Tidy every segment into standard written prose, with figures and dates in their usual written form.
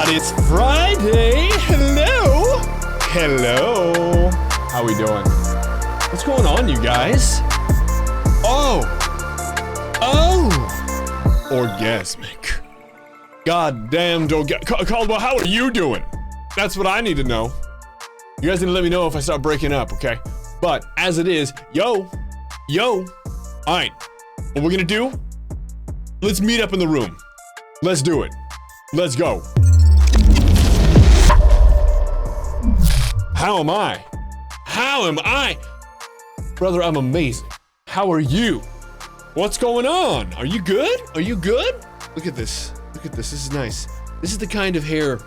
God, it's Friday. Hello. Hello. How we doing? What's going on, you guys? Oh. Orgasmic. Goddamn, Caldwell, how are you doing? That's what I need to know. You guys need to let me know if I start breaking up, okay? But as it is, yo. All right, what we're gonna do? Let's meet up in the room. Let's do it. Let's go. How am I? Brother, I'm amazing. How are you? What's going on? Are you good? Look at this. This is nice. This is the kind of hair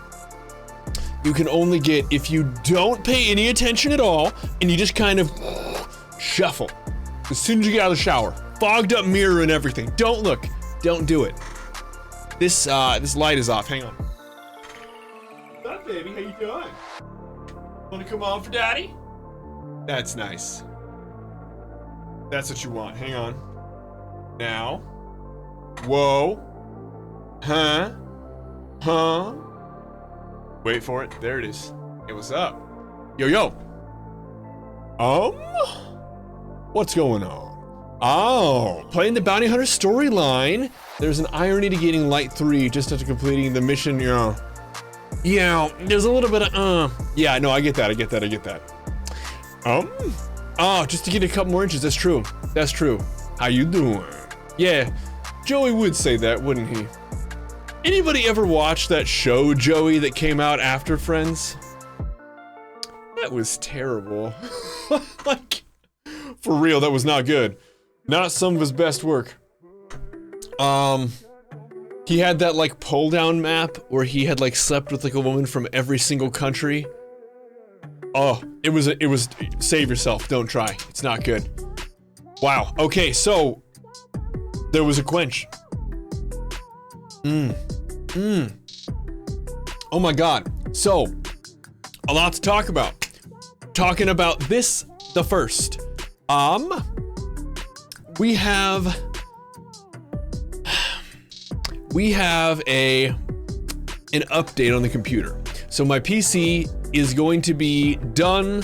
you can only get if you don't pay any attention at all and you just kind of shuffle. As soon as you get out of the shower, fogged up mirror and everything. Don't look. Don't do it. This light is off. Hang on. What's up, baby? How you doing? Want to come on for daddy? That's nice. That's what you want. Hang on. Now. Whoa. Huh? Wait for it. There it is. Hey, what's up? Yo. What's going on? Oh, playing the Bounty Hunter storyline. There's an irony to getting Light 3 just after completing the mission, Yeah, there's a little bit of, Yeah, no, I get that. Just to get a couple more inches, that's true. How you doing? Yeah, Joey would say that, wouldn't he? Anybody ever watch that show, Joey, that came out after Friends? That was terrible. Like, for real, that was not good. Not some of his best work. He had that like pull down map where he had like slept with like a woman from every single country. Oh, it was save yourself, don't try. It's not good. Wow. Okay, so there was a quench. Oh my god. So a lot to talk about. Talking about this the first. We have an update on the computer. So my PC is going to be done,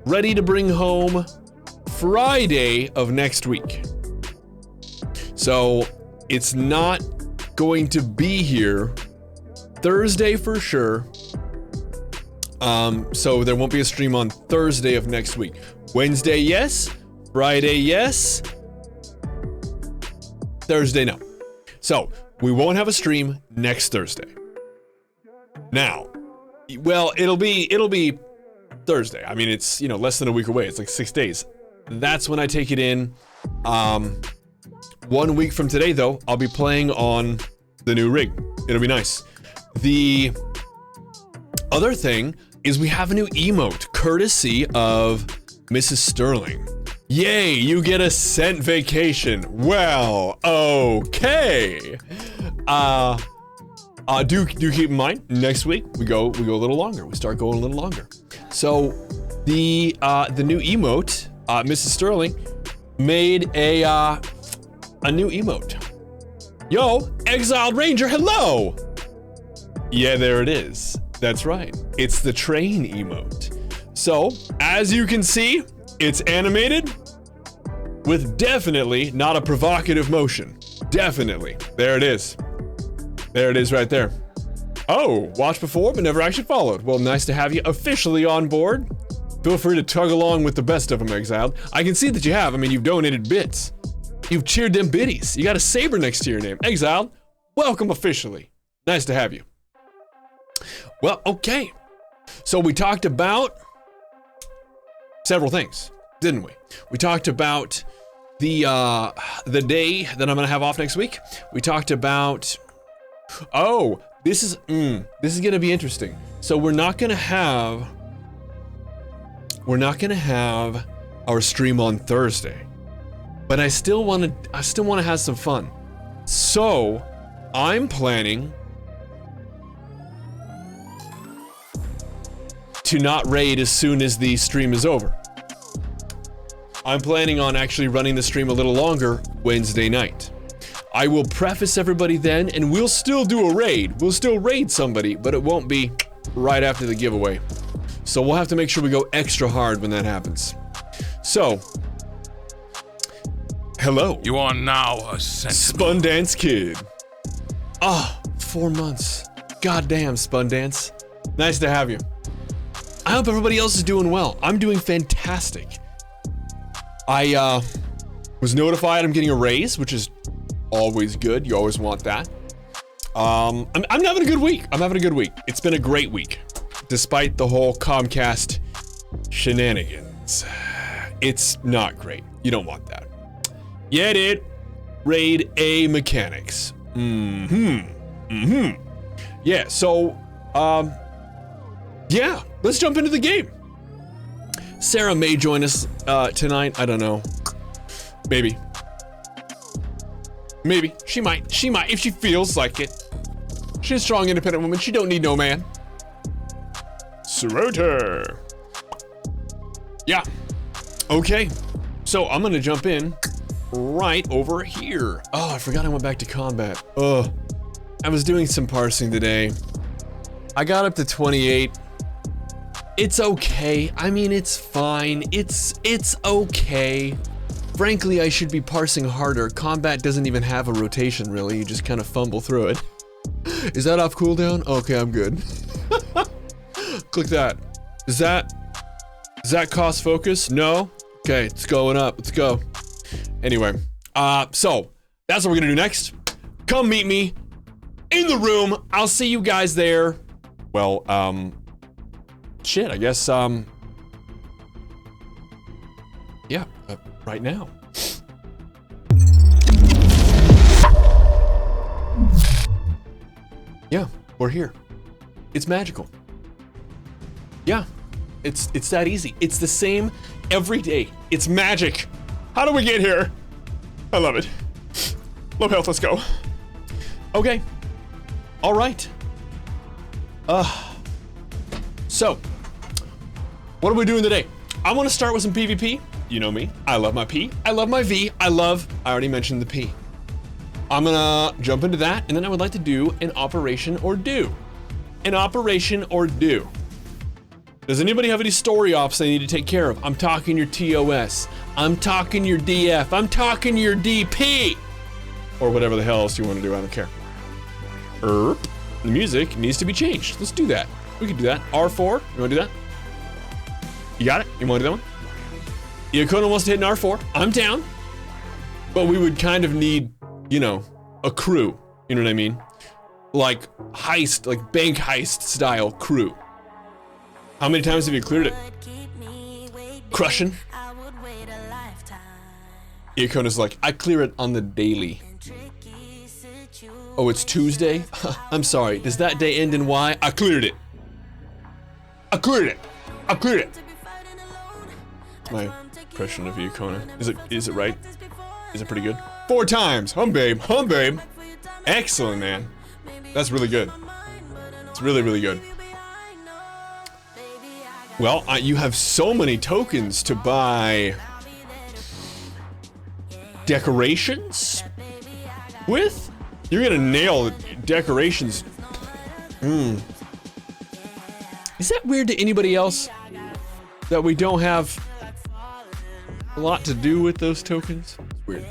ready to bring home Friday of next week. So it's not going to be here Thursday for sure. So there won't be a stream on Thursday of next week. Wednesday, yes. Friday, yes. Thursday, no. So we won't have a stream next Thursday. Now, well, it'll be Thursday. I mean, it's, less than a week away. It's like 6 days. That's when I take it in. 1 week from today, though, I'll be playing on the new rig. It'll be nice. The other thing is we have a new emote, courtesy of Mrs. Sterling. Yay, you get a scent vacation. Well, okay. Do keep in mind, next week we go a little longer. We start going a little longer. So the new emote, Mrs. Sterling made a new emote. Yo, Exiled Ranger, hello. Yeah, there it is. That's right. It's the train emote. So, as you can see, it's animated with definitely not a provocative motion. Definitely. There it is. There it is right there. Oh, watched before but never actually followed. Well, nice to have you officially on board. Feel free to tug along with the best of them, Exiled. I can see that you have. I mean, you've donated bits. You've cheered them biddies. You got a saber next to your name. Exiled, welcome officially. Nice to have you. Well, okay. So we talked about several things, didn't we? We talked about the day that I'm gonna have off next week. We talked about, this is gonna be interesting. So we're not gonna have our stream on Thursday, but I still wanna have some fun. So I'm planning to not raid as soon as the stream is over. I'm planning on actually running the stream a little longer Wednesday night. I will preface everybody then, and we'll still do a raid. We'll still raid somebody, but it won't be right after the giveaway. So we'll have to make sure we go extra hard when that happens. So, hello. You are now a sentinel. Spundance Kid. Ah, 4 months. Goddamn, Spundance. Nice to have you. I hope everybody else is doing well. I'm doing fantastic. I was notified I'm getting a raise, which is always good. You always want that. I'm having a good week. I'm having a good week. It's been a great week, despite the whole Comcast shenanigans. It's not great. You don't want that. Yeah, dude. Raid A mechanics. Yeah, so, yeah, let's jump into the game. Sarah may join us tonight. I don't know. Maybe. Maybe. She might. She might, if she feels like it. She's a strong, independent woman. She don't need no man. Surrender. Yeah. Okay. So I'm gonna jump in right over here. Oh, I forgot I went back to combat. Ugh. I was doing some parsing today. I got up to 28. It's okay. I mean, it's fine. It's okay. Frankly, I should be parsing harder. Combat doesn't even have a rotation, really. You just kind of fumble through it. Is that off cooldown? Okay, I'm good. Click that. Does that cost focus? No? Okay, it's going up. Let's go. Anyway, so that's what we're gonna do next. Come meet me in the room. I'll see you guys there. Well, shit, I guess, yeah, right now. Yeah, we're here. It's magical. Yeah, it's that easy. It's the same every day. It's magic. How do we get here? I love it. Low health, let's go. Okay. All right. So, what are we doing today? I want to start with some PvP. You know me. I love my P. I love my V. I already mentioned the P. I'm gonna jump into that, and then I would like to do an operation or do. An operation or do. Does anybody have any story ops they need to take care of? I'm talking your TOS. I'm talking your DF. I'm talking your DP. Or whatever the hell else you want to do, I don't care. The music needs to be changed. Let's do that. We can do that. R4, you wanna do that? You got it? You wanna do that one? Iakono wants to hit an R4. I'm down. But we would kind of need, you know, a crew. You know what I mean? Like heist, like bank heist style crew. How many times have you cleared it? Crushing. Iakono's like, I clear it on the daily. Oh, it's Tuesday? I'm sorry, does that day end in Y? I cleared it. I cleared it. I cleared it. My impression of Iakono. Is it right? Is it pretty good? 4 times. Hum babe. Hum babe. Excellent, man. That's really good. It's really, really good. Well, you have so many tokens to buy decorations with. You're gonna nail the decorations. Is that weird to anybody else? That we don't have a lot to do with those tokens? It's weird.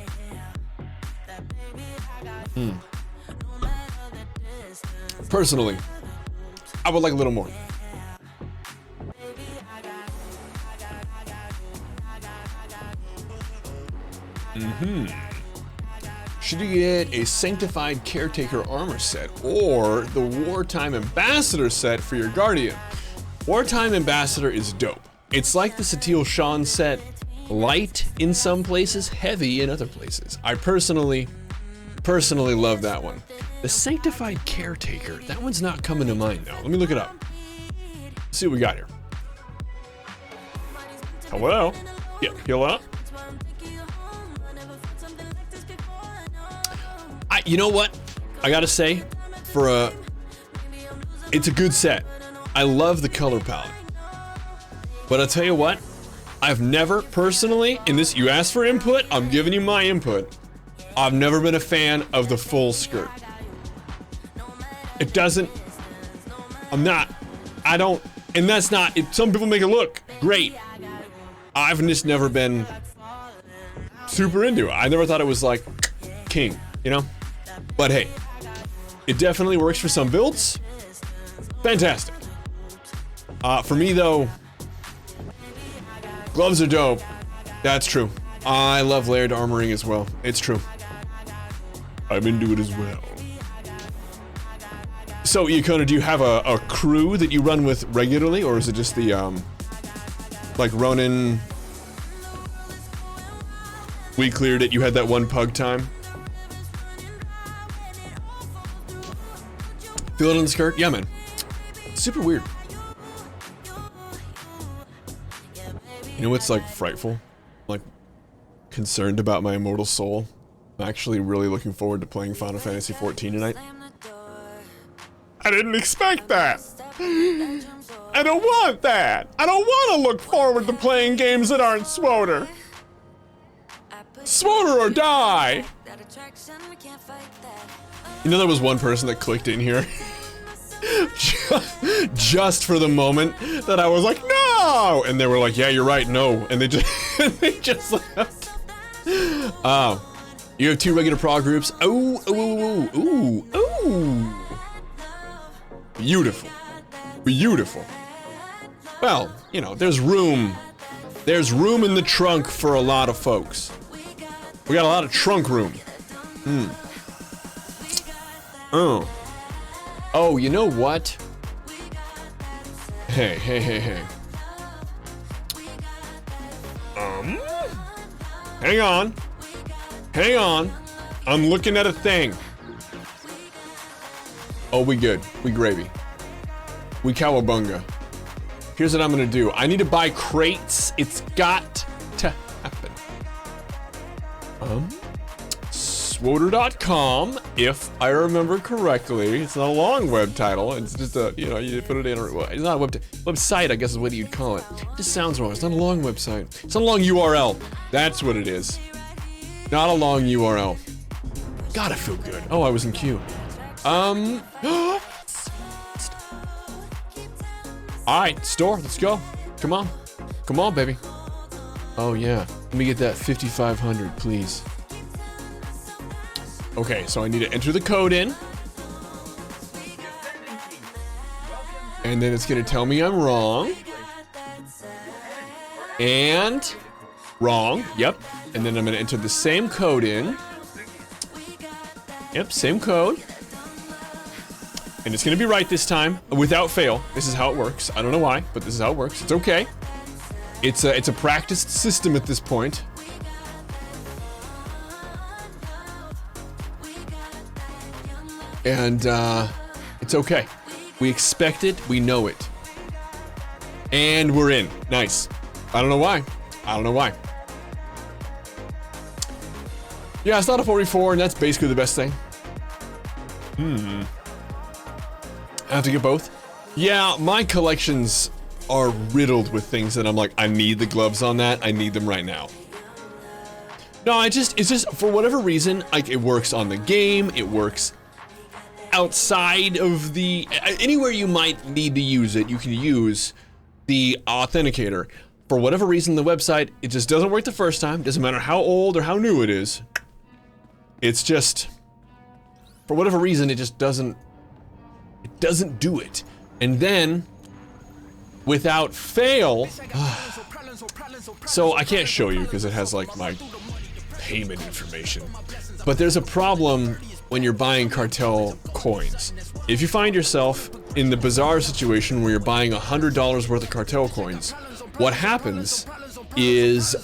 Personally, I would like a little more. Should you get a Sanctified Caretaker armor set or the Wartime Ambassador set for your Guardian? Wartime Ambassador is dope. It's like the Satil Shan set, light in some places, heavy in other places. I personally love that one. The Sanctified Caretaker, that one's not coming to mind now. Let me look it up. See what we got here. Hello? Yeah, hello? You know what? I gotta say, it's a good set. I love the color palette. But I'll tell you what, I've never personally, in this, you asked for input, I'm giving you my input. I've never been a fan of the full skirt. It doesn't, I don't, and that's not, some people make it look great. I've just never been super into it. I never thought it was like king, you know? But hey, it definitely works for some builds. Fantastic. For me though, gloves are dope. That's true. I love layered armoring as well. It's true. I'm into it as well. So, Iacona, do you have a crew that you run with regularly, or is it just the, like Ronin? We cleared it, you had that one pug time. Feel it on the skirt? Yeah, man. Super weird. You know what's like frightful? Like, concerned about my immortal soul. I'm actually really looking forward to playing Final Fantasy XIV tonight. I didn't expect that. I don't want that. I don't want to look forward to playing games that aren't SWTOR. SWTOR or die. You know there was one person that clicked in here just for the moment that I was like, no, and they were like, yeah, you're right, no, and they just left. Oh, you have 2 regular prog groups. Oh, ooh, ooh, ooh. Beautiful. Beautiful. Well, you know, there's room. There's room in the trunk for a lot of folks. We got a lot of trunk room. Oh. Oh, you know what? Hey. Hang on. Hang on. I'm looking at a thing. Oh, we good. We gravy. We cowabunga. Here's what I'm gonna do. I need to buy crates. It's got to happen. SWTOR.com, if I remember correctly. It's not a long web title. It's just a, you know, you put it in, or well, it's not a website, I guess is what you'd call it. It just sounds wrong. It's not a long website. It's not a long URL. That's what it is. Not a long URL. God, I feel good. Oh, I was in queue. Alright, store, let's go. Come on. Come on, baby. Oh, yeah. Let me get that 5,500, please. Okay, so I need to enter the code in. And then it's gonna tell me I'm wrong. And wrong, yep. And then I'm gonna enter the same code in. Yep, same code. And it's gonna be right this time, without fail. This is how it works. I don't know why, but this is how it works. It's okay. It's a practiced system at this point. And it's okay. We expect it, we know it. And we're in. Nice. I don't know why. I don't know why. Yeah, it's not a 44, and that's basically the best thing. I have to get both? Yeah, my collections are riddled with things that I'm like, I need the gloves on that, I need them right now. No, it's just, for whatever reason, like, it works on the game, it works outside of the, anywhere you might need to use it, you can use the authenticator. For whatever reason, the website, it just doesn't work the first time, doesn't matter how old or how new it is. It's just, for whatever reason, it just doesn't do it. And then, without fail, so I can't show you because it has like my payment information, but there's a problem when you're buying cartel coins. If you find yourself in the bizarre situation where you're buying $100 worth of cartel coins, what happens is,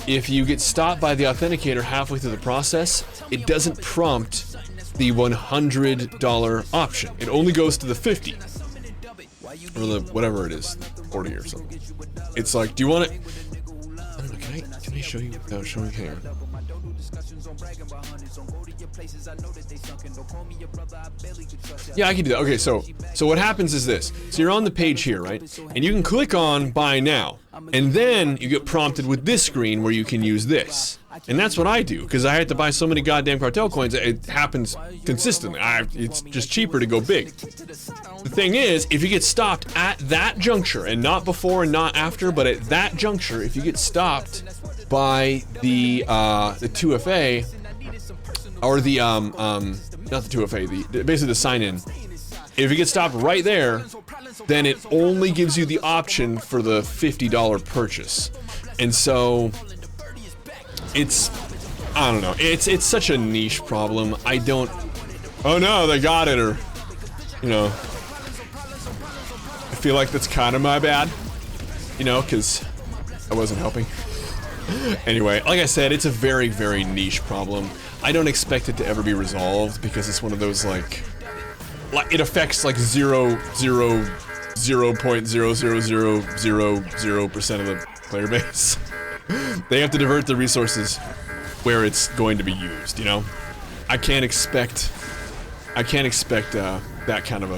if you get stopped by the authenticator halfway through the process, it doesn't prompt the $100 option. It only goes to the 50. Or the, whatever it is, 40 or something. It's like, do you want it? I don't know, can I show you without showing hair? Yeah, I can do that. Okay, so what happens is this. So you're on the page here, right? And you can click on buy now. And then you get prompted with this screen where you can use this. And that's what I do, because I had to buy so many goddamn cartel coins. It happens consistently. It's just cheaper to go big. The thing is, if you get stopped at that juncture, and not before and not after, but at that juncture, if you get stopped by the 2FA, or the not the 2FA, basically the sign-in. If you get stopped right there, then it only gives you the option for the $50 purchase. And so it's, I don't know, it's such a niche problem. I don't, oh no, they got it, or, you know, I feel like that's kind of my bad, you know, because I wasn't helping. Anyway, like I said, it's a very, very niche problem. I don't expect it to ever be resolved because it's one of those like it affects like 0.0000000% of the player base. They have to divert the resources where it's going to be used, you know? I can't expect that kind of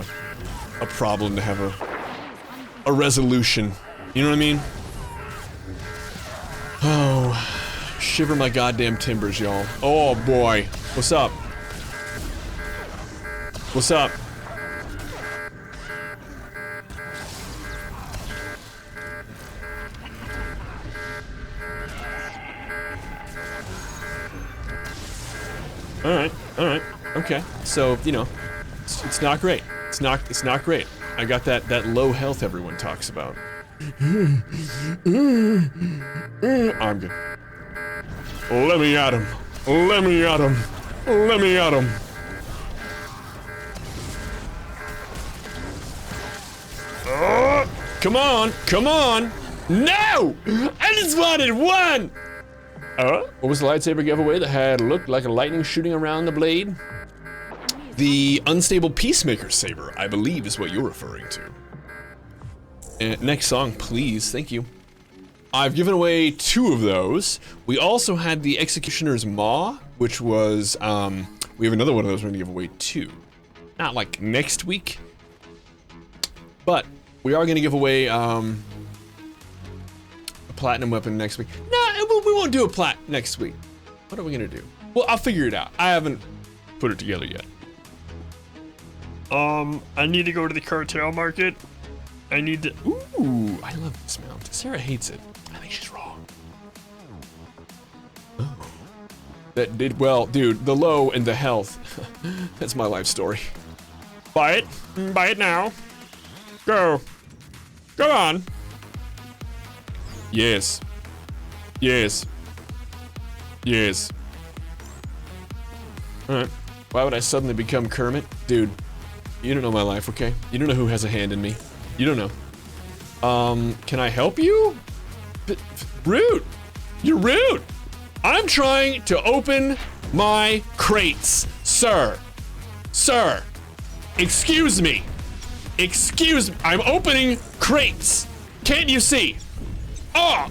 a problem to have a resolution. You know what I mean? Oh, shiver my goddamn timbers, y'all. Oh boy. What's up? What's up? Alright, okay. So, you know, it's not great. It's not great. I got that low health everyone talks about. I'm good. Let me at him. Let me at him. Let me at him. Come on, come on. No! I just wanted one! What was the lightsaber giveaway that had looked like a lightning shooting around the blade? The unstable Peacemaker saber, I believe, is what you're referring to. Next song, please. Thank you. I've given away 2 of those. We also had the Executioner's Maw, which was, we have another one of those we're gonna give away too. Not like next week, but we are gonna give away, a platinum weapon next week. No, we won't do a plat next week. What are we gonna do? Well, I'll figure it out. I haven't put it together yet. I need to go to the cartel market. I need to. Ooh, I love this mount. Sarah hates it. I think she's wrong. Oh. That did well, dude. The low and the health. That's my life story. Buy it. Buy it now. Go. Go on. Yes. Yes. Yes. Alright. Why would I suddenly become Kermit? Dude, you don't know my life, okay? You don't know who has a hand in me. You don't know. Can I help you? Rude. You're rude. I'm trying to open my crates, sir. Sir. Excuse me. Excuse me. I'm opening crates. Can't you see? Oh.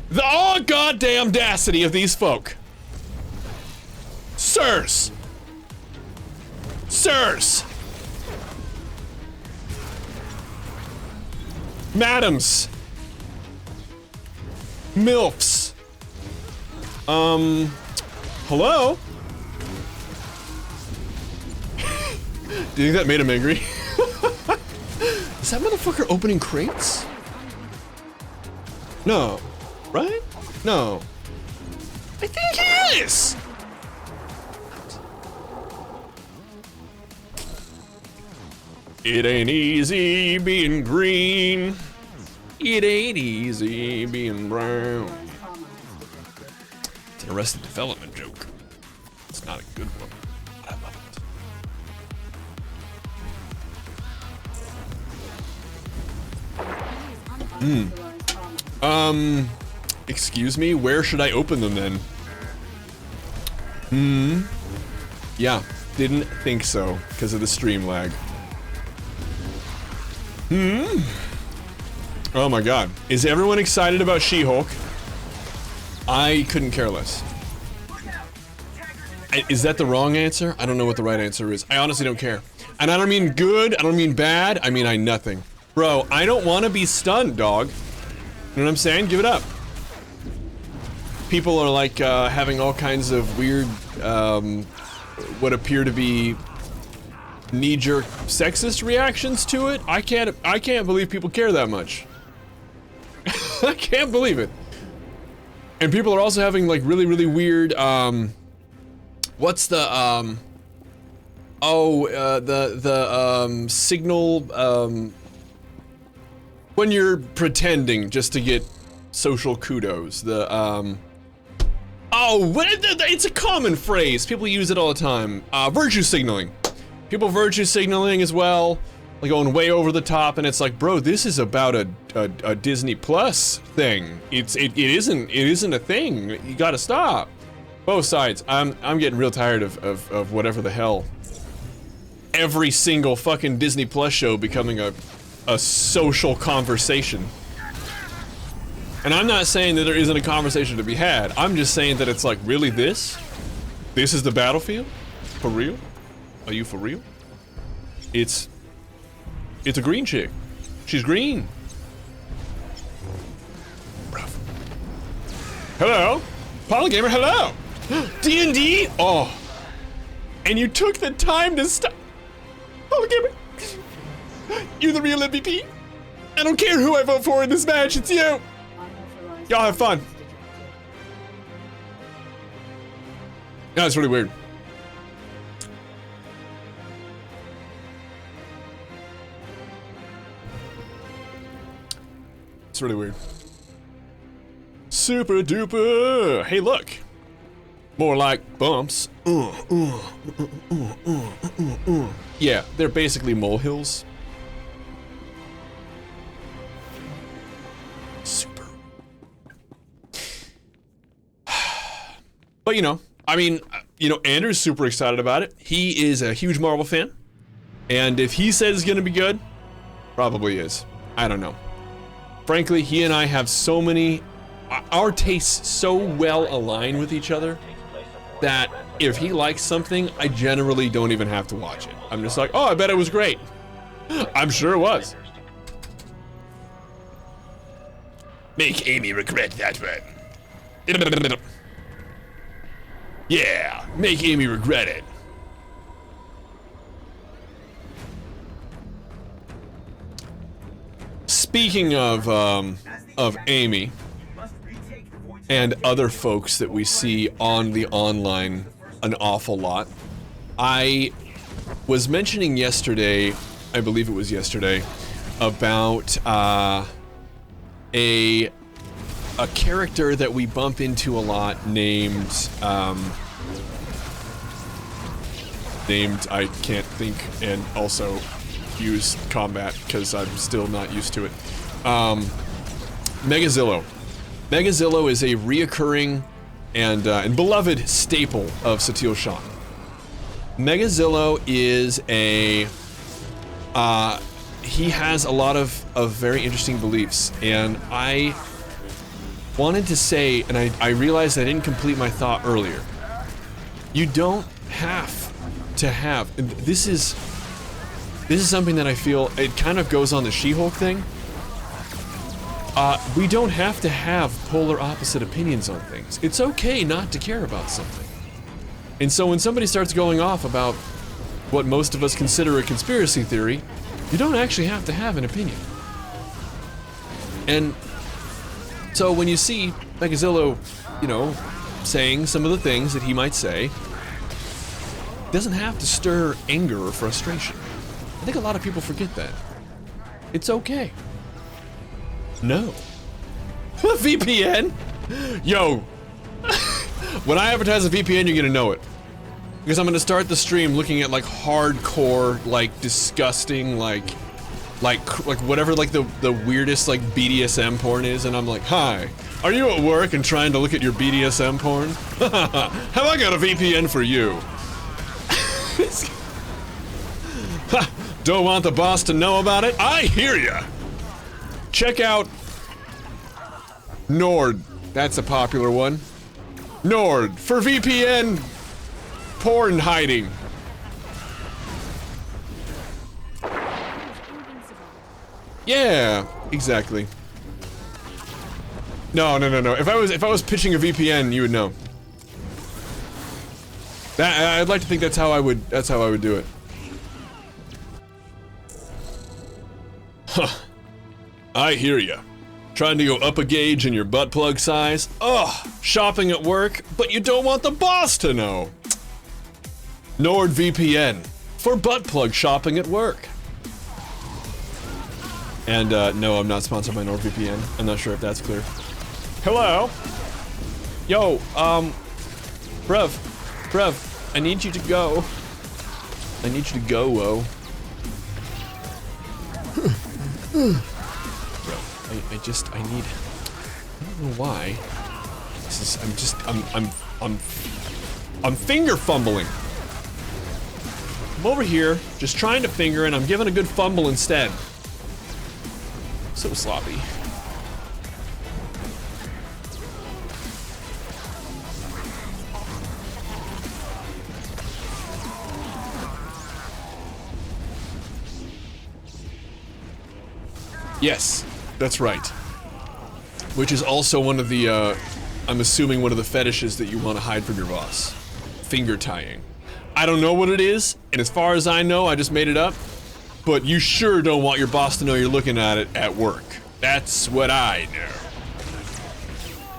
The goddamn audacity of these folk. Sirs. Sirs. Madams. MILFs. Hello? Do you think that made him angry? Is that motherfucker opening crates? No. Right? No. I think he is! It ain't easy being green. It ain't easy being brown. It's an Arrested Development joke. It's not a good one, but I love it. Excuse me, where should I open them then? Yeah, didn't think so, because of the stream lag. Oh my god. Is everyone excited about She-Hulk? I couldn't care less. Is that the wrong answer? I don't know what the right answer is. I honestly don't care. And I don't mean good, I don't mean bad, I mean nothing. Bro, I don't want to be stunned, dog. You know what I'm saying? Give it up. People are like having all kinds of weird, what appear to be knee-jerk sexist reactions to it. I can't believe people care that much. I can't believe it. And people are also having like really, really weird, what's the, signal, when you're pretending just to get social kudos, it's a common phrase, people use it all the time, virtue signaling. People virtue signaling as well, like going way over the top, and it's like, bro, this is about a Disney Plus thing. It isn't a thing. You gotta stop. Both sides. I'm getting real tired of whatever the hell. Every single fucking Disney Plus show becoming a social conversation. And I'm not saying that there isn't a conversation to be had. I'm just saying that it's like, really this? This is the battlefield? For real? Are you for real? It's a green chick. She's green. Bruv. Hello? Polygamer, hello! D&D? Oh. And you took the time to stop. Polygamer. You're the real MVP. I don't care who I vote for in this match, it's you. Y'all have fun. Yeah, it's really weird. It's really weird. Super duper. Hey, look. More like bumps. Yeah, they're basically molehills. Super. But you know, I mean, Andrew's super excited about it. He is a huge Marvel fan. And if he says it's gonna be good, probably is. I don't know. Frankly, he and I have so many, our tastes so well align with each other that if he likes something, I generally don't even have to watch it. I'm just like, oh, I bet it was great. I'm sure it was. Make Amy regret that one. Yeah, make Amy regret it. Speaking of Amy and other folks that we see on the online an awful lot, I was mentioning yesterday, I believe it was yesterday, about a character that we bump into a lot named I can't think and also use combat because I'm still not used to it. Megazillo. Megazillo is a reoccurring and beloved staple of Satil Shah. Megazillo is he has a lot of very interesting beliefs, and I wanted to say, and I realized I didn't complete my thought earlier. You don't have to have, this is something that I feel, it kind of goes on the She-Hulk thing. We don't have to have polar opposite opinions on things. It's okay not to care about something. And so when somebody starts going off about what most of us consider a conspiracy theory, you don't actually have to have an opinion. And so when you see Megazillo, saying some of the things that he might say, it doesn't have to stir anger or frustration. I think a lot of people forget that. It's okay. No. VPN? Yo. When I advertise a VPN, you're gonna know it. Because I'm gonna start the stream looking at like hardcore, like disgusting, like whatever like the weirdest like BDSM porn is, and I'm like, hi, are you at work and trying to look at your BDSM porn? Have I got a VPN for you? Don't want the boss to know about it? I hear ya! Check out Nord. That's a popular one. Nord for VPN porn hiding. Yeah, exactly. No. If I was pitching a VPN, you would know. I'd like to think that's how I would do it. Huh. I hear ya. Trying to go up a gauge in your butt plug size? Ugh, shopping at work, but you don't want the boss to know. NordVPN for butt plug shopping at work. And no, I'm not sponsored by NordVPN. I'm not sure if that's clear. Hello? Yo, bruv, I need you to go. I need you to go, whoa. Bro, I need, I don't know why. This is, I'm finger fumbling. I'm over here, just trying to finger, and I'm giving a good fumble instead. So sloppy. Yes, that's right. Which is also one of the, I'm assuming one of the fetishes that you want to hide from your boss. Finger tying. I don't know what it is, and as far as I know, I just made it up. But you sure don't want your boss to know you're looking at it at work. That's what I know.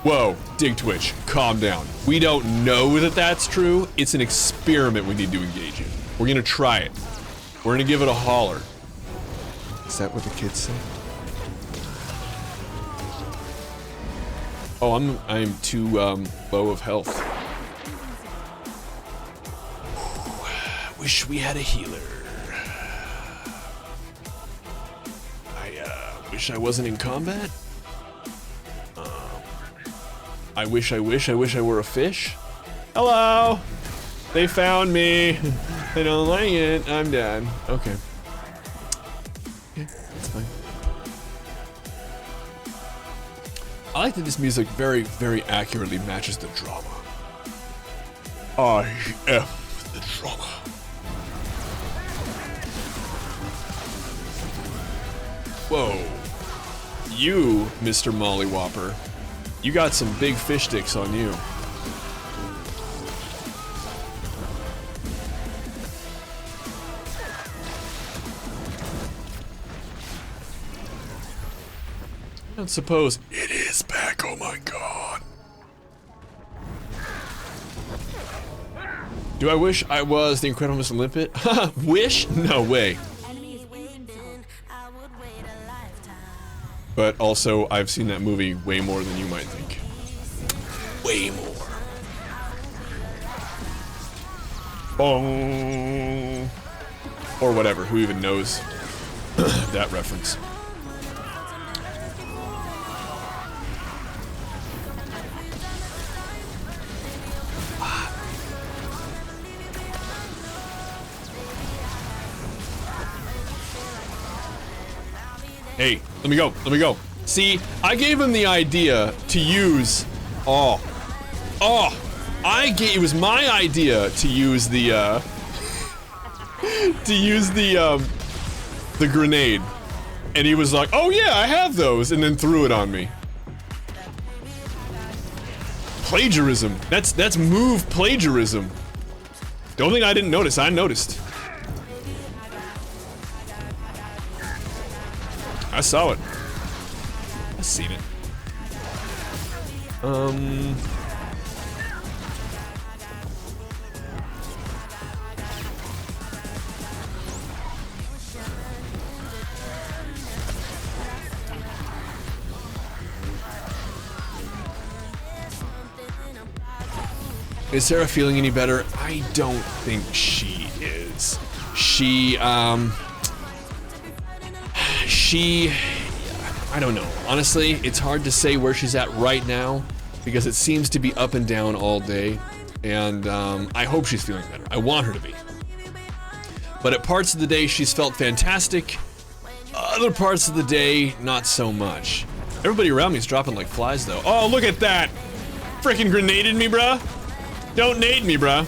Whoa, Dig Twitch, calm down. We don't know that that's true. It's an experiment we need to engage in. We're gonna try it. We're gonna give it a holler. Is that what the kids say? Oh, I'm too low of health. Wish we had a healer. Wish I wasn't in combat. I wish I were a fish. Hello. They found me. They don't like it. I'm dead. Okay. Okay, that's fine. I like that this music very, very accurately matches the drama. I am the drama. Whoa. You, Mr. Mollywhopper, you got some big fish sticks on you. I don't suppose it is back, oh my god. Do I wish I was the Incredible Mr. Limpet? Wish? No way. But also, I've seen that movie way more than you might think. Way more. Bong. Or whatever, who even knows that reference. Hey, let me go. See, I gave him the idea to use, it was my idea to use the, the grenade. And he was like, oh yeah, I have those, and then threw it on me. Plagiarism. That's move plagiarism. Don't think I didn't notice, I noticed. I saw it. I seen it. Is Sarah feeling any better? I don't think she is. I don't know. Honestly, it's hard to say where she's at right now because it seems to be up and down all day. And I hope she's feeling better. I want her to be. But at parts of the day, she's felt fantastic. Other parts of the day, not so much. Everybody around me is dropping like flies, though. Oh, look at that! Freaking grenaded me, bruh! Don't nade me, bruh.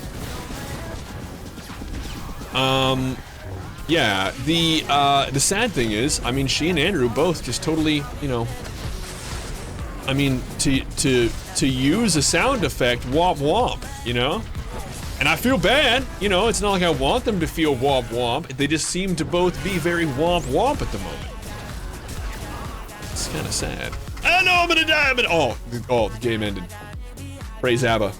Yeah, the sad thing is, I mean, she and Andrew both just totally, you know, I mean, to use a sound effect, womp womp, you know? And I feel bad, you know, it's not like I want them to feel womp womp. They just seem to both be very womp womp at the moment. It's kind of sad. I know I'm gonna die, but oh, the game ended. Praise ABBA.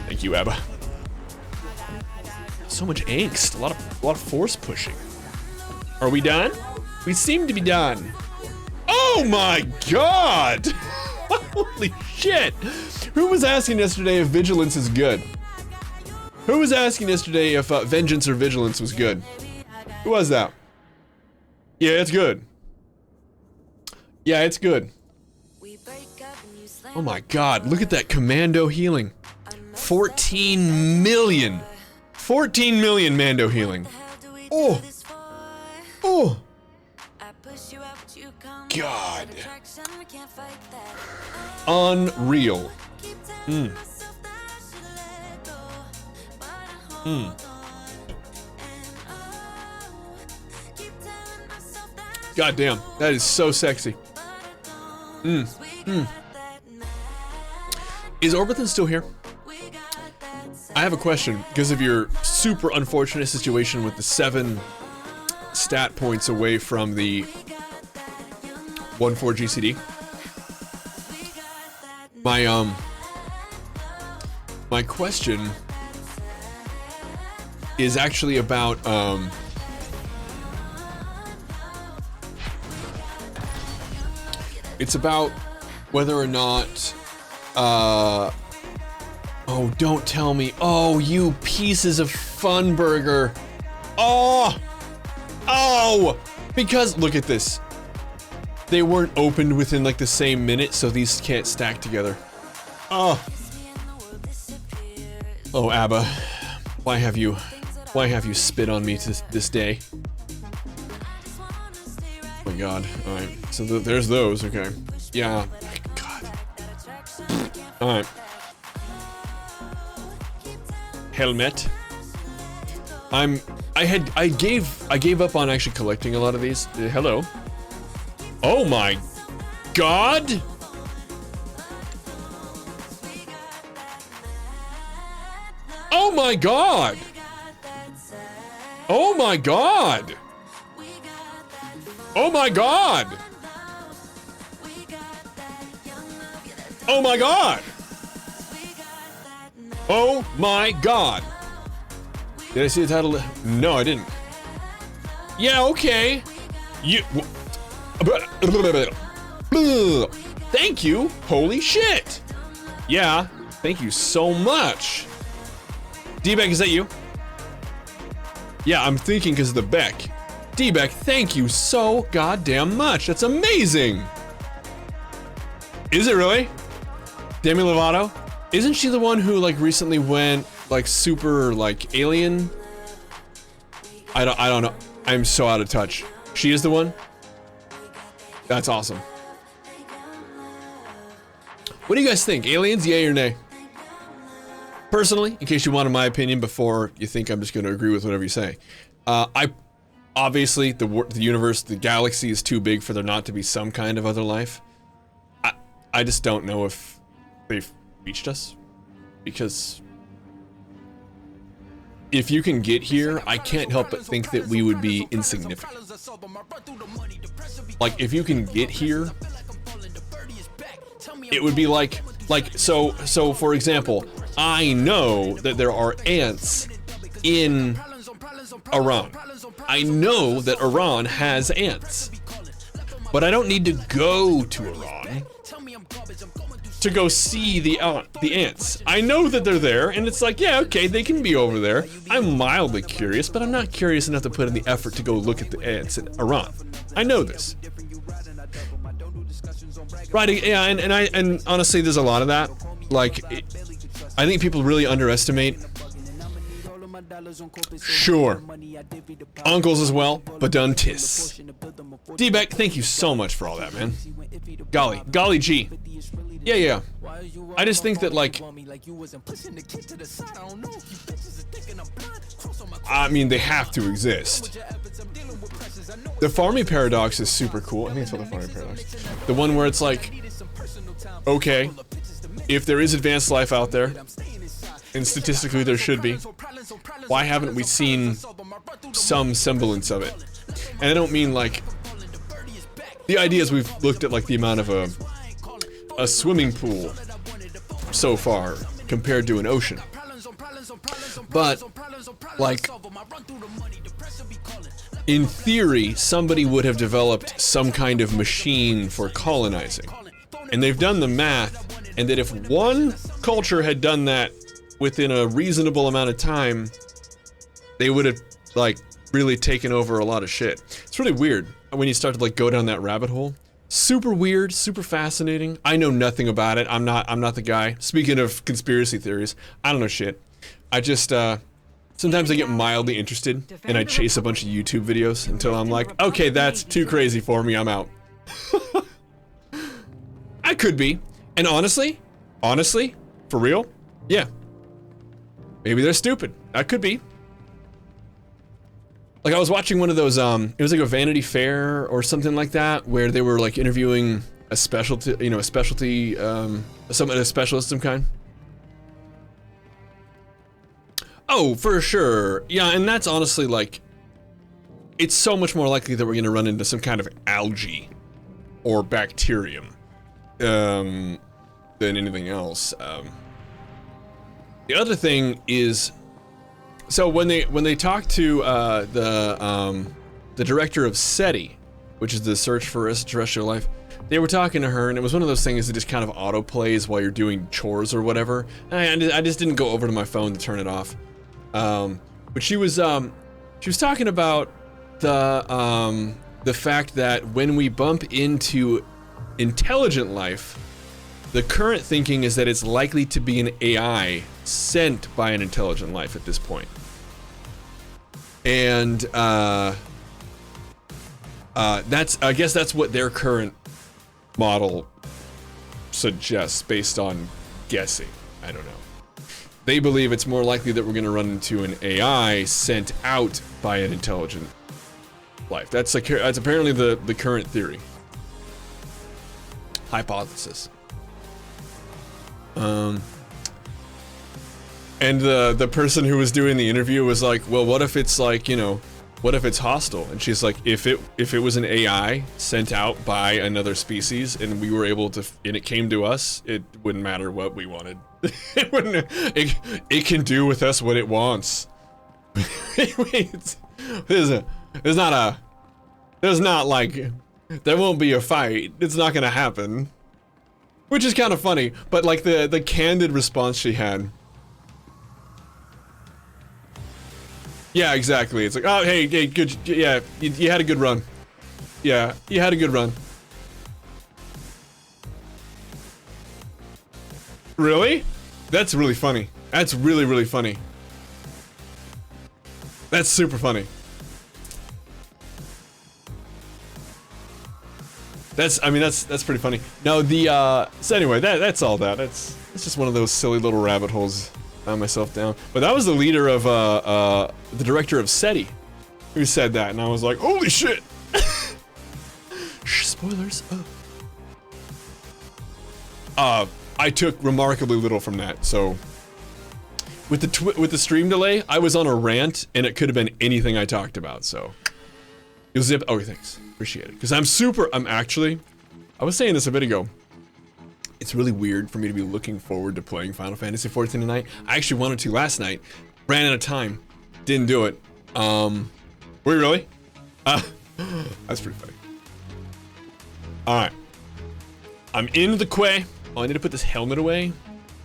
Thank you, ABBA. So much angst, a lot of force pushing. Are we done? We seem to be done. Oh my god! Holy shit! Who was asking yesterday if vigilance is good? Who was asking yesterday if vengeance or vigilance was good? Who was that? Yeah, it's good. Yeah, it's good. Oh my god, look at that commando healing. 14 million. 14 million Mando healing. Oh. Oh. God. Unreal. God damn, that is so sexy. Is Orbithan still here? I have a question because of your super unfortunate situation with the 7 stat points away from the 1-4 GCD. My question is actually about it's about whether or not oh, don't tell me. Oh, you pieces of fun burger. Oh! Oh! Because, look at this. They weren't opened within like the same minute, so these can't stack together. Oh. Oh, ABBA. Why have you spit on me to this day? Oh my god. Alright. So there's those, okay. Yeah. God. Alright. Helmet. I gave up on actually collecting a lot of these. Hello. Oh my god. Oh my god. Oh my god. Oh my god. Oh my god. Oh my god. Did I see the title? No, I didn't. Yeah, okay. Thank you. Holy shit. Yeah, thank you so much. D-Beck, is that you? Yeah, I'm thinking because of the Beck. D-Beck, thank you so goddamn much. That's amazing. Is it really? Demi Lovato? Isn't she the one who like recently went like super like alien? I don't know. I'm so out of touch. She is the one? That's awesome. What do you guys think? Aliens, yay or nay? Personally, in case you wanted my opinion before you think I'm just going to agree with whatever you say, obviously the universe, the galaxy is too big for there not to be some kind of other life. I just don't know if they've reached us, because if you can get here, I can't help but think that we would be insignificant. Like, if you can get here, it would be like so for example, I know that there are ants in Iran. I know that Iran has ants. But I don't need to go to Iran to go see the ants. I know that they're there, and it's like, yeah, okay, they can be over there. I'm mildly curious, but I'm not curious enough to put in the effort to go look at the ants in Iran. I know this. Right, yeah, and honestly, there's a lot of that. Like, I think people really underestimate Sure. Uncles as well, but done tis. D-Beck, thank you so much for all that, man. Golly G. Yeah. I just think that, like, I mean, they have to exist. The Fermi paradox is super cool. I think it's called the Fermi paradox. The one where it's like, okay, if there is advanced life out there, and statistically there should be, why haven't we seen some semblance of it? And I don't mean like, the idea is we've looked at like the amount of a swimming pool so far compared to an ocean. But, like, in theory, somebody would have developed some kind of machine for colonizing. And they've done the math, and that if one culture had done that within a reasonable amount of time, they would have, like, really taken over a lot of shit. It's really weird when you start to, like, go down that rabbit hole. Super weird, super fascinating. I know nothing about it. I'm not the guy. Speaking of conspiracy theories, I don't know shit. I just, sometimes I get mildly interested, and I chase a bunch of YouTube videos until I'm like, okay, that's too crazy for me, I'm out. I could be. And honestly, for real, yeah. Maybe they're stupid. That could be. Like, I was watching one of those, it was like a Vanity Fair or something like that, where they were like interviewing a specialty, a specialty, a specialist of some kind. Oh, for sure. Yeah, and that's honestly like, it's so much more likely that we're gonna run into some kind of algae or bacterium than anything else. The other thing is, so when they talk to the director of SETI, which is the Search for Extraterrestrial Life, they were talking to her, and it was one of those things that just kind of auto plays while you're doing chores or whatever. And I just didn't go over to my phone to turn it off. But she was talking about the fact that when we bump into intelligent life, the current thinking is that it's likely to be an AI sent by an intelligent life at this point. And I guess that's what their current model suggests based on guessing. I don't know. They believe it's more likely that we're going to run into an AI sent out by an intelligent life. That's apparently the current theory. Hypothesis. And the person who was doing the interview was like, well, what if it's like, what if it's hostile? And she's like, if it was an AI sent out by another species and we were able to, and it came to us, it wouldn't matter what we wanted. It wouldn't, it can do with us what it wants. There won't be a fight. It's not gonna happen. Which is kind of funny, but like the candid response she had. Yeah, exactly. It's like, oh, hey, good, yeah, you had a good run. Yeah, you had a good run. Really? That's really funny. That's really, really funny. That's super funny. That's pretty funny. No, so anyway, that's all that. It's just one of those silly little rabbit holes I found myself down. But that was the leader of, the director of SETI who said that, and I was like, holy shit! Spoilers. I took remarkably little from that, so with the stream delay, I was on a rant, and it could have been anything I talked about, so you'll zip. Oh, thanks. Appreciate it. Because I'm actually, I was saying this a bit ago, it's really weird for me to be looking forward to playing Final Fantasy XIV tonight. I actually wanted to last night, ran out of time, didn't do it. Were you really? That's pretty funny. Alright. I'm in the quay. Oh, I need to put this helmet away.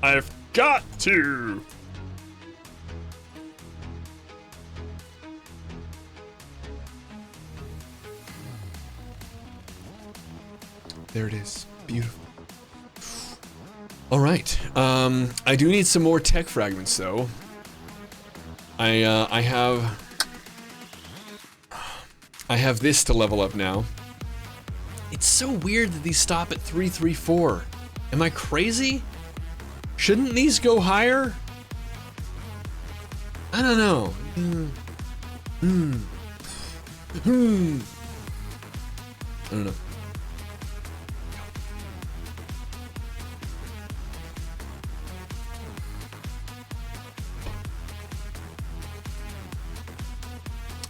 I've got to. There it is. Beautiful. All right. I do need some more tech fragments, though. I have this to level up now. It's so weird that these stop at 334. Am I crazy? Shouldn't these go higher? I don't know. I don't know.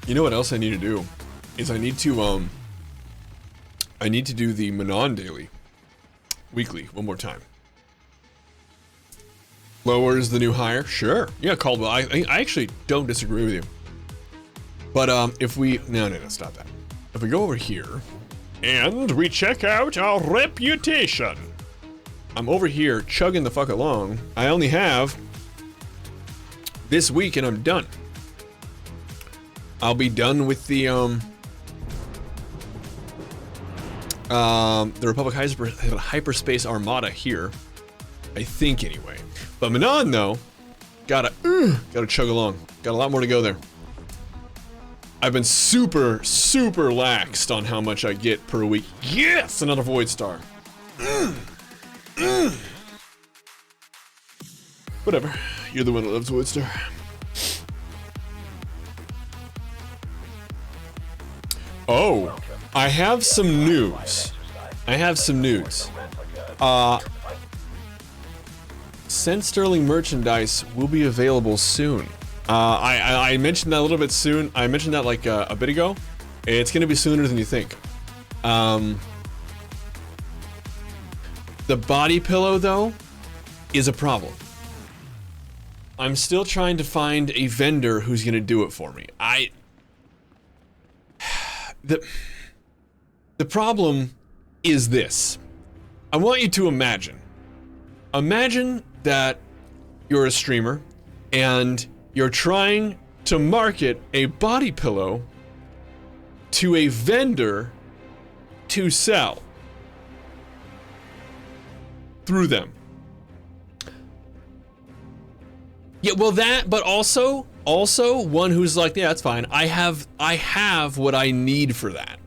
You know what else I need to do? Is I need to do the Manon daily. Weekly, one more time. Lowers the new higher? Sure. Yeah, Caldwell, I actually don't disagree with you. But if we, no, stop that. If we go over here, And we check out our reputation. I'm over here chugging the fuck along. I only have this week and I'm done. I'll be done with the Republic Hyperspace Armada here. I think anyway. But Manon though, gotta chug along. Got a lot more to go there. I've been super laxed on how much I get per week. Yes, another Void Star. Whatever. You're the one that loves Void Star. Oh, I have some news. Send Sterling merchandise will be available soon. I mentioned that a little bit soon. I mentioned that like a bit ago. It's gonna be sooner than you think. The body pillow though is a problem. I'm still trying to find a vendor who's gonna do it for me. The problem is this. I want you to imagine that you're a streamer and you're trying to market a body pillow to a vendor to sell through them. Yeah, well that, but also one who's like, yeah, that's fine. I have what I need for that.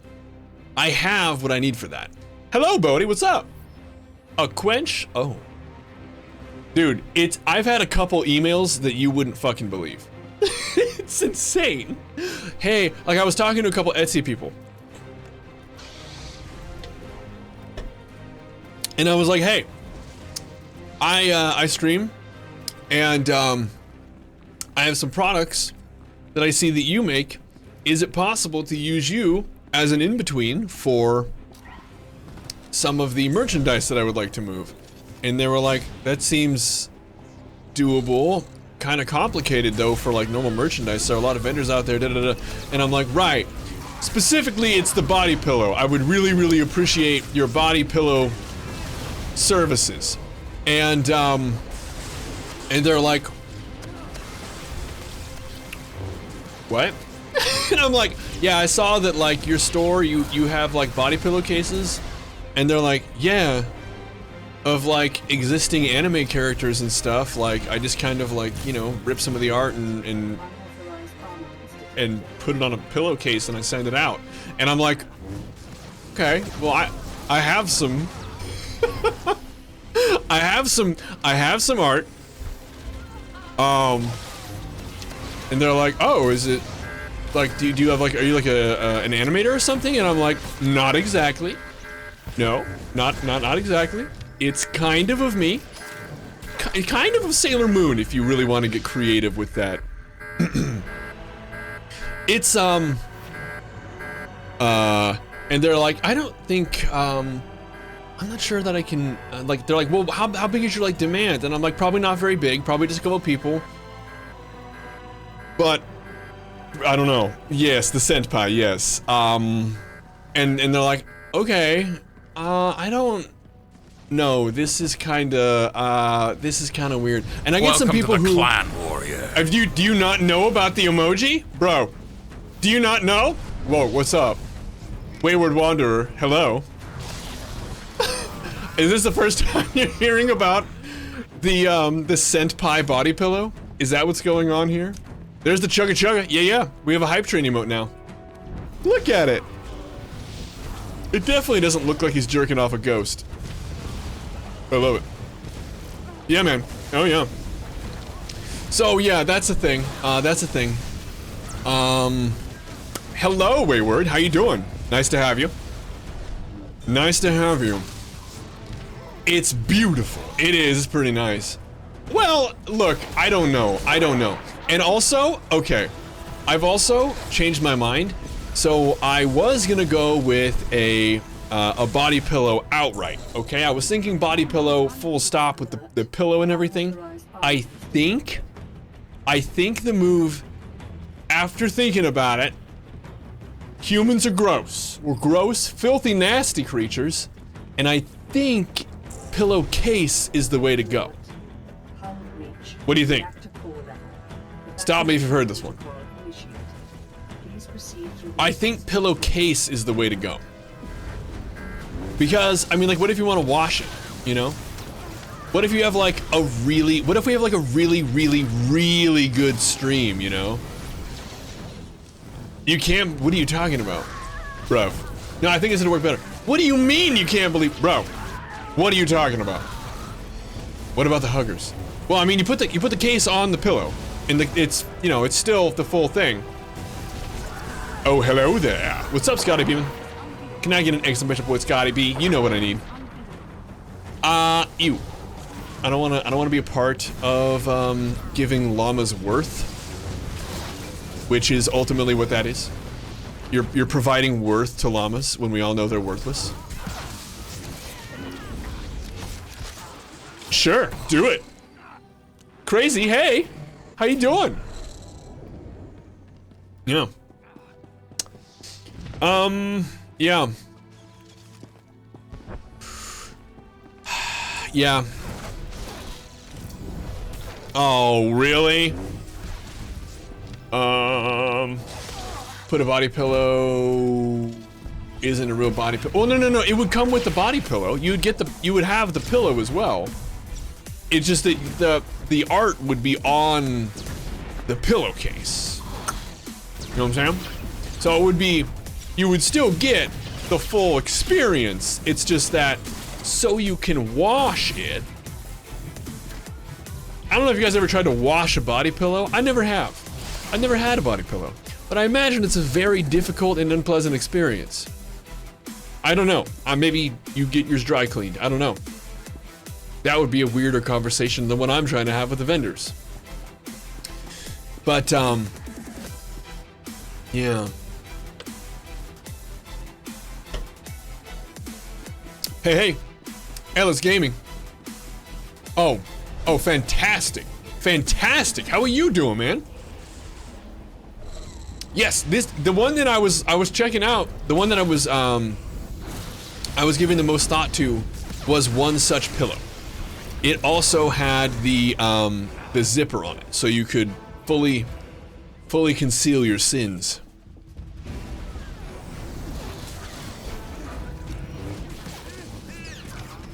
Hello, Bodhi, what's up? A quench? Oh. Dude, I've had a couple emails that you wouldn't fucking believe. It's insane. Hey, like I was talking to a couple Etsy people. And I was like, hey, I stream and I have some products that I see that you make. Is it possible to use you as an in-between for some of the merchandise that I would like to move? And they were like, that seems doable. Kind of complicated though for like normal merchandise. There are a lot of vendors out there, And I'm like, right. Specifically, it's the body pillow. I would really appreciate your body pillow services. And they're like, what? And I'm like, yeah, I saw that like your store, you have like body pillowcases. And they're like, yeah, of like existing anime characters and stuff. Like I just kind of like, you know, rip some of the art and put it on a pillowcase and I send it out. And I'm like, okay, well I have some I have some art. And they're like, oh, is it like, do you have like, are you like an animator or something? And I'm like, not exactly. No, not exactly. It's kind of me. Kind of Sailor Moon, if you really want to get creative with that. It's, and they're like, I don't think, I'm not sure that I can, like, they're like, well, how big is your, like, demand? And I'm like, probably not very big, probably just a couple people. But, I don't know. Yes, the senpai, yes. And they're like, okay, I don't know, this is kinda weird. And I get some people to the who- Clan Warrior. Do you not know about the emoji? Bro, do you not know? Whoa, what's up? Wayward Wanderer, hello. Is this the first time you're hearing about the senpai body pillow? Is that what's going on here? There's the chugga chugga. Yeah. We have a hype train emote now. Look at it. It definitely doesn't look like he's jerking off a ghost. I love it. Yeah, man. Oh, yeah. So, yeah, that's the thing. Hello, Wayward. How you doing? Nice to have you. Nice to have you. It's beautiful. It is. It's pretty nice. Well, look, I don't know. And also, okay, I've also changed my mind. So I was gonna go with a body pillow outright. Okay, I was thinking body pillow full stop with the pillow and everything. I think the move, after thinking about it, humans are gross. We're gross, filthy, nasty creatures, and I think pillowcase is the way to go. What do you think? Stop me if you've heard this one. I think pillowcase is the way to go. Because, I mean, like, what if you want to wash it, you know? What if you have, like, what if we have, like, a really, really, really good stream, you know? You can't, what are you talking about? Bro. No, I think it's gonna work better. What do you mean you can't believe, bro? What are you talking about? What about the huggers? Well, I mean, you put the case on the pillow, and it's, you know, it's still the full thing. Oh, hello there. What's up, Scotty Beeman? Can I get an exclamation point, Scotty B? You know what I need. Ew. I don't wanna be a part of giving llamas worth, which is ultimately what that is. You're providing worth to llamas when we all know they're worthless. Sure, do it. Crazy, hey, how you doing? Yeah. Yeah. Yeah. Oh, really? Put a body pillow isn't a real body pillow. Oh, no, it would come with the body pillow. You would have the pillow as well. It's just that the art would be on the pillowcase. You know what I'm saying? So it would be, you would still get the full experience. It's just that so you can wash it. I don't know if you guys ever tried to wash a body pillow. I never have. I never had a body pillow. But I imagine it's a very difficult and unpleasant experience. I don't know. Maybe you get yours dry cleaned. I don't know. That would be a weirder conversation than what I'm trying to have with the vendors. But, yeah. Hey, Ellis Gaming. Oh, fantastic. Fantastic. How are you doing, man? Yes, the one that I was checking out, the one that I was giving the most thought to was One Such Pillow. It also had the zipper on it, so you could fully conceal your sins.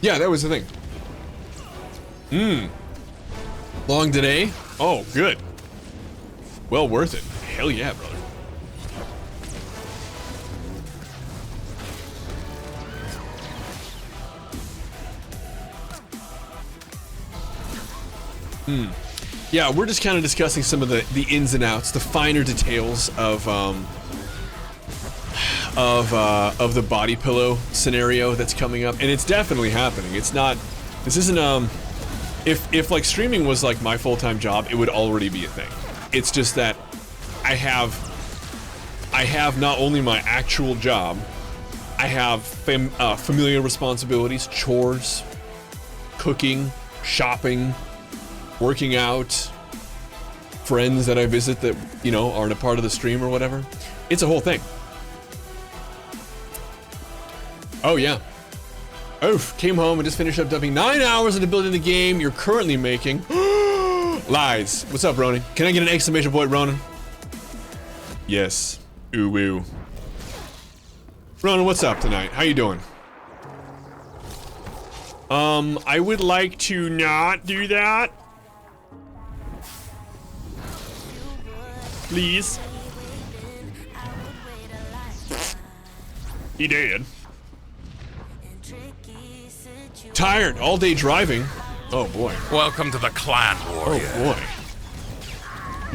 Yeah, that was the thing. Long today? Oh, good. Well worth it. Hell yeah, brother. Yeah, we're just kind of discussing some of the ins and outs, the finer details of the body pillow scenario that's coming up, and it's definitely happening. It's not, this isn't, if like streaming was like my full-time job, it would already be a thing. It's just that I have not only my actual job, I have familial responsibilities, chores, cooking, shopping, working out, friends that I visit that, you know, aren't a part of the stream or whatever. It's a whole thing. Oh, yeah. Oof, came home and just finished up dumping 9 hours into building the game you're currently making. Lies. What's up, Ronan? Can I get an exclamation point, Ronan? Yes. Ooh, woo. Ronan, what's up tonight? How you doing? I would like to not do that. please. He did. Tired all day driving. Oh boy. Welcome to the clan, warrior. Oh boy.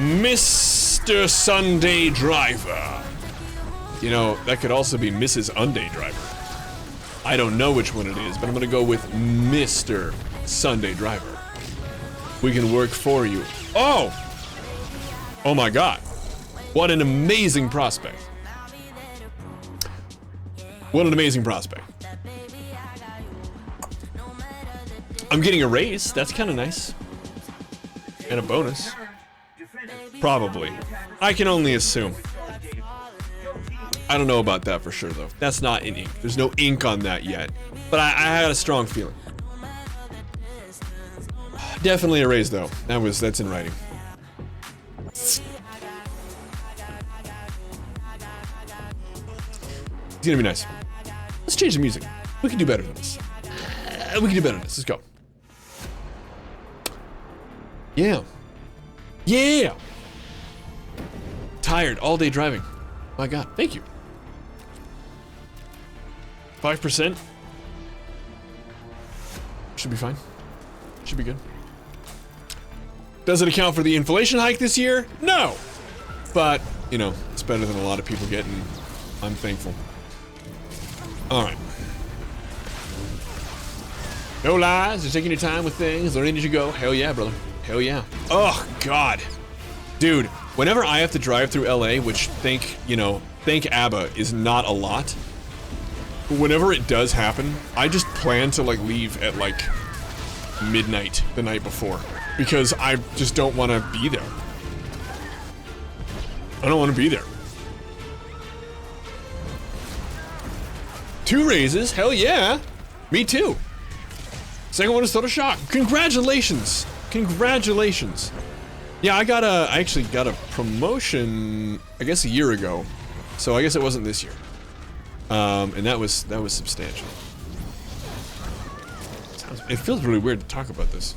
Mr. Sunday Driver. You know, that could also be Mrs. Unday Driver. I don't know which one it is, but I'm gonna go with Mr. Sunday Driver. We can work for you. Oh! Oh my god. What an amazing prospect. What an amazing prospect. I'm getting a raise. That's kind of nice. And a bonus. Probably. I can only assume. I don't know about that for sure, though. That's not in ink. There's no ink on that yet. But I had a strong feeling. Definitely a raise, though. That's in writing. It's gonna be nice. Let's change the music. We can do better than this. We can do better than this. Let's go. Yeah. Yeah! Tired all day driving. My god, thank you. 5%. Should be fine. Should be good. Does it account for the inflation hike this year? No! But, you know, it's better than a lot of people get, and I'm thankful. Alright. No lies, you're taking your time with things, learning as you go. Hell yeah, brother. Hell yeah. Oh, God. Dude, whenever I have to drive through LA, which thank ABBA is not a lot. But whenever it does happen, I just plan to like leave at like midnight the night before. Because I just don't want to be there. I don't want to be there. 2 raises, hell yeah. Me too. Second one is total shock. Congratulations. Congratulations. Yeah, I actually got a promotion, I guess a year ago. So I guess it wasn't this year. And that was substantial. It feels really weird to talk about this.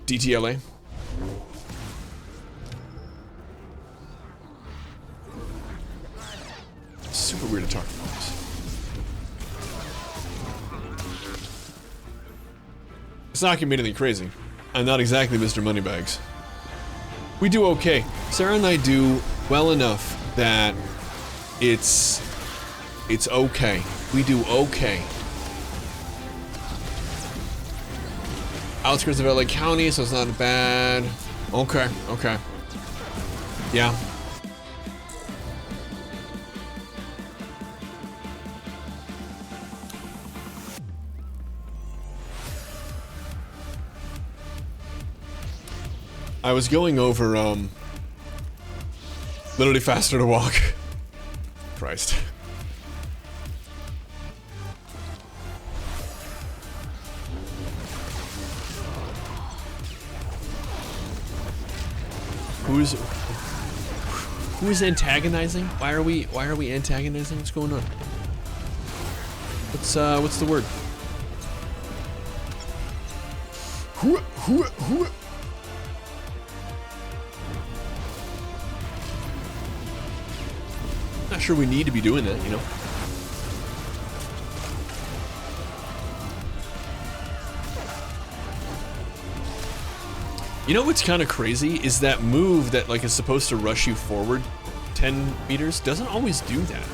DTLA. Super weird to talk about this. It's not gonna be anything crazy. I'm not exactly Mr. Moneybags. We do okay. Sarah and I do well enough that it's okay. We do okay. Outskirts of LA County, so it's not bad. Okay, okay. Yeah. I was going over, literally faster to walk. Christ. Who is antagonizing? Why are we antagonizing? What's going on? What's the word? Who? Not sure we need to be doing that, you know? You know what's kind of crazy is that move that like is supposed to rush you forward 10 meters doesn't always do that.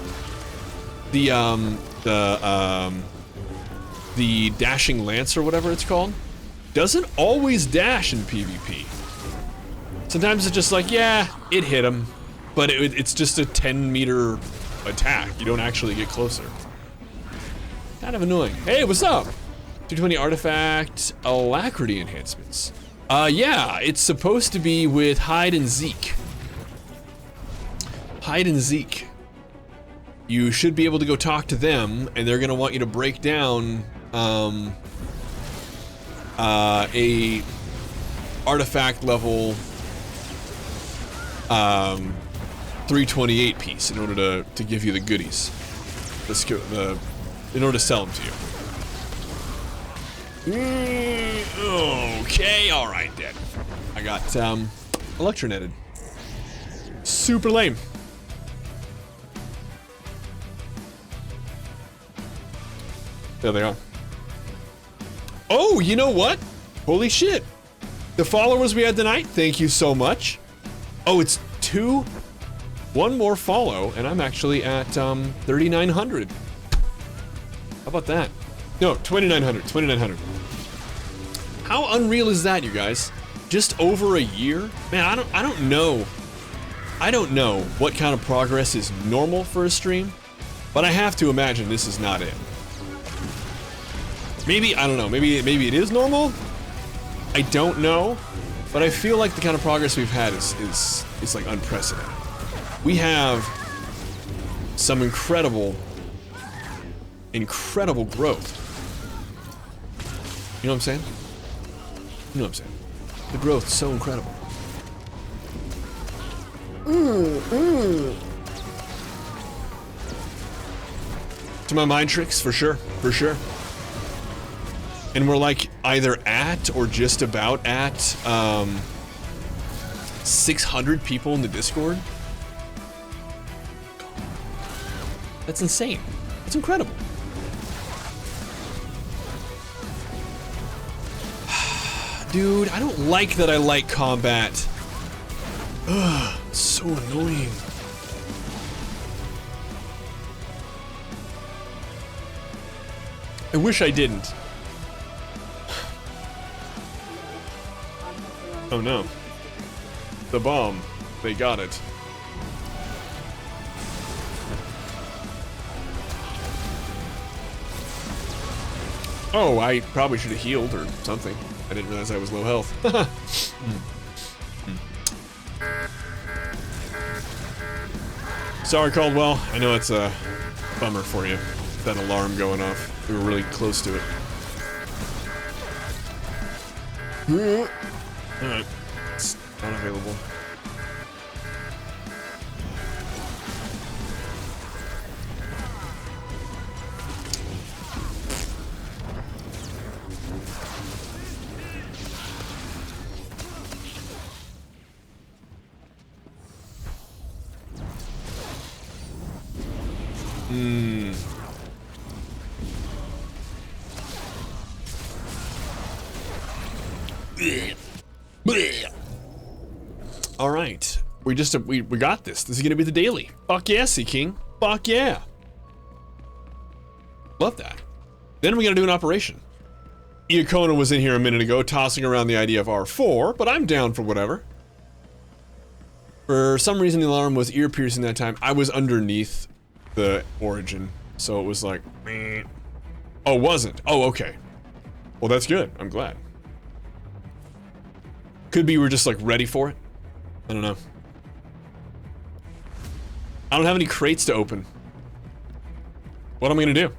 The dashing lance or whatever it's called doesn't always dash in PvP. Sometimes it's just like, yeah, it hit him, but it's just a 10-meter attack. You don't actually get closer. Kind of annoying. Hey, what's up? 220 artifact alacrity enhancements. Yeah, it's supposed to be with Hide and Zeke. Hide and Zeke. You should be able to go talk to them, and they're gonna want you to break down a artifact level 328 piece in order to give you the goodies. In order to sell them to you. Okay, alright then. I got electroneted. Super lame. There they are. Oh, you know what? Holy shit. The followers we had tonight, thank you so much. Oh, it's one more follow, and I'm actually at 3,900. How about that? No, 2,900. How unreal is that, you guys? Just over a year? Man, I don't know. I don't know what kind of progress is normal for a stream, but I have to imagine this is not it. Maybe, I don't know, maybe it is normal? I don't know, but I feel like the kind of progress we've had is like unprecedented. We have some incredible growth. You know what I'm saying? You know what I'm saying? The growth's so incredible. To my mind tricks, for sure, for sure. And we're like either at or just about at 600 people in the Discord. That's insane. That's incredible. Dude, I don't like that I like combat. Ugh, so annoying. I wish I didn't. Oh no. The bomb. They got it. Oh, I probably should have healed or something. I didn't realize I was low health. Sorry, Caldwell. I know it's a bummer for you. That alarm going off. We were really close to it. Alright. It's not available. All right, we got this. This is gonna be the daily. Fuck yeah, Sea King. Fuck yeah. Love that. Then we gotta do an operation. Iacona was in here a minute ago tossing around the idea of R4, but I'm down for whatever. For some reason, the alarm was ear piercing that time. I was underneath the origin, so it was like, meh. Oh, wasn't? Oh, okay. Well, that's good. I'm glad. Could be we're just like ready for it. I don't know. I don't have any crates to open. What am I gonna do?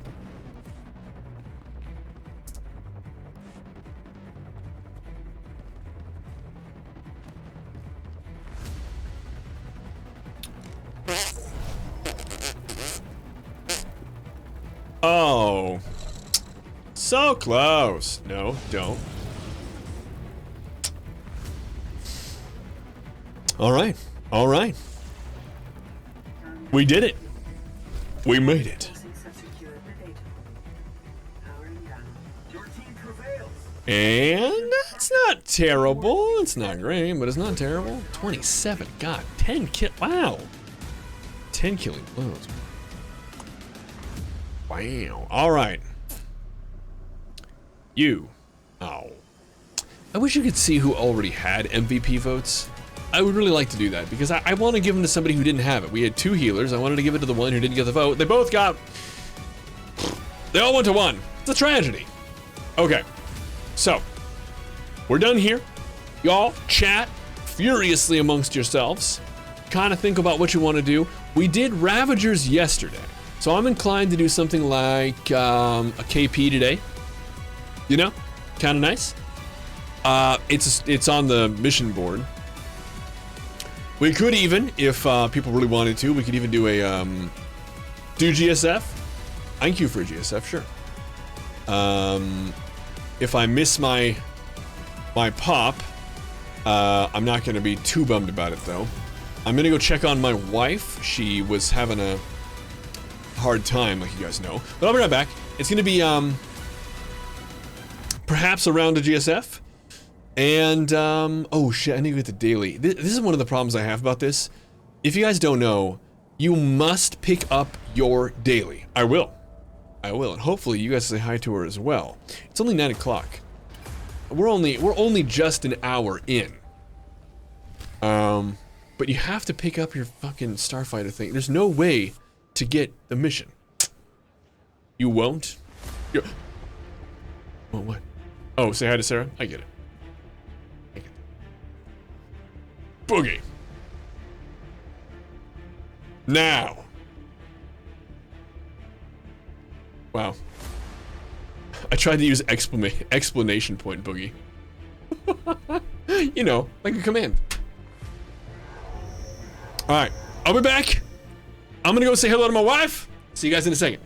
Oh. So close. No, don't. All right. All right. We did it. We made it. And that's not terrible. It's not great, but it's not terrible. 27. God, 10 kill. Wow. 10 killing blows. Wow. All right. You. Oh. I wish you could see who already had MVP votes. I would really like to do that because I want to give them to somebody who didn't have it. We had 2 healers. I wanted to give it to the one who didn't get the vote. They both got... They all went to 1. It's a tragedy. Okay. So, we're done here. Y'all chat furiously amongst yourselves. Kind of think about what you want to do. We did Ravagers yesterday. So I'm inclined to do something like a KP today. You know? Kind of nice. It's on the mission board. We could even, if people really wanted to, we could even do a do GSF. I can queue for a GSF, sure. If I miss my pop, I'm not gonna be too bummed about it though. I'm gonna go check on my wife. She was having a hard time, like you guys know. But I'll be right back. It's gonna be perhaps a round of GSF. And oh shit, I need to get the daily. This is one of the problems I have about this. If you guys don't know, you must pick up your daily. I will. I will, and hopefully you guys say hi to her as well. It's only 9 o'clock. We're only just an hour in. But you have to pick up your fucking starfighter thing. There's no way to get the mission. You won't? Oh, what? Oh, say hi to Sarah? I get it. Boogie. Now. Wow. I tried to use explanation point, Boogie. You know, like a command. Alright, I'll be back. I'm gonna go say hello to my wife. See you guys in a second.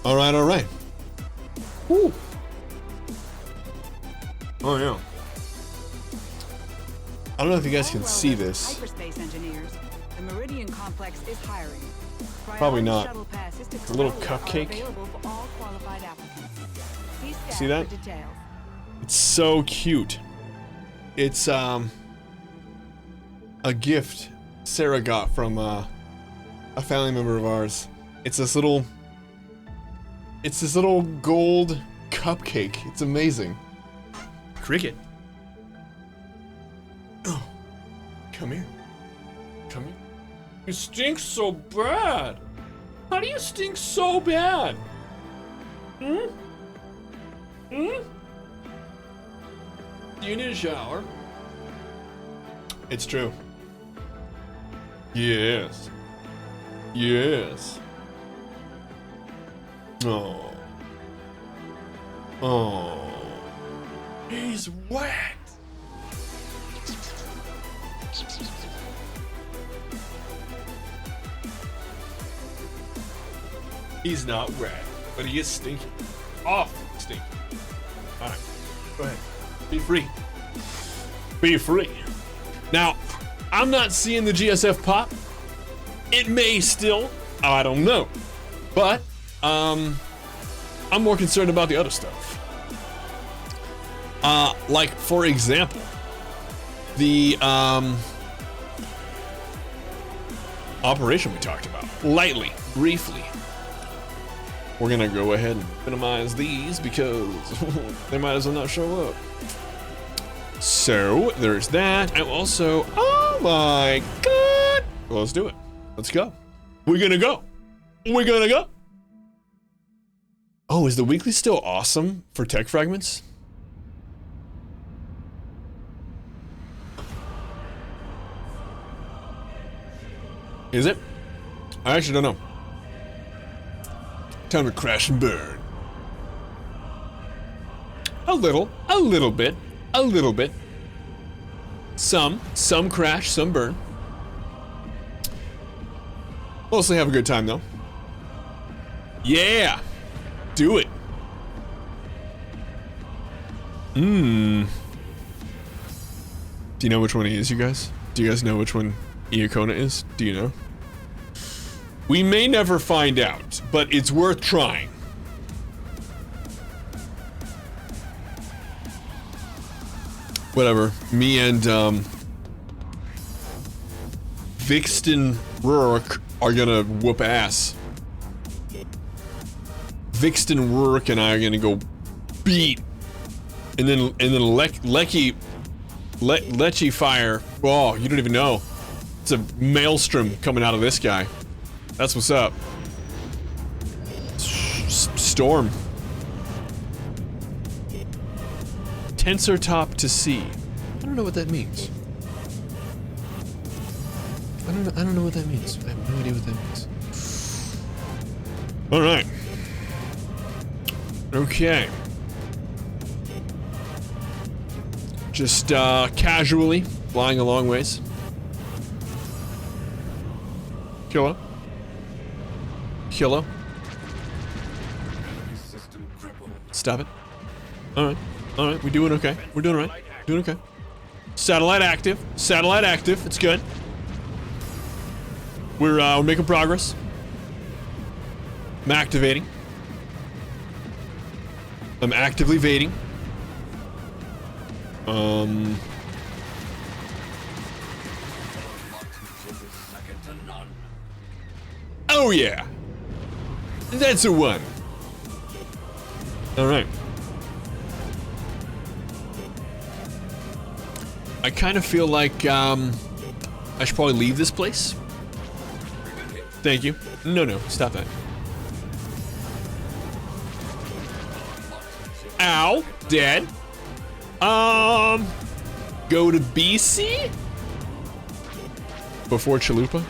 All right. Woo. Oh yeah. I don't know if you guys can see this. Hyperspace engineers. The Meridian complex is hiring. Probably not. Shuttle passes to It's a little Corellia are cupcake. available for all qualified applicants. See that? For details. It's so cute. It's a gift Sarah got from a family member of ours. It's this little gold cupcake. It's amazing. Cricket. Oh, come here. Come here. You stink so bad. How do you stink so bad? You need a shower. It's true. Yes. Yes. Oh. Oh. He's wet. He's not wet, but he is stinky. Off stinky. Alright. Go ahead. Be free. Be free. Now, I'm not seeing the GSF pop. It may still. I don't know. But, I'm more concerned about the other stuff. Like, for example, the, operation we talked about. Lightly, briefly. We're gonna go ahead and minimize these because they might as well not show up. So, there's that. And also, oh my god! Well, let's do it. Let's go. We're gonna go. We're gonna go. Oh, is the weekly still awesome for tech fragments? Is it? I actually don't know. Time to crash and burn. A little bit. Some crash, some burn. Mostly have a good time though. Yeah, do it. Do you know which one he is, you guys? Do you guys know which one Iacona is? Do you know? We may never find out, but it's worth trying. Whatever. Me and Vixten Rurik are gonna whoop ass. Vixten Rurik and I are gonna go beat, and then Lechy fire. Oh, you don't even know. It's a maelstrom coming out of this guy. That's what's up. Storm. Tensor top to C. I don't know what that means. I don't know what that means. I have no idea what that means. All right. Okay. Just casually flying a long ways. Kilo. Kilo. Stop it. Alright. Alright, we're doing okay. We're doing alright. Doing okay. Satellite active. Satellite active. It's good. We're making progress. I'm activating. I'm actively evading. Oh yeah. That's a one. All right. I kind of feel like I should probably leave this place. Thank you. No, stop that. Ow, dead. Go to BC? Before Chalupa?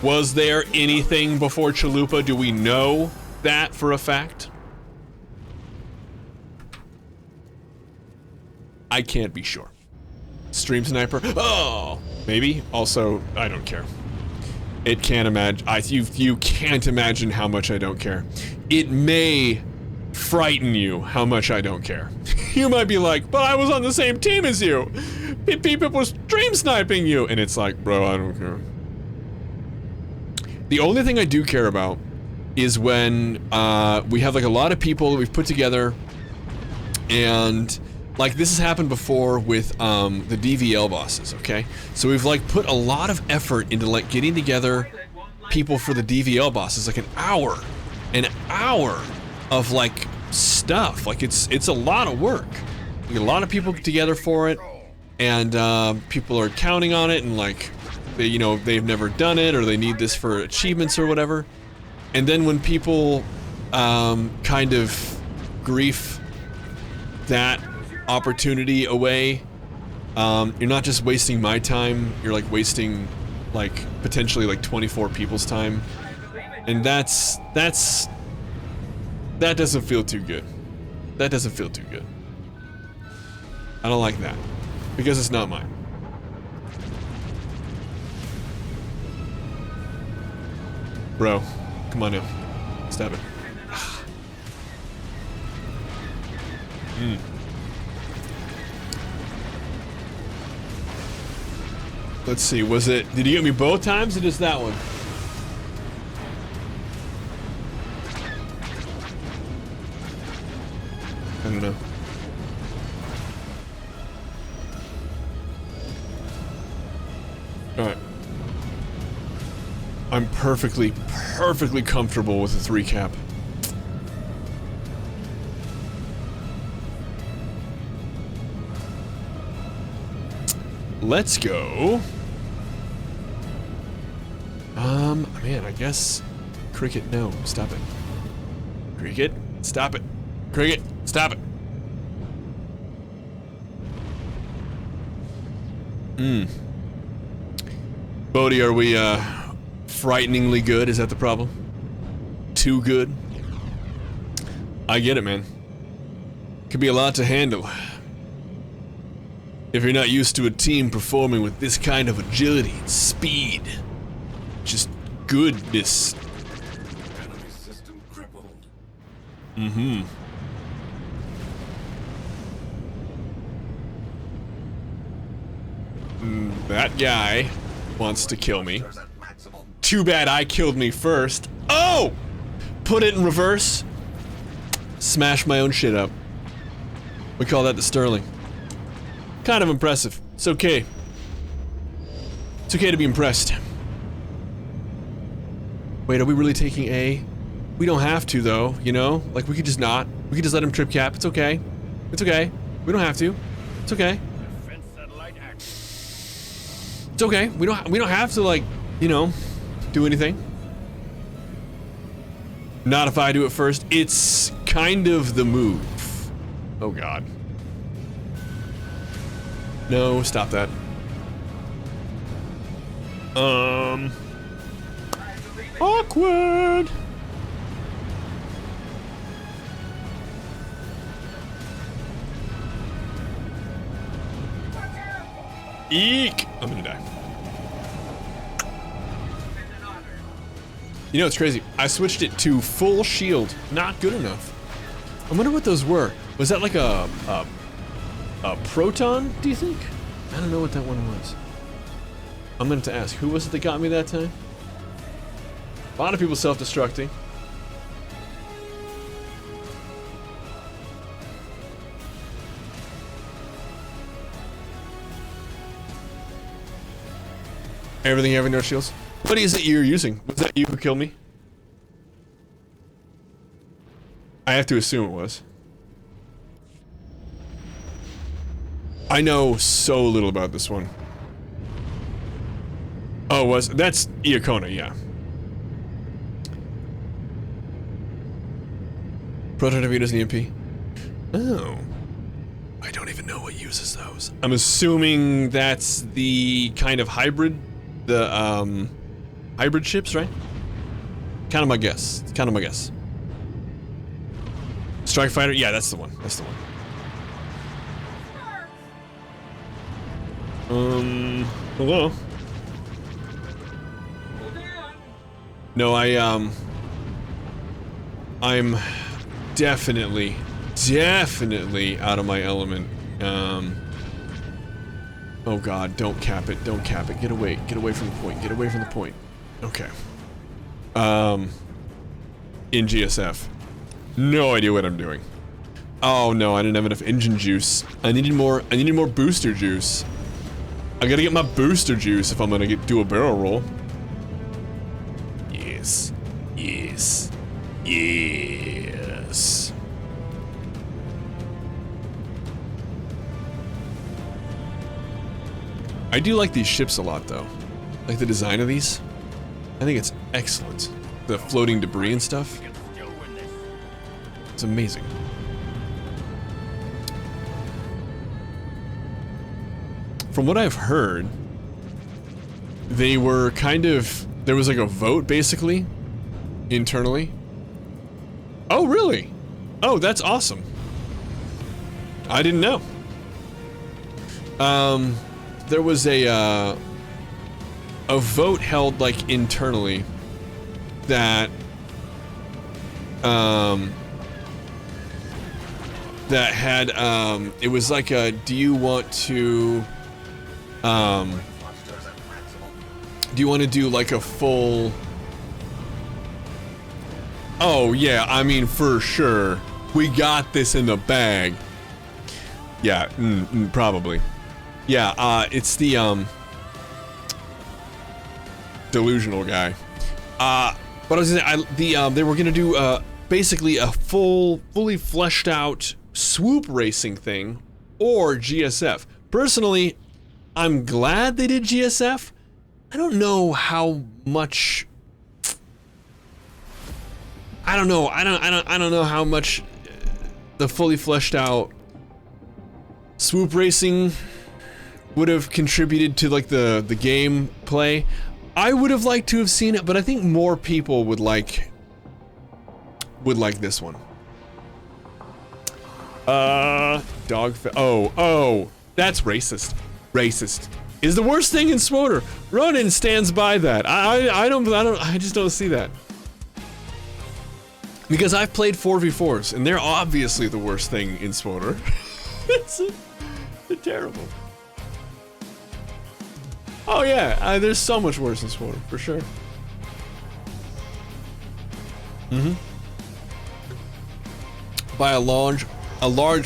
Was there anything before Chalupa? Do we know that for a fact? I can't be sure. Stream Sniper? Oh, maybe. Also, I don't care. It can't imagine. You can't imagine how much I don't care. It may frighten you how much I don't care. You might be like, but I was on the same team as you. People were stream sniping you. And it's like, bro, I don't care. The only thing I do care about is when we have like a lot of people that we've put together, and like this has happened before with the DVL bosses, okay? So we've like put a lot of effort into like getting together people for the DVL bosses, like an hour of like stuff. Like it's a lot of work. We get a lot of people together for it, and people are counting on it, and like they, you know, they've never done it, or they need this for achievements or whatever. And then when people kind of grief that opportunity away. You're not just wasting my time, you're like wasting like potentially like 24 people's time. And that doesn't feel too good. That doesn't feel too good. I don't like that. Because it's not mine. Bro, come on now. Stab it. Let's see, was it... Did you get me both times or just that one? I don't know. Alright. I'm perfectly comfortable with a 3 cap. Let's go. Man, I guess... Cricket, no. Stop it. Cricket, stop it. Cricket, stop it. Bodhi, are we, frighteningly good? Is that the problem? Too good? I get it, man. Could be a lot to handle. If you're not used to a team performing with this kind of agility and speed. Just goodness. Enemy system crippled. That guy wants to kill me. There's at maximum. Too bad I killed me first. Oh! Put it in reverse. Smash my own shit up. We call that the Sterling. Kind of impressive. It's okay. It's okay to be impressed. Wait, are we really taking A? We don't have to, though, you know? Like, we could just not. We could just let him trip cap. It's okay. It's okay. We don't have to. It's okay. It's okay. We don't have to, like, you know, do anything. Not if I do it first. It's kind of the move. Oh, God. No, stop that. Awkward. Eek! I'm gonna die. You know, it's crazy. I switched it to full shield. Not good enough. I wonder what those were. Was that like a proton, do you think? I don't know what that one was. I'm gonna have to ask, who was it that got me that time? A lot of people self-destructing. Everything having no shields? What is it you're using? Was that you who killed me? I have to assume it was. I know so little about this one. Oh, that's Iacona, yeah. Proton Torpedoes and EMP. Oh. I don't even know what uses those. I'm assuming that's the kind of hybrid, the hybrid ships, right? Kind of my guess. It's kind of my guess. Strike Fighter? Yeah, that's the one. That's the one. Hello? No, I'm definitely out of my element. Oh God, don't cap it, don't cap it. Get away from the point, get away from the point. Okay. In GSF. No idea what I'm doing. Oh no, I didn't have enough engine juice. I needed more booster juice. I gotta get my booster juice if I'm gonna do a barrel roll. Yes. Yes. Yes. I do like these ships a lot though. Like the design of these. I think it's excellent. The floating debris and stuff. It's amazing. from what I've heard, they were kind of, there was like a vote basically, internally. Oh, really? Oh, that's awesome. I didn't know. There was a vote held like internally that that had it was like a, do you want to do like a full, oh yeah, I mean for sure we got this in the bag. Yeah, probably. Yeah, it's the delusional guy. But I was gonna say, they were gonna do basically a fully fleshed out swoop racing thing or GSF. Personally, I'm glad they did GSF. I don't know how much. I don't know. I don't know how much the fully fleshed out swoop racing would have contributed to like the game play. I would have liked to have seen it, but I think more people would like this one. Oh, that's racist. Racist is the worst thing in SWTOR. Ronin stands by that. I just don't see that. Because I've played 4v4s, and they're obviously the worst thing in SWTOR. They're terrible. Oh yeah, there's so much worse in SWTOR, for sure. By a large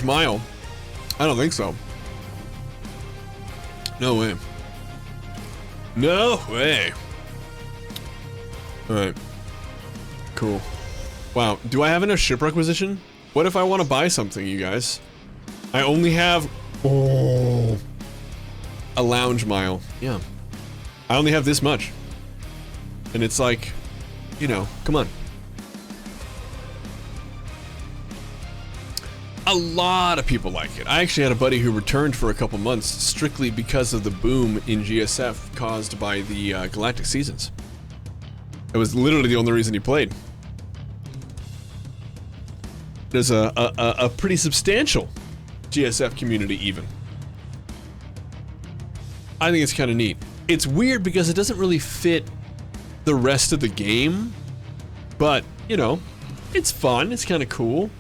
mile. I don't think so. No way. No way. Alright. Cool. Wow, do I have enough ship requisition? What if I want to buy something, you guys? I only have... Oh... a lounge mile. Yeah. I only have this much. And it's like, you know, come on. A lot of people like it. I actually had a buddy who returned for a couple months strictly because of the boom in GSF caused by the Galactic Seasons. It was literally the only reason he played. There's a pretty substantial GSF community even. I think it's kind of neat. It's weird because it doesn't really fit the rest of the game, but, you know, it's fun, it's kind of cool.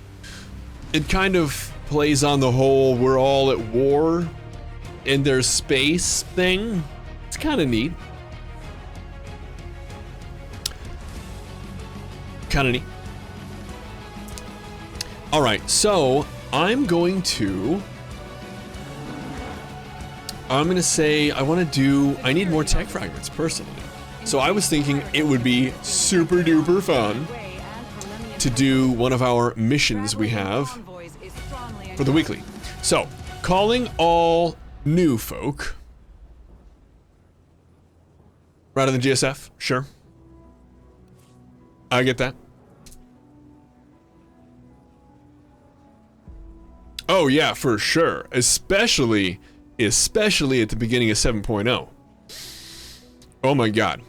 It kind of plays on the whole we're all at war and there's space thing. It's kind of neat. Kind of neat. Alright, so I'm going to say I need more tech fragments personally. So I was thinking it would be super duper fun to do one of our missions we have for the weekly. So, calling all new folk. Rather than GSF, sure. I get that. Oh yeah, for sure. Especially at the beginning of 7.0. Oh my god.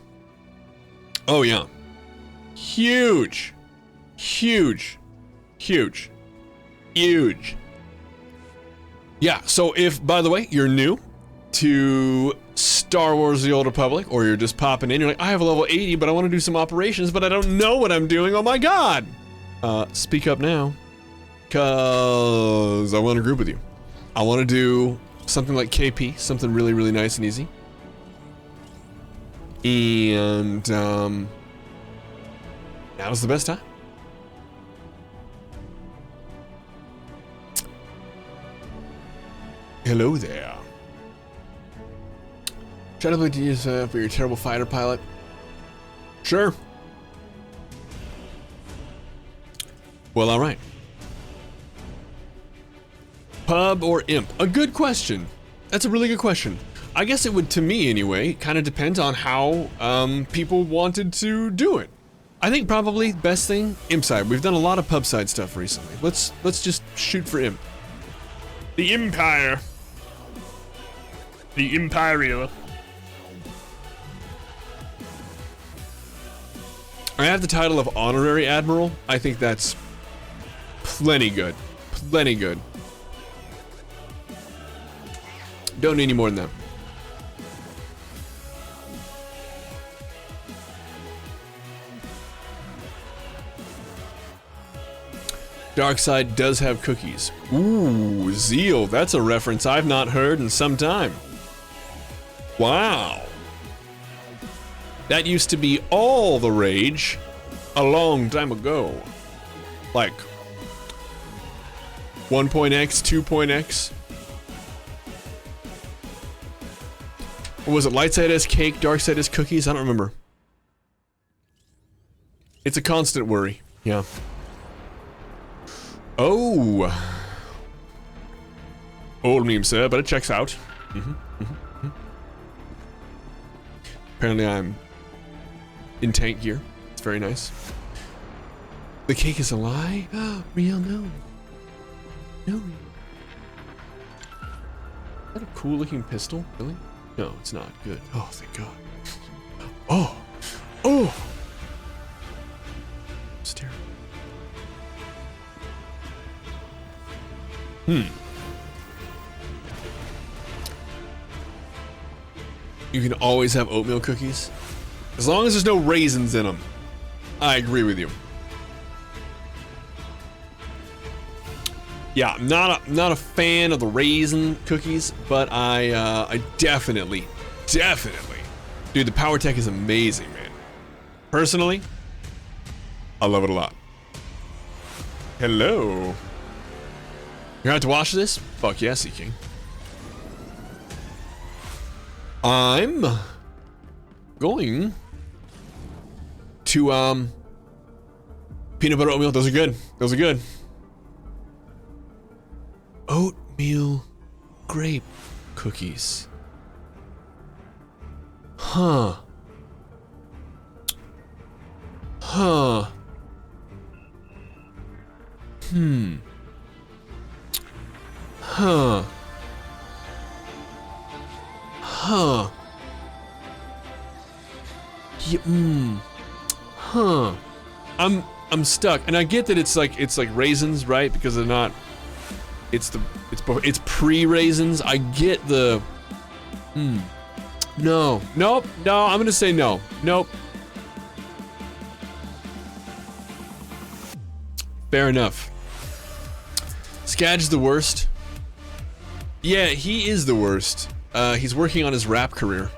Oh yeah. Huge. Huge. Huge. Huge. Yeah, so if, by the way, you're new to Star Wars The Old Republic, or you're just popping in, you're like, I have a level 80, but I want to do some operations, but I don't know what I'm doing, oh my god! Speak up now. Cause I want to group with you. I want to do something like KP, something really, really nice and easy. And, now's the best time. Hello there. Try to play GSF for your terrible fighter pilot. Sure. Well, alright. Pub or imp? A good question. That's a really good question. I guess it would, to me anyway, kind of depend on how people wanted to do it. I think probably best thing, imp side. We've done a lot of pub side stuff recently. Let's just shoot for imp. The Empire. The Imperial. I have the title of Honorary Admiral. I think that's plenty good. Plenty good. Don't need any more than that. Darkseid does have cookies. Ooh, Zeal. That's a reference I've not heard in some time. Wow. That used to be all the rage a long time ago. Like 1.x, 2.x. Or was it Lightside has cake, Darkseid has cookies? I don't remember. It's a constant worry. Yeah. Oh. Old meme, sir, but it checks out. Apparently I'm in tank gear. It's very nice. The cake is a lie? Real? No. No. Is that a cool looking pistol? Really? No, it's not. Good. Oh, thank God. Oh. Oh. It's terrible. You can always have oatmeal cookies. As long as there's no raisins in them. I agree with you. Yeah, I'm not a fan of the raisin cookies, but I definitely, dude, the Power Tech is amazing, man. Personally, I love it a lot. Hello. You're about to watch this? Fuck yes, King. I'm going to peanut butter oatmeal. Those are good. Those are good. Oatmeal grape cookies. Huh. Huh. Huh. Huh. Yeah, huh. I'm stuck, and I get that it's like raisins, right? Because they're not. It's pre-raisins. I get the. No. Nope. No. I'm gonna say no. Nope. Fair enough. Skad's the worst. Yeah, he is the worst. He's working on his rap career.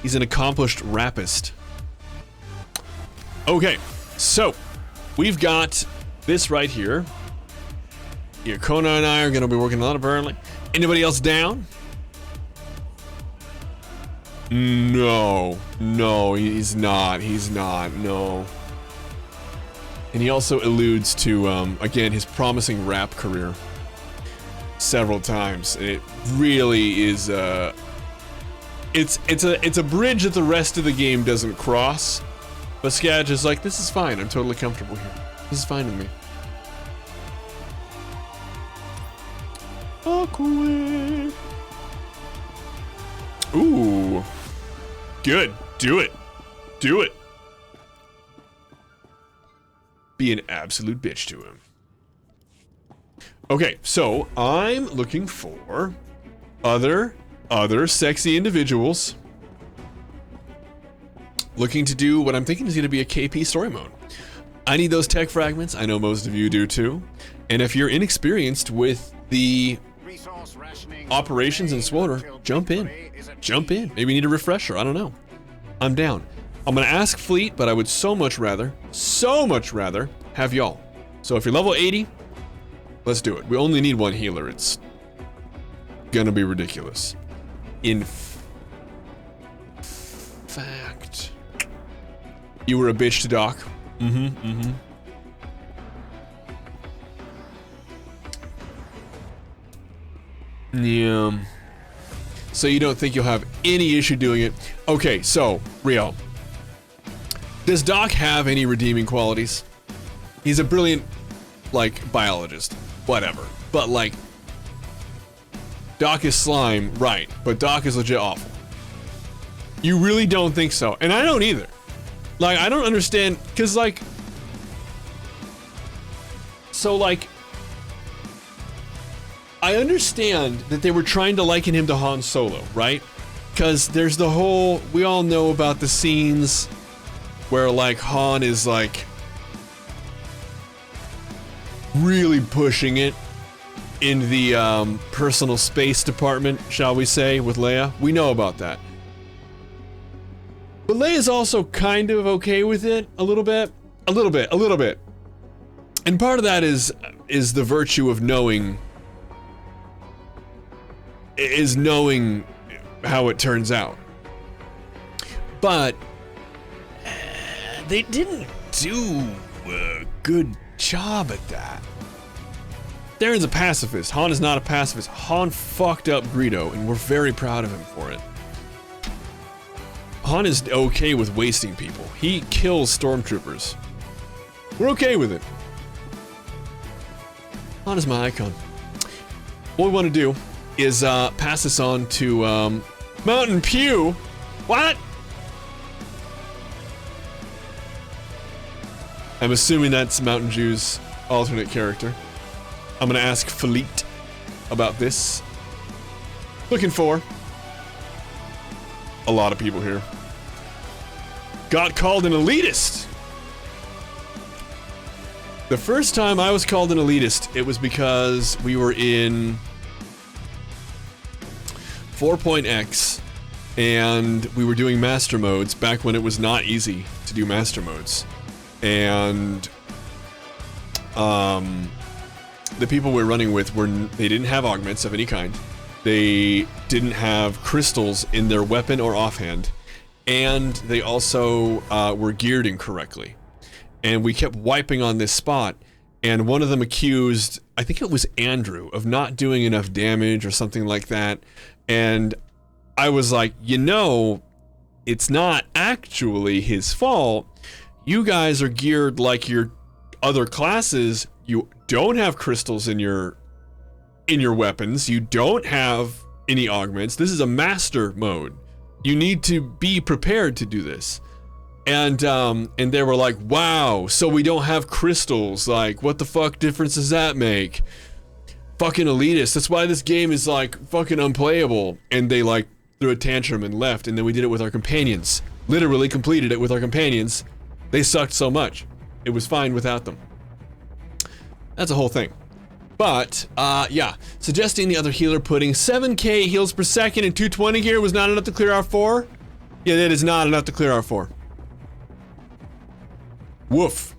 He's an accomplished rapist. Okay, so we've got this right here. Here, Kona and I are going to be working on it apparently. Anybody else down? No, he's not. He's not. No. And he also alludes to again his promising rap career several times, and it really is it's a bridge that the rest of the game doesn't cross. But Skadge is like, this is fine. I'm totally comfortable here. This is fine with me. Awkward. Ooh. Good. Do it. Do it. Be an absolute bitch to him. Okay, so I'm looking for other sexy individuals looking to do what I'm thinking is going to be a KP story mode. I need those tech fragments. I know most of you do too. And if you're inexperienced with the operations in SWTOR, jump in. Jump in. Maybe you need a refresher. I don't know. I'm down. I'm going to ask Fleet, but I would so much rather have y'all. So if you're level 80, let's do it. We only need one healer. It's gonna be ridiculous. In fact, you were a bitch to Doc. Yeah. So you don't think you'll have any issue doing it? Okay, so, Rio. Does Doc have any redeeming qualities? He's a brilliant, like, biologist. Whatever. But, like, Doc is slime, right, but Doc is legit awful. You really don't think so, and I don't either. Like, I don't understand, because, like... So, like... I understand that they were trying to liken him to Han Solo, right? Because there's the whole... We all know about the scenes where, like, Han is, like... really pushing it in the, personal space department, shall we say, with Leia. We know about that. But Leia's also kind of okay with it, a little bit. A little bit. And part of that is the virtue of knowing how it turns out. But they didn't do a good job at that. Darren's a pacifist. Han is not a pacifist. Han fucked up Greedo, and we're very proud of him for it. Han is okay with wasting people. He kills stormtroopers. We're okay with it. Han is my icon. What we want to do is pass this on to Mountain Pew. What? I'm assuming that's Mountain Dew's alternate character. I'm gonna ask Philippe about this. Looking for a lot of people here. Got called an elitist. The first time I was called an elitist, it was because we were in 4.x and we were doing master modes back when it was not easy to do master modes. And the people we were running with they didn't have augments of any kind. They didn't have crystals in their weapon or offhand, and they also were geared incorrectly. And we kept wiping on this spot, and one of them accused, I think it was Andrew, of not doing enough damage or something like that. And I was like, you know, it's not actually his fault. You guys are geared like your other classes. You don't have crystals in your weapons. You don't have any augments. This is a master mode. You need to be prepared to do this. And they were like, wow, so we don't have crystals. Like, what the fuck difference does that make? Fucking elitist. That's why this game is like fucking unplayable. And they like threw a tantrum and left, and then we did it with our companions. Literally completed it with our companions. They sucked so much. It was fine without them. That's a whole thing. But, yeah. Suggesting the other healer putting 7k heals per second and 220 gear was not enough to clear R4? Yeah, that is not enough to clear R4. Woof.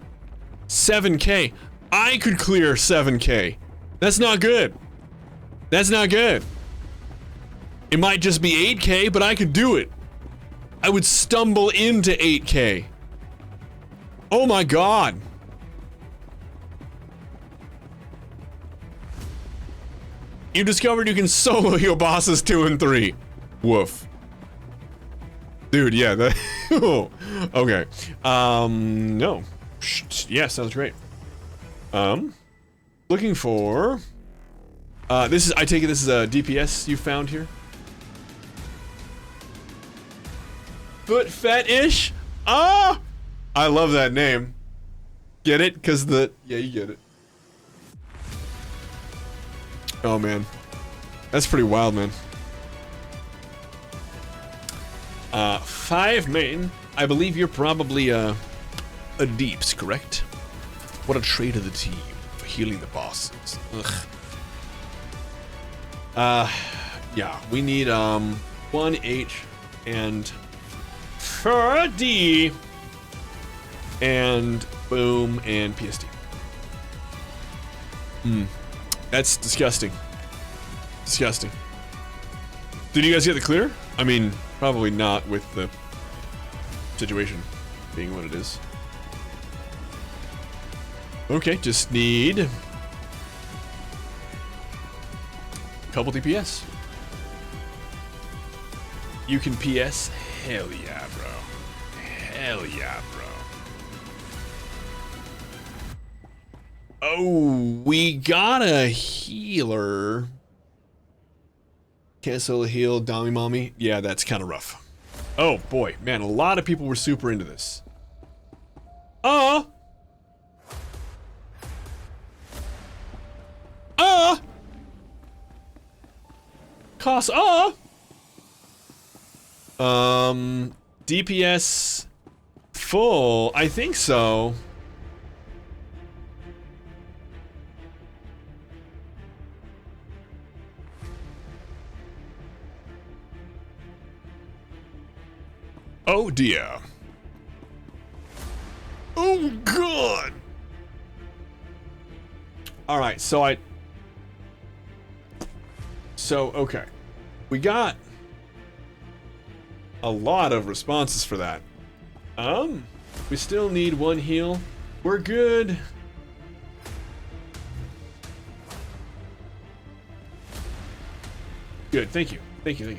7k. I could clear 7k. That's not good. That's not good. It might just be 8k, but I could do it. I would stumble into 8k. Oh my god. You discovered you can solo your bosses 2 and 3. Woof. Dude, yeah, that... oh, okay. No. Yeah, sounds great. Looking for... this is... I take it this is a DPS you found here? Foot fetish? Ah! I love that name. Get it? Because the... Yeah, you get it. Oh, man. That's pretty wild, man. 5 main. I believe you're probably, a deeps, correct? What a trait of the team for healing the bosses. Ugh. Yeah, we need, 1 H and 4 D. And boom, and PSD. That's disgusting. Disgusting. Did you guys get the clear? I mean, probably not with the situation being what it is. Okay, just need a couple DPS. You can PS? Hell yeah, bro. Hell yeah, bro. Oh, we got a healer. Can't solo heal, Dami Mommy. Yeah, that's kind of rough. Oh boy, man, a lot of people were super into this. Cost, DPS full, I think so. Oh dear. Oh god. All right, so okay. We got a lot of responses for that. We still need one heal. We're good. Good, thank you. Thank you.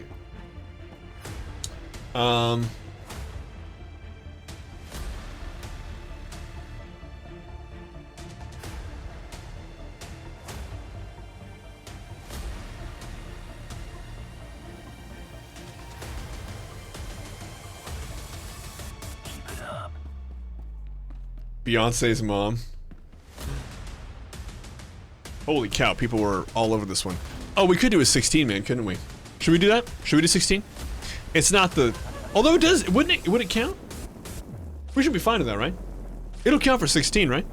Beyonce's mom. Holy cow, people were all over this one. Oh, we could do a 16, man, couldn't we? Should we do that? Should we do 16? It's not the... Although it does... Would it count? We should be fine with that, right? It'll count for 16, right?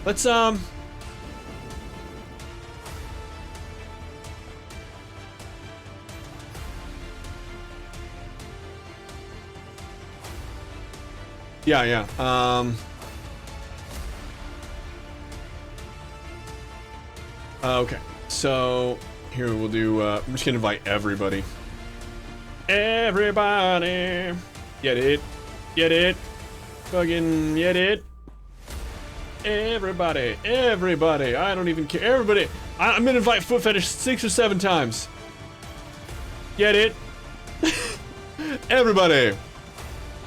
Let's, Yeah. Okay. So here we'll do. I'm just gonna invite everybody. Everybody, get it, fucking get it. Everybody. I don't even care. Everybody. I'm gonna invite Foot Fetish 6 or 7 times. Get it? Everybody.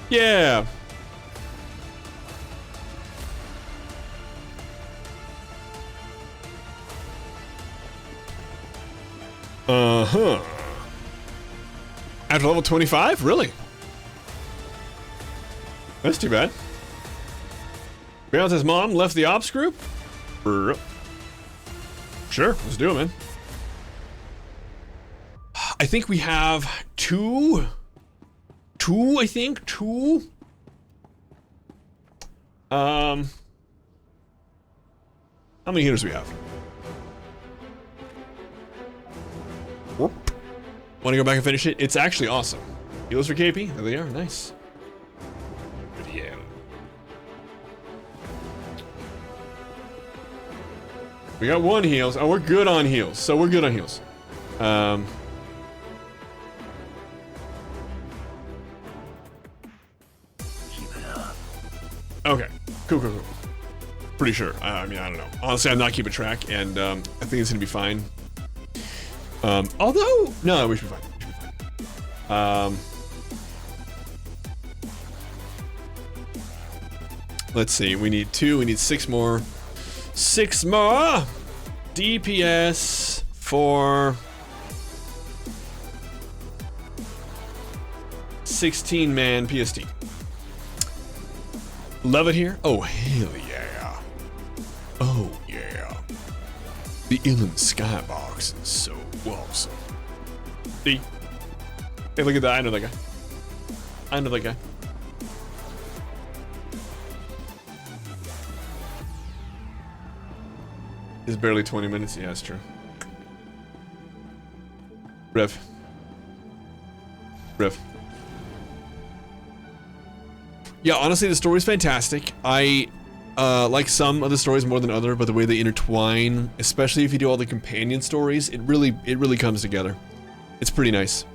Yeah. Uh-huh. After level 25? Really? That's too bad. Beyonce's mom left the ops group? Sure, let's do it, man. I think we have two. I think. How many healers do we have? Whoop. Want to go back and finish it? It's actually awesome. Healers for KP? There they are. Nice. Good heal. We got 1 heals. Oh, we're good on heals. So we're good on heals. Okay. Cool. Pretty sure. I mean, I don't know. Honestly, I'm not keeping track, and I think it's gonna be fine. Although, no, we should be fine. Let's see. We need 2. We need 6 more. 6 more. DPS for 16-man PST. Love it here. Oh hell yeah. Oh yeah. The Ilum Skybox is so awesome. See? Hey, look at that. I know that guy. It's barely 20 minutes. Yeah, that's true. Rev. Yeah, honestly, the story's fantastic. I like some of the stories more than other, but the way they intertwine, especially if you do all the companion stories, it really comes together. It's pretty nice.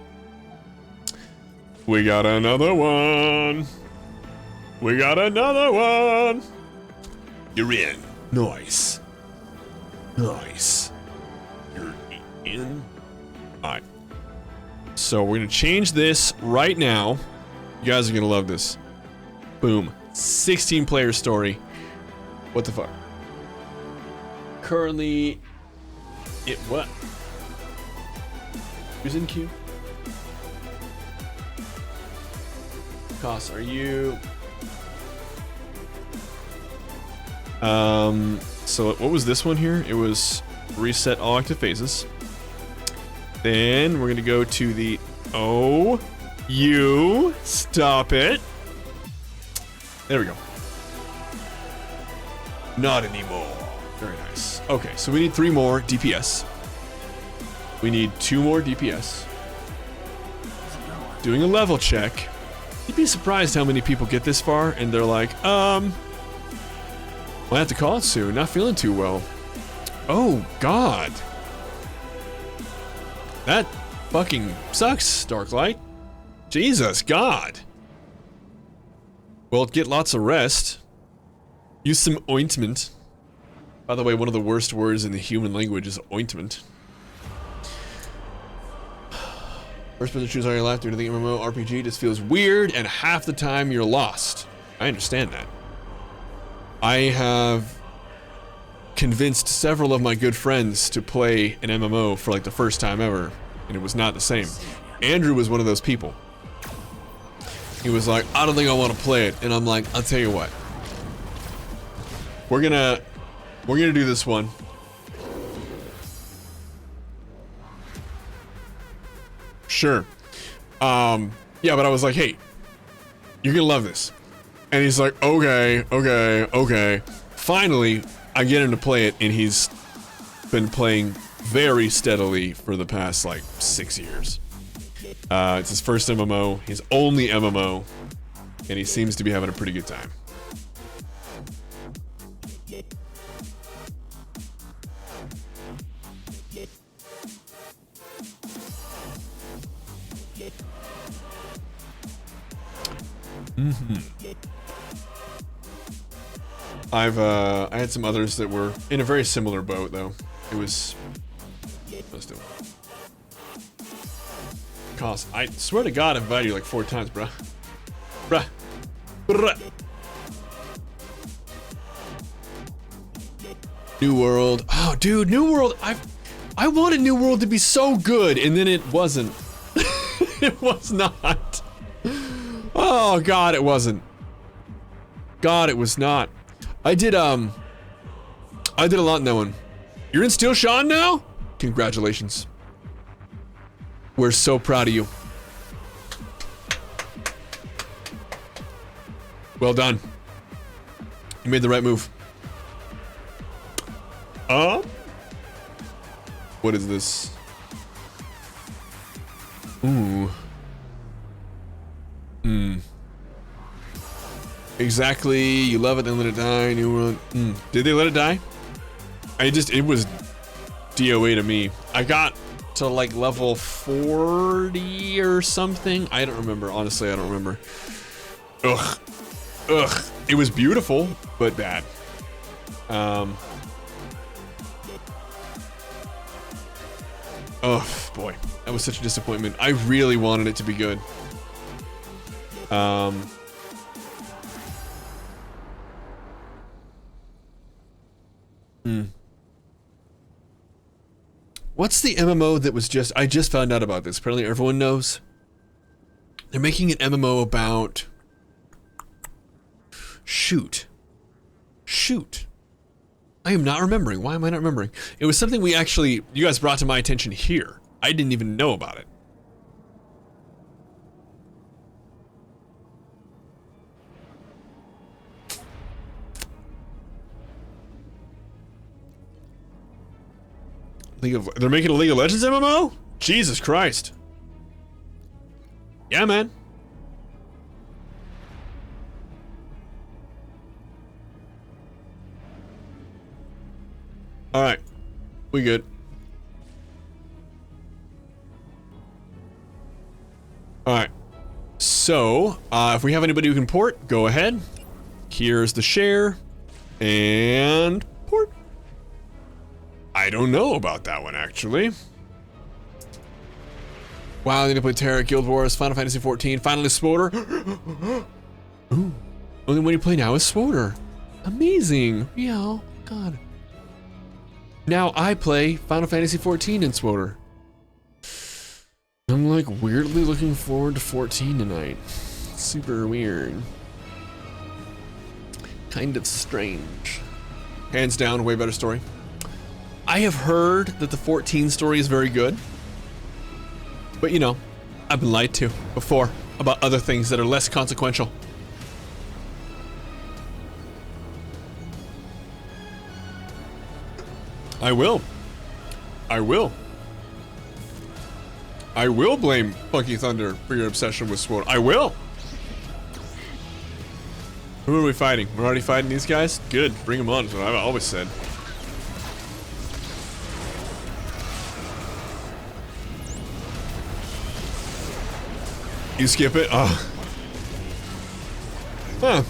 We got another one. You're in. Nice. You're in. Alright. So we're gonna change this right now. You guys are gonna love this. Boom. 16 player story. What the fuck? Currently, what? Who's in queue? Koss, are you? So what was this one here? It was reset all active phases. Then we're gonna go to the you stop it. There we go. Not anymore. Very nice. Okay, so we need 3 more DPS. We need 2 more DPS. Doing a level check. You'd be surprised how many people get this far and they're like, I'll have to call it soon. Not feeling too well. Oh, God. That fucking sucks, Darklight. Jesus, God. Well, get lots of rest. Use some ointment. By the way, one of the worst words in the human language is ointment. First person choose on your left due to the MMO RPG just feels weird, and half the time you're lost. I understand that. I have convinced several of my good friends to play an MMO for like the first time ever, and it was not the same. Andrew was one of those people. He was like, I don't think I want to play it, and I'm like, I'll tell you what. We're gonna do this one. Sure. Yeah, but I was like, hey, you're gonna love this. And he's like, okay. Finally, I get him to play it, and he's been playing very steadily for the past, like, 6 years. It's his first MMO, his only MMO, and he seems to be having a pretty good time. I had some others that were in a very similar boat, though. It was... Let's do it. Koss, I swear to God I've invited you like 4 times, bruh. Bruh. New World. Oh, dude, New World. I wanted New World to be so good, and then it wasn't. It was not. Oh, God, it wasn't. God, it was not. I did a lot in that one. You're in Steel Sean now? Congratulations. We're so proud of you. Well done. You made the right move. What is this? Ooh. Exactly. You love it, then let it die. New World. Did they let it die? It was DOA to me. I got to like level 40 or something. I don't remember. Honestly, I don't remember. Ugh. It was beautiful, but bad. Oh boy, that was such a disappointment. I really wanted it to be good. What's the MMO that was just... I just found out about this. Apparently everyone knows. They're making an MMO about... Shoot. I am not remembering. Why am I not remembering? It was something we actually... You guys brought to my attention here. I didn't even know about it. They're making a League of Legends MMO? Jesus Christ. Yeah, man. All right, we good. All right, so if we have anybody who can port, go ahead. Here's the share and port. I don't know about that one, actually. Wow, I need to play Terra, Guild Wars, Final Fantasy XIV, finally SWTOR. Ooh, only one you play now is SWTOR. Amazing. Yeah, God. Now I play Final Fantasy XIV in SWTOR. like weirdly looking forward to 14 tonight. Super weird. Kind of strange. Hands down, way better story. I have heard that the 14 story is very good. But you know, I've been lied to before about other things that are less consequential. I will. I will. I will blame Funky Thunder for your obsession with Sword. I will. Who are we fighting? We're already fighting these guys? Good. Bring them on, is what I've always said. You skip it? Oh. Huh.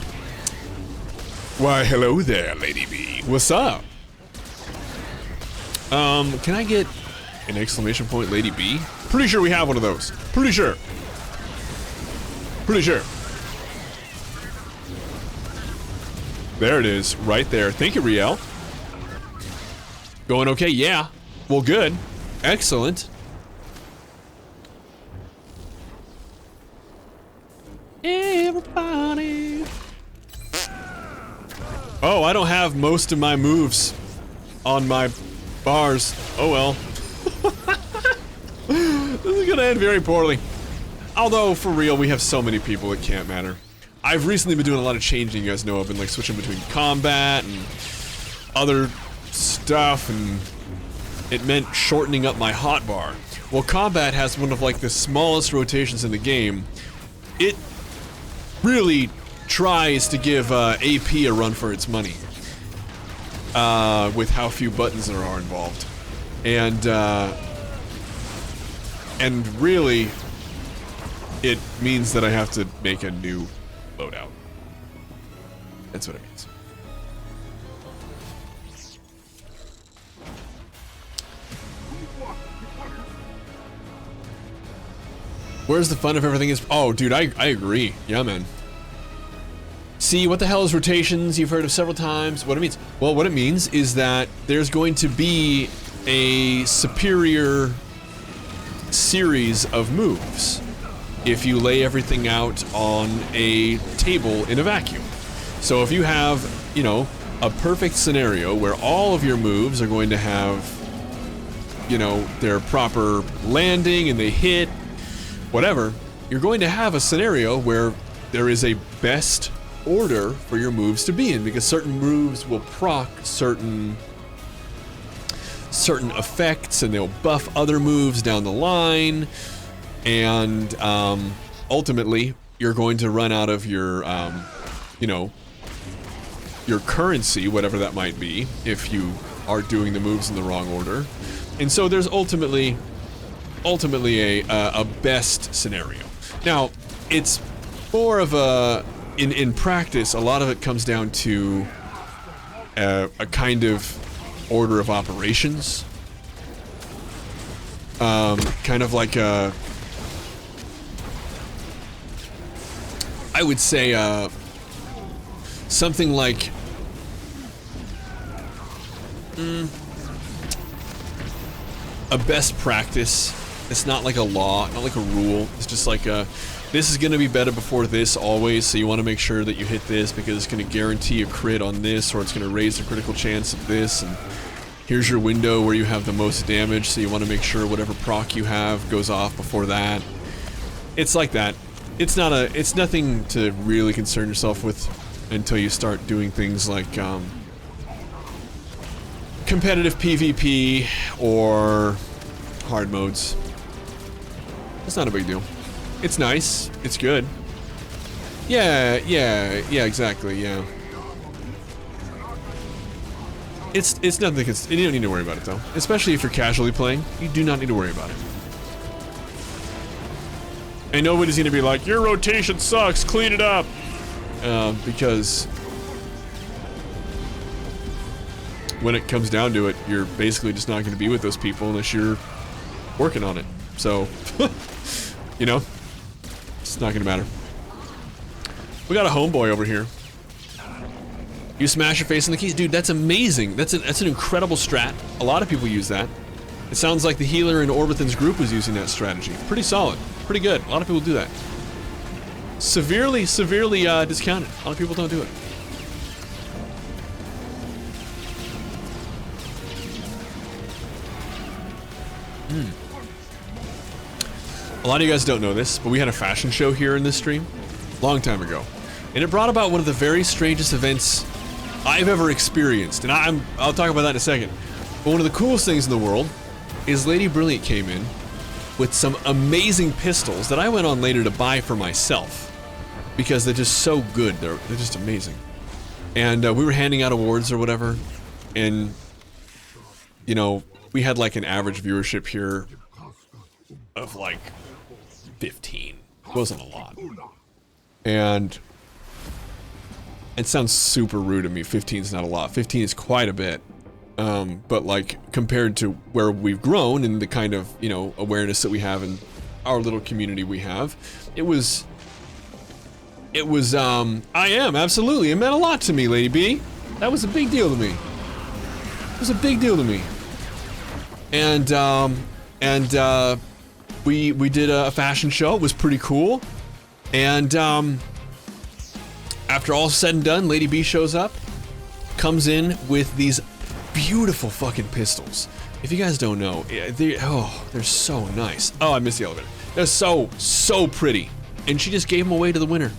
Why, hello there, Lady B. What's up? Can I get an exclamation point, Lady B? Pretty sure we have one of those. Pretty sure. Pretty sure. There it is, right there. Thank you, Riel. Going okay? Yeah. Well, good. Excellent. Everybody. Oh, I don't have most of my moves on my bars. Oh well. This is gonna end very poorly. Although, for real, we have so many people, it can't matter. I've recently been doing a lot of changing, you guys know. I've been like switching between combat and other stuff, and it meant shortening up my hotbar. Well, combat has one of like the smallest rotations in the game. It really tries to give AP a run for its money with how few buttons there are involved, and really it means that I have to make a new loadout. That's what it means. Where's the fun of everything is? Oh, dude, I agree. Yeah, man. See, what the hell is rotations? You've heard of several times. What it means? Well, what it means is that there's going to be a superior series of moves if you lay everything out on a table in a vacuum. So if you have, you know, a perfect scenario where all of your moves are going to have, you know, their proper landing and they hit, whatever, you're going to have a scenario where there is a best order for your moves to be in, because certain moves will proc certain effects and they'll buff other moves down the line, and ultimately you're going to run out of your you know, your currency, whatever that might be, if you are doing the moves in the wrong order. And so there's ultimately a best scenario. Now, it's more of a, in practice, a lot of it comes down to a kind of order of operations. Kind of like a, I would say something like a best practice. It's not like a law, not like a rule. It's just like a, this is going to be better before this always, so you want to make sure that you hit this because it's going to guarantee a crit on this, or it's going to raise the critical chance of this, and here's your window where you have the most damage, so you want to make sure whatever proc you have goes off before that. It's like that. It's not a, it's nothing to really concern yourself with until you start doing things like competitive PvP or hard modes. It's not a big deal. It's nice. It's good. Yeah, exactly, yeah. It's nothing, you don't need to worry about it though. Especially if you're casually playing, you do not need to worry about it. And nobody's gonna be like, your rotation sucks, clean it up! Because when it comes down to it, you're basically just not gonna be with those people unless you're working on it. So, you know, it's not gonna matter. We got a homeboy over here. You smash your face in the keys. Dude, that's amazing. That's an incredible strat. A lot of people use that. It sounds like the healer in Orbithan's group was using that strategy. Pretty solid. Pretty good. A lot of people do that. Severely discounted. A lot of people don't do it. A lot of you guys don't know this, but we had a fashion show here in this stream long time ago. And it brought about one of the very strangest events I've ever experienced. And I'll talk about that in a second. But one of the coolest things in the world is Lady Brilliant came in with some amazing pistols that I went on later to buy for myself. Because they're just so good. They're just amazing. And we were handing out awards or whatever. And, you know, we had like an average viewership here of like 15. It wasn't a lot. And it sounds super rude of me. 15 is not a lot. 15 is quite a bit. But like compared to where we've grown and the kind of, you know, awareness that we have in our little community we have, it was absolutely. It meant a lot to me, Lady B. That was a big deal to me. It was a big deal to me. And we did a fashion show. It was pretty cool. And after all said and done, Lady B shows up, comes in with these beautiful fucking pistols. If you guys don't know, they're so nice. Oh, I missed the elevator. They're so pretty. And she just gave them away to the winner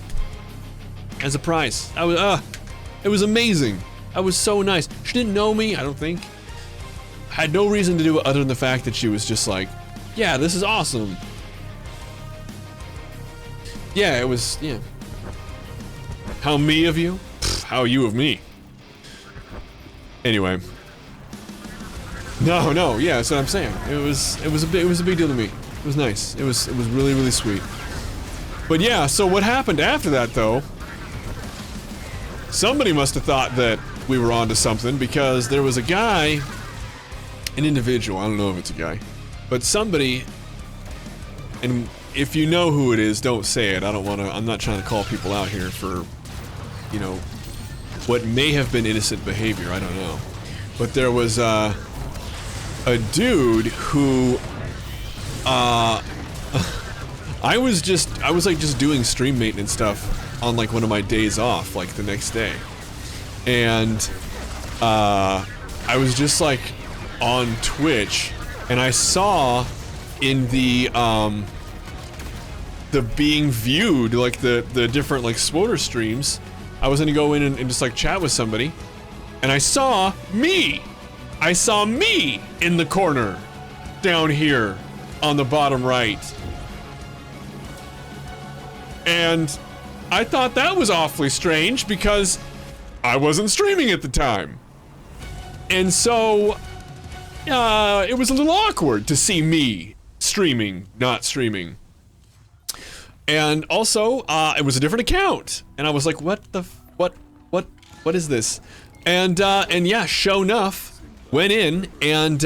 as a prize. It was amazing. I was so nice. She didn't know me, I don't think. Had no reason to do it other than the fact that she was just like, yeah, this is awesome. Yeah, it was, yeah. How me of you? Pfft, how you of me? Anyway. No, yeah, that's what I'm saying. It was a big deal to me. It was nice. It was really sweet. But yeah, so what happened after that though? Somebody must have thought that we were onto something because there was a guy, an individual, I don't know if it's a guy, but somebody, and if you know who it is, don't say it. I'm not trying to call people out here for, you know, what may have been innocent behavior, I don't know. But there was a dude who, I was like just doing stream maintenance stuff on like one of my days off, like the next day. And, I was just like on Twitch and I saw in the being viewed, like the different like Swoter streams, I was gonna go in and just like chat with somebody, and I saw me in the corner down here on the bottom right. And I thought that was awfully strange because I wasn't streaming at the time. And so it was a little awkward to see me streaming, not streaming. And also, it was a different account, and I was like, what is this? And yeah, sure enough, went in, and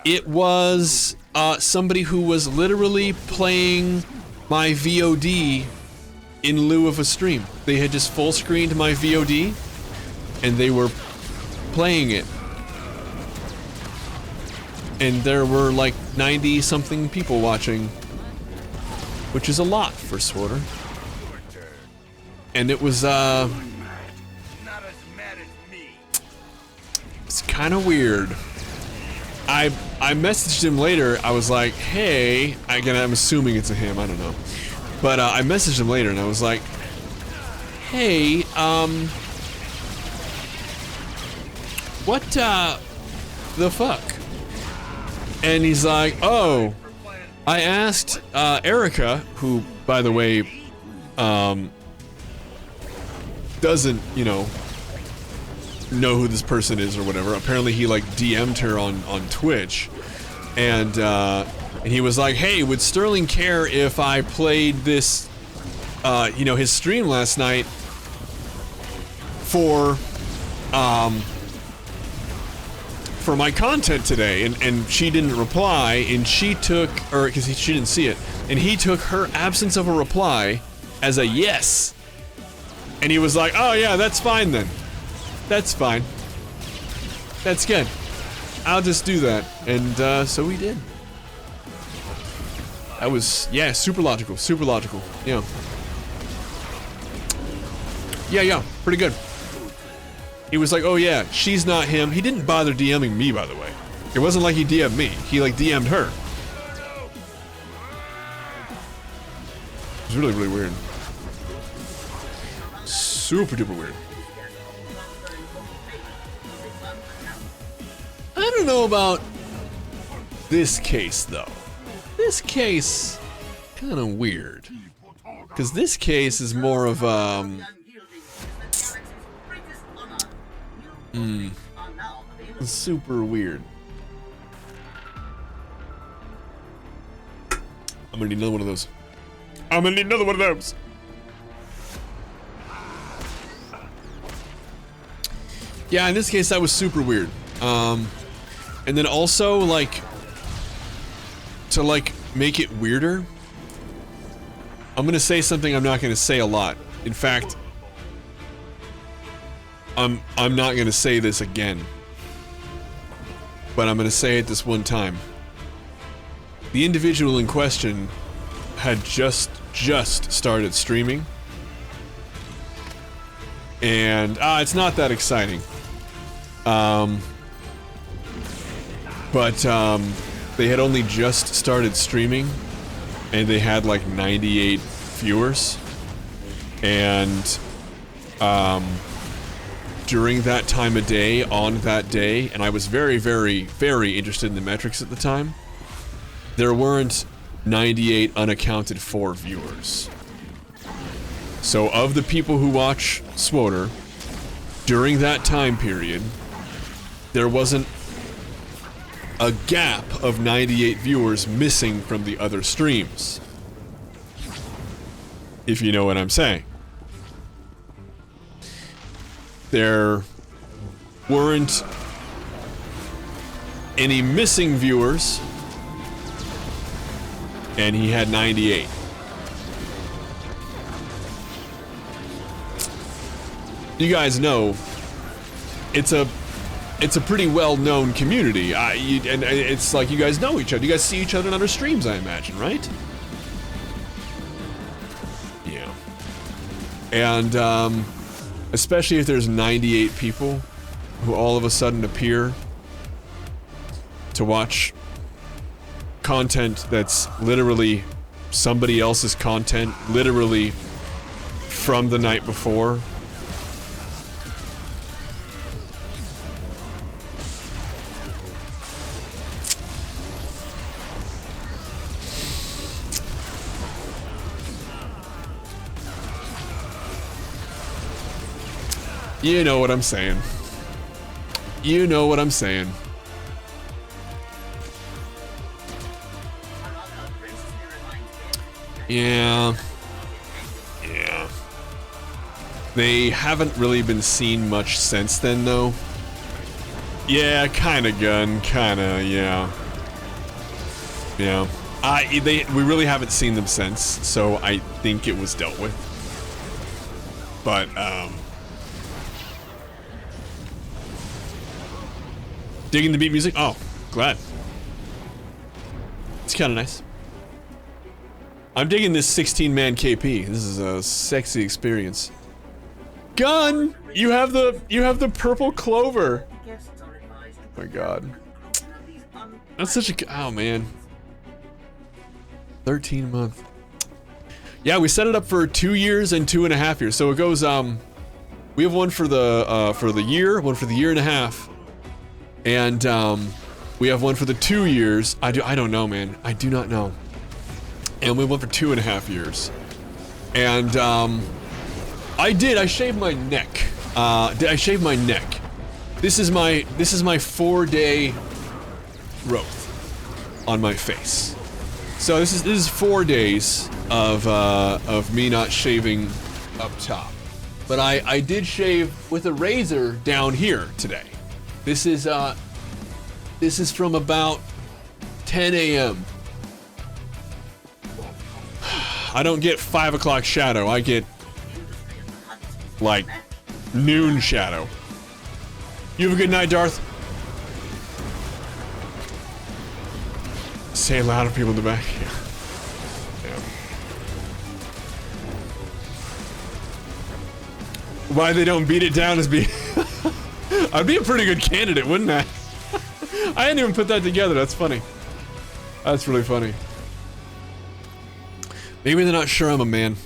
it was somebody who was literally playing my VOD in lieu of a stream. They had just full screened my VOD, and they were playing it. And there were like 90-something people watching, which is a lot for Swoter. And it was, it's kind of weird. I messaged him later. I was like, hey, again, I'm assuming it's a him, I don't know. But I messaged him later and I was like, hey, what the fuck? And he's like, oh, I asked Erica, who, by the way, doesn't, you know who this person is or whatever. Apparently he like DM'd her on Twitch, and he was like, hey, would Sterling care if I played this, his stream last night for my content today? And she didn't reply, and she took, or because she didn't see it, and he took her absence of a reply as a yes. And he was like, oh yeah, that's fine then. That's fine. That's good. I'll just do that. And so we did. That was, yeah, super logical, yeah. Yeah, pretty good. He was like, oh yeah, she's not him. He didn't bother DMing me, by the way. It wasn't like he DM'd me. He like DM'd her. It was really, really weird. Super duper weird. I don't know about this case though. This case, kind of weird. Because this case is more of, super weird. I'm gonna need another one of those. I'm gonna need another one of those. Yeah, in this case, that was super weird. And then also, like, to, like, make it weirder, I'm gonna say something I'm not gonna say a lot. In fact, I'm not gonna say this again. But I'm gonna say it this one time. The individual in question had just started streaming. And, it's not that exciting. But they had only just started streaming, and they had like 98 viewers. And, during that time of day, on that day, and I was very, very, very interested in the metrics at the time, there weren't 98 unaccounted for viewers. So of the people who watch SWTOR, during that time period, there wasn't a gap of 98 viewers missing from the other streams. If you know what I'm saying. There weren't any missing viewers, and he had 98. You guys know, it's a pretty well-known community. And it's like you guys know each other. You guys see each other in other streams, I imagine, right? Yeah. And, especially if there's 98 people who all of a sudden appear to watch content that's literally somebody else's content, literally from the night before. You know what I'm saying. You know what I'm saying. Yeah. Yeah. They haven't really been seen much since then, though. Yeah, kinda gun, kinda, yeah. Yeah. We really haven't seen them since, so I think it was dealt with. But, digging the beat music? Oh, glad. It's kinda nice. I'm digging this 16-man KP. This is a sexy experience. Gun! You have the purple clover. Oh my god. That's such a, oh man. 13 month. Yeah, we set it up for 2 years and 2.5 years. So it goes, we have one for the year, one for the year and a half. And, we have one for the 2 years. I don't know, man. I do not know. And we went for 2.5 years. And, I shaved my neck. I shaved my neck. This is my 4-day growth on my face. So this is 4 days of me not shaving up top. But I did shave with a razor down here today. This is from about 10 a.m. I don't get 5 o'clock shadow. I get like noon shadow. You have a good night, Darth. say a lot of people in the back. Yeah. Yeah. Why they don't beat it down is being... I'd be a pretty good candidate, wouldn't I? I hadn't even put that together. That's funny. That's really funny. Maybe they're not sure I'm a man.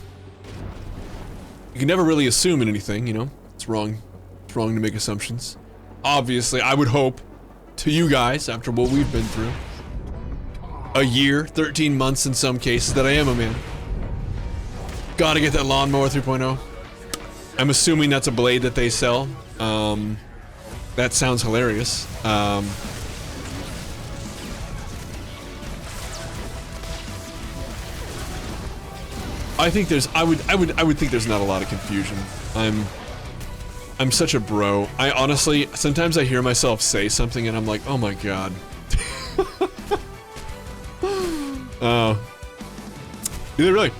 You can never really assume anything, you know? It's wrong. It's wrong to make assumptions. Obviously, I would hope to you guys, after what we've been through, a year, 13 months in some cases, that I am a man. Gotta get that lawnmower 3.0. I'm assuming that's a blade that they sell. That sounds hilarious. I think there's, I would think there's not a lot of confusion. I'm such a bro. I honestly, sometimes I hear myself say something and I'm like, oh my god. Oh. Is it really?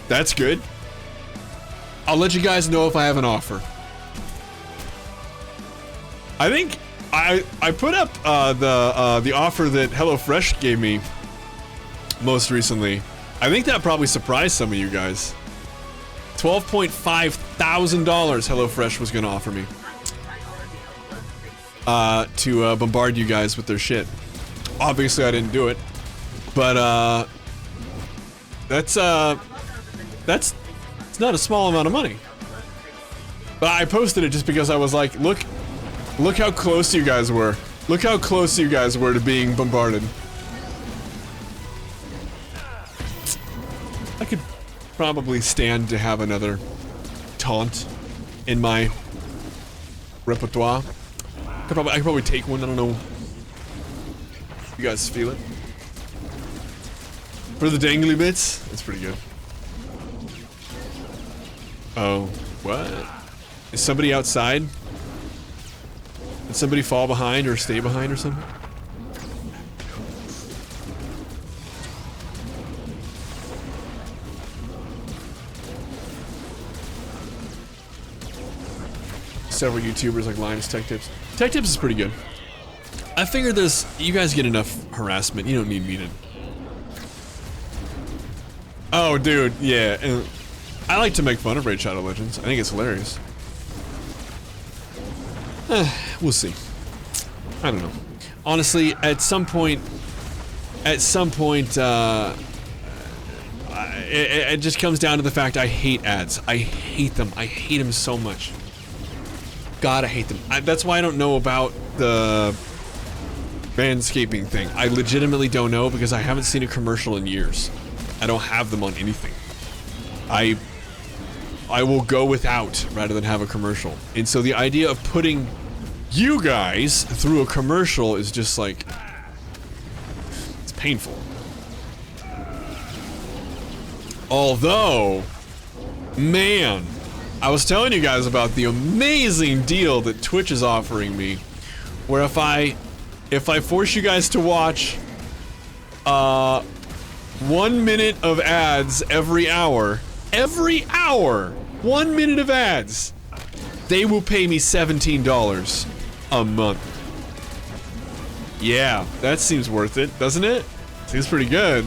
That's good. I'll let you guys know if I have an offer. I think I put up the offer that HelloFresh gave me most recently. I think that probably surprised some of you guys. $12,500 HelloFresh was gonna offer me to bombard you guys with their shit. Obviously, I didn't do it, but that's it's not a small amount of money. But I posted it just because I was like, look how close you guys were. Look how close you guys were to being bombarded. I could probably stand to have another taunt in my repertoire. I could probably take one. I don't know. You guys feel it? For the dangly bits, that's pretty good. Oh, what? Is somebody outside? Did somebody fall behind or stay behind or something? Several YouTubers like Linus Tech Tips. Tech Tips is pretty good. I figured you guys get enough harassment. You don't need me to. Oh, dude, yeah. And I like to make fun of Raid Shadow Legends. I think it's hilarious. We'll see. I don't know. Honestly, at some point, it just comes down to the fact I hate ads. I hate them. I hate them so much. God, I hate them. That's why I don't know about the manscaping thing. I legitimately don't know because I haven't seen a commercial in years. I don't have them on anything. I will go without rather than have a commercial. And so the idea of putting you guys through a commercial is just like, it's painful. Although, man, I was telling you guys about the amazing deal that Twitch is offering me, where if I force you guys to watch 1 minute of ads every hour, 1 minute of ads, they will pay me $17 a month. Yeah, that seems worth it, doesn't it? Seems pretty good.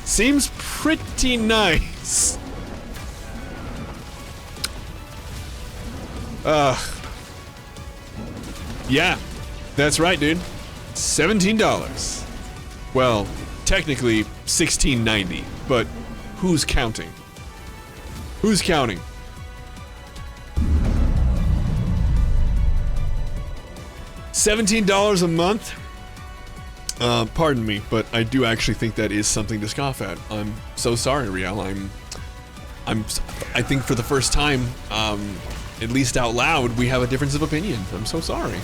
Seems pretty nice. Yeah, that's right, dude. $17. Well, technically $16.90, but who's counting? Who's counting? $17 a month? Pardon me, but I do actually think that is something to scoff at. I'm so sorry, Riel. I think for the first time, at least out loud, we have a difference of opinion. I'm so sorry.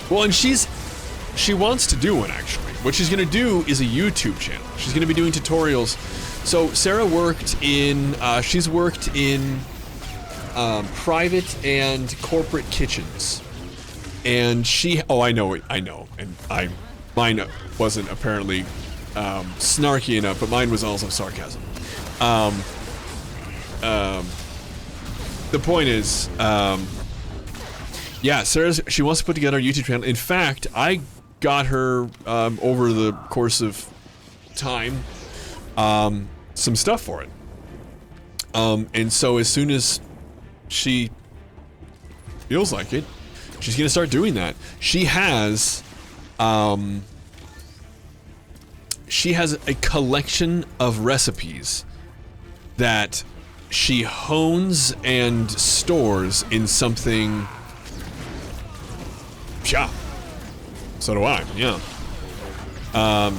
Well, and she wants to do one, actually. What she's gonna do is a YouTube channel. She's gonna be doing tutorials. So Sarah worked in, she's worked in private and corporate kitchens. And I know, and mine wasn't apparently snarky enough, but mine was also sarcasm. The point is, yeah, she wants to put together a YouTube channel. In fact, I got her over the course of time some stuff for it. And so as soon as she feels like it, she's gonna start doing that. She has a collection of recipes that she hones and stores in something. Yeah. So do I, yeah.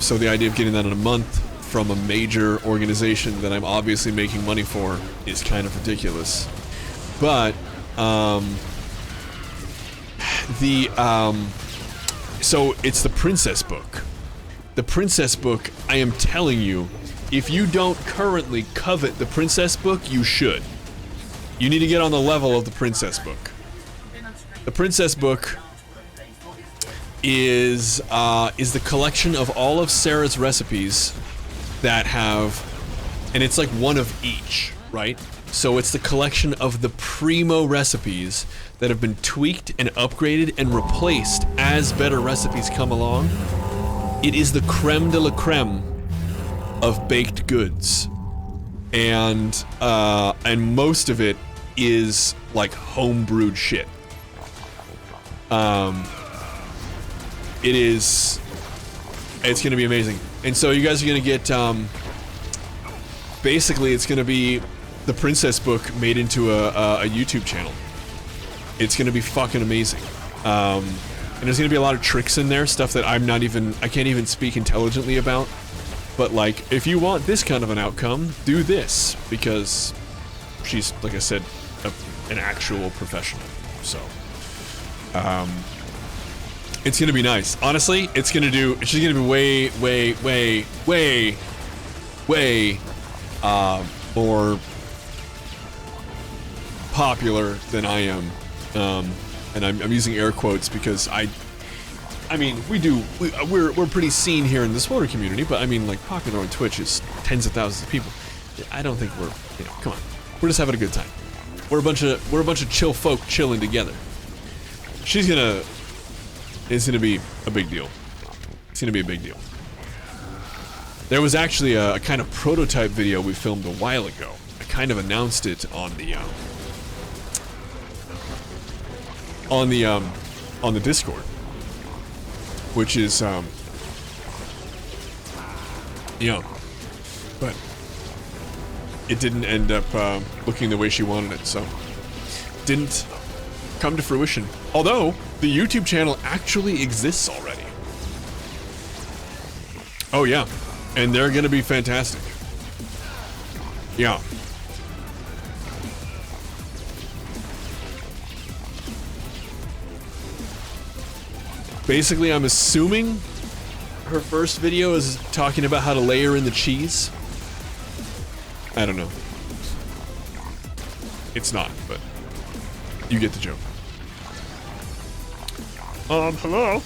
So the idea of getting that in a month from a major organization that I'm obviously making money for is kind of ridiculous. But, so it's the Princess Book. The Princess Book, I am telling you, if you don't currently covet the Princess Book, you should. You need to get on the level of the Princess Book. The Princess Book is the collection of all of Sarah's recipes that have, and it's like one of each, right? So it's the collection of the primo recipes that have been tweaked and upgraded and replaced as better recipes come along. It is the creme de la creme of baked goods, and most of it is like homebrewed shit. It's gonna be amazing. And so you guys are gonna get, basically it's gonna be the Princess Book made into a YouTube channel. It's gonna be fucking amazing. And there's gonna be a lot of tricks in there, stuff that I can't even speak intelligently about. But like, if you want this kind of an outcome, do this, because she's, like I said, an actual professional. So, it's gonna be nice. Honestly, she's gonna be way more popular than I am. And I'm using air quotes because I mean, we're pretty seen here in the Swoder community, but I mean, like, popular on Twitch is tens of thousands of people. I don't think we're, come on. We're just having a good time. We're a bunch of chill folk chilling together. It's gonna be a big deal. It's gonna be a big deal. There was actually a kind of prototype video we filmed a while ago. I kind of announced it on the Discord, which is but it didn't end up looking the way she wanted it, so didn't come to fruition. Although the YouTube channel actually exists already. Oh yeah, and they're gonna be fantastic. Yeah. Basically, I'm assuming her first video is talking about how to layer in the cheese. I don't know. It's not, but you get the joke. Hello?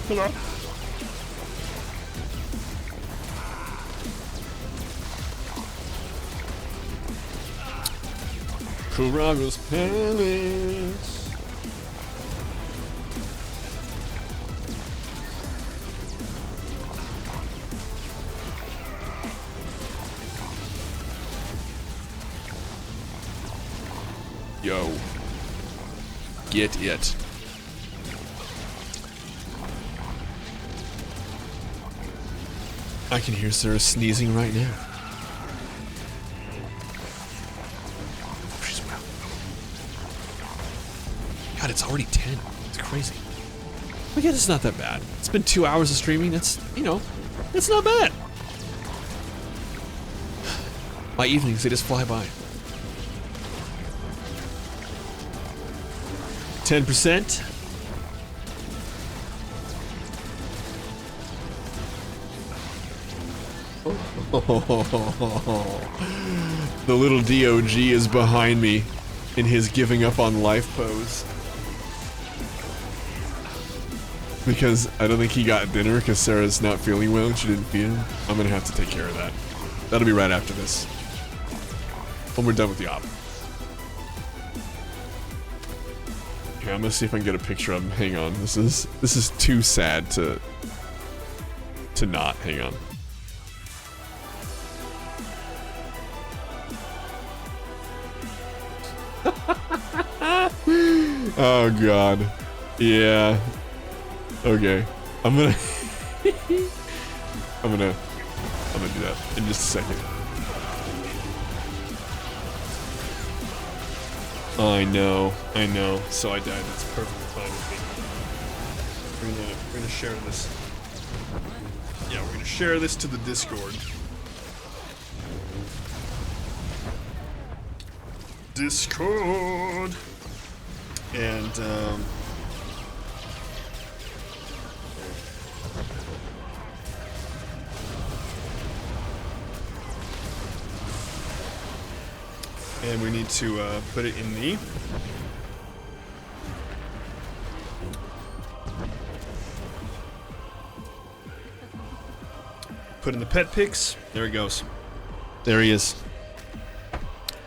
Hello? Carragher's Palace. Yo. Get it. I can hear Sarah sneezing right now. She's well. God, it's already 10. It's crazy. But yeah, it's not that bad. It's been 2 hours of streaming. That's, it's not bad. My evenings, they just fly by. 10%. The little DOG is behind me in his giving up on life pose. Because I don't think he got dinner because Sarah's not feeling well and she didn't feed him. I'm gonna have to take care of that. That'll be right after this. When we're done with the op. Here, I'm gonna see if I can get a picture of him. Hang on. This is too sad to not. Hang on. Oh god. Yeah. Okay. I'm gonna I'm gonna do that in just a second. I know. So I died. That's perfect time with me. We're gonna share this. Yeah, we're gonna share this to the Discord. Discord. And we need to put it in the pet pics. There he goes. There he is.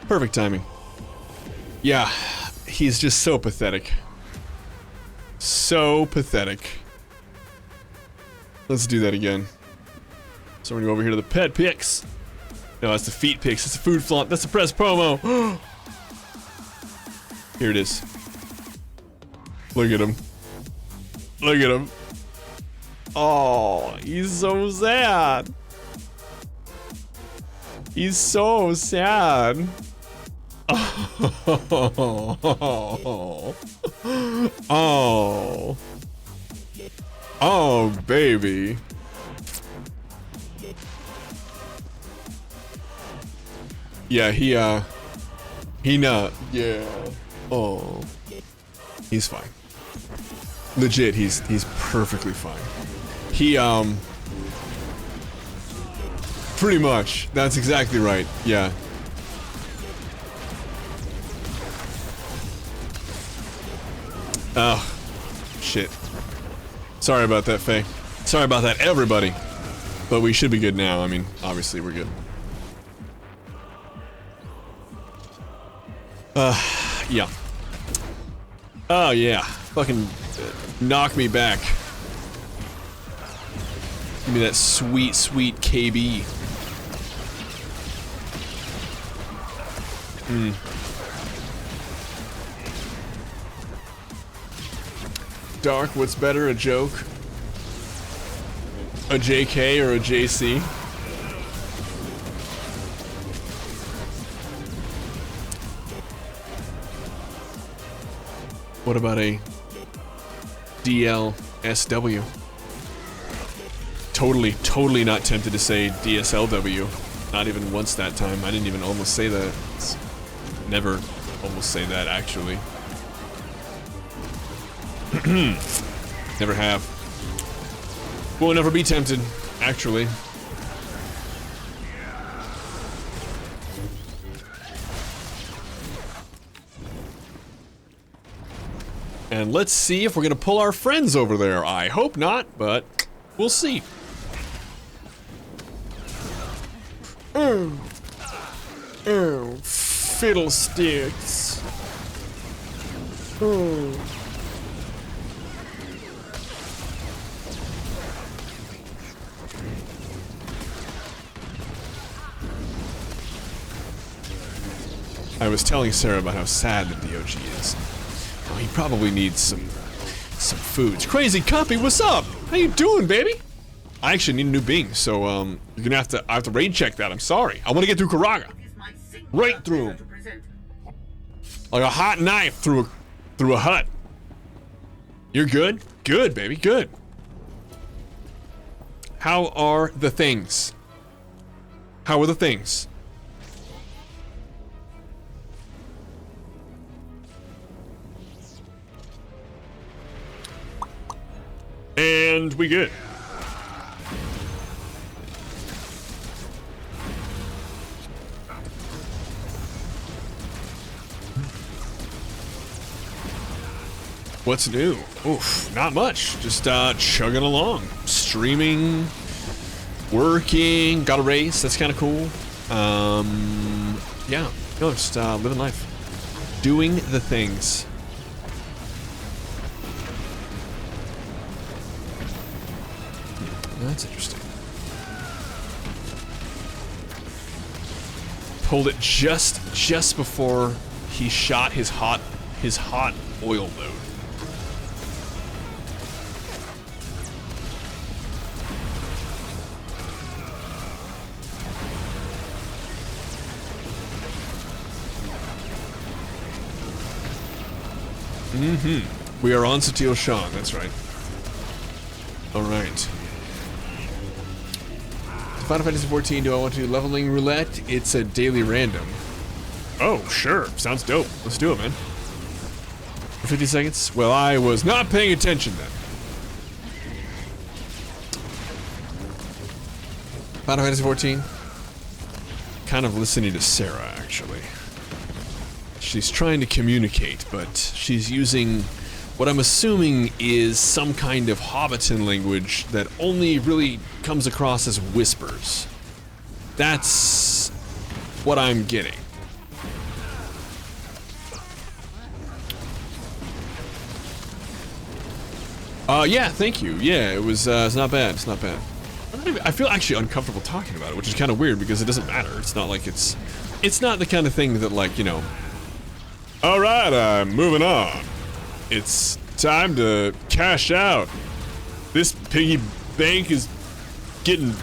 Perfect timing. Yeah, he's just so pathetic. So pathetic. Let's do that again. So we're gonna go over here to the pet pics. No, that's the feet pics. It's the food flaunt. That's the press promo. Here it is. Look at him. Look at him. Oh, he's so sad. He's so sad. Oh. Oh, baby. Yeah, he not. Yeah. Oh. He's fine. Legit, he's perfectly fine. He, pretty much. That's exactly right. Yeah. Oh, shit. Sorry about that, Faye. Sorry about that, everybody. But we should be good now. I mean, obviously we're good. Yeah. Oh, yeah. Fucking knock me back. Give me that sweet, sweet KB. Dark, what's better, a joke? A JK or a JC? What about a DLSW? Totally not tempted to say DSLW. Not even once that time. I didn't even almost say that. Never almost say that, actually. Never have. Won't never be tempted, actually. And let's see if we're gonna pull our friends over there. I hope not, but we'll see. Oh, fiddlesticks. Oh. I was telling Sarah about how sad the DOG is. Oh, he probably needs some foods. Crazy Copy, what's up? How you doing, baby? I actually need a new Bing, so you're gonna have to. I have to raid check that. I'm sorry. I want to get through Karaga, right through him, like a hot knife through a hut. You're good? Good, baby, good. How are the things? How are the things? And we good. What's new? Oof, not much. Just chugging along. Streaming, working, got a race, that's kind of cool. Yeah, no, just living life. Doing the things. That's interesting. Pulled it just before he shot his hot oil load. We are on Satil Shan, that's right. Alright. Final Fantasy 14, do I want to do leveling roulette? It's a daily random. Oh, sure. Sounds dope. Let's do it, man. For 50 seconds? Well, I was not paying attention then. Final Fantasy 14. Kind of listening to Sarah, actually. She's trying to communicate, but she's using what I'm assuming is some kind of Hobbiton language that only really comes across as whispers. That's what I'm getting. Yeah, thank you. Yeah, it was, it's not bad. It's not bad. I feel actually uncomfortable talking about it, which is kind of weird because it doesn't matter. It's not like it's not the kind of thing that, like, you know, all right, I'm moving on. It's time to cash out. This piggy bank is getting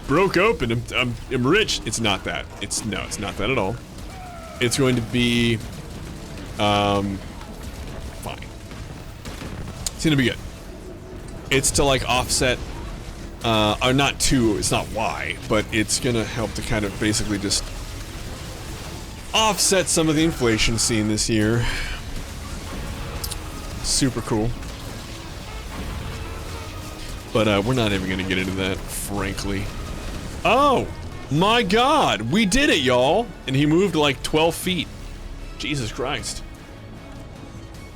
broke open. I'm rich. It's not that. It's not that at all. It's going to be, fine. It's gonna be good. It's to like offset, or not to, it's not why, but it's gonna help to kind of basically just offset some of the inflation seen this year. Super cool. But we're not even gonna get into that, frankly. Oh my god, we did it, y'all! And he moved like 12 feet. Jesus Christ.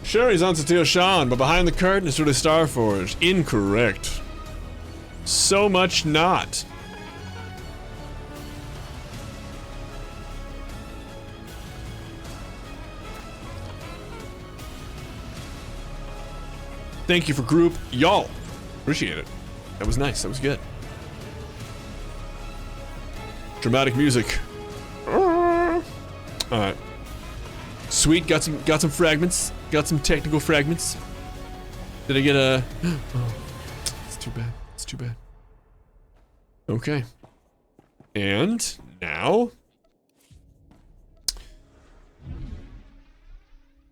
Sure, he's on Satil Shan, but behind the curtain is really Starforged. Incorrect. So much not. Thank you for group, y'all. Appreciate it. That was nice. That was good. Dramatic music. All right. Sweet. Got some fragments. Got some technical fragments. Did I get a? Oh, it's too bad. It's too bad. Okay. And now.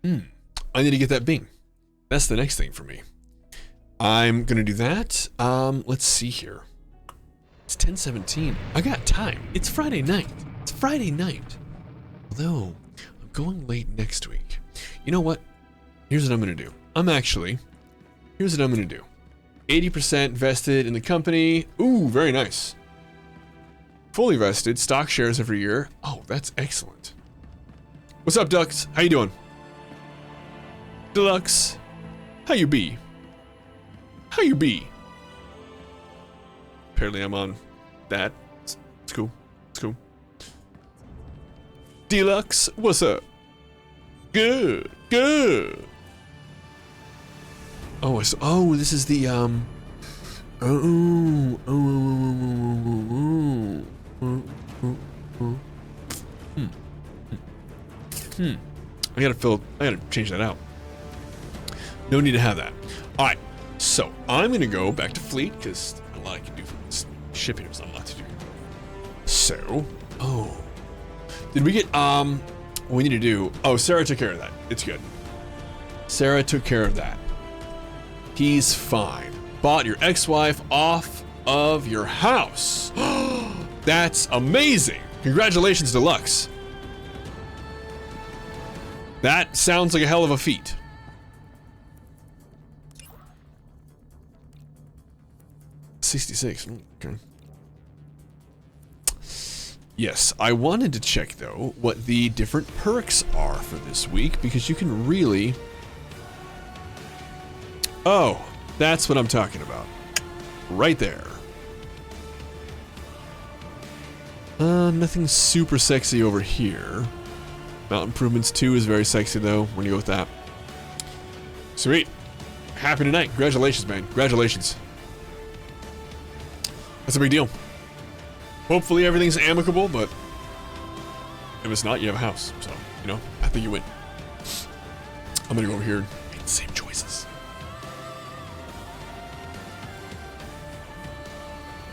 I need to get that Bing. That's the next thing for me. I'm gonna do that. Let's see here. It's 10:17. I got time. It's Friday night. It's Friday night. Although, I'm going late next week. You know what? Here's what I'm gonna do. Here's what I'm gonna do. 80% vested in the company. Ooh, very nice. Fully vested, stock shares every year. Oh, that's excellent. What's up, Ducks? How you doing? Deluxe. How you be? How you be? Apparently I'm on that. It's cool. It's cool. Deluxe, what's up? Good. Good. Oh, oh, this is the, I gotta change that out. No need to have that. All right, so I'm gonna go back to fleet because there's a lot I can do for this ship here. There's not a lot to do. So, oh, did we get what we need to do? Oh, Sarah took care of that. It's good. Sarah took care of that. He's fine. Bought your ex-wife off of your house. That's amazing. Congratulations, Deluxe. That sounds like a hell of a feat. $66. Okay. Yes, I wanted to check though what the different perks are for this week because you can really. Oh, that's what I'm talking about. Right there. Nothing super sexy over here. Mountain Improvements 2 is very sexy though. We're gonna go with that. Sweet. Happy tonight. Congratulations, man. Congratulations. That's a big deal. Hopefully everything's amicable, but if it's not, you have a house. So, you know, I think you win. I'm gonna go over here and make the same choices.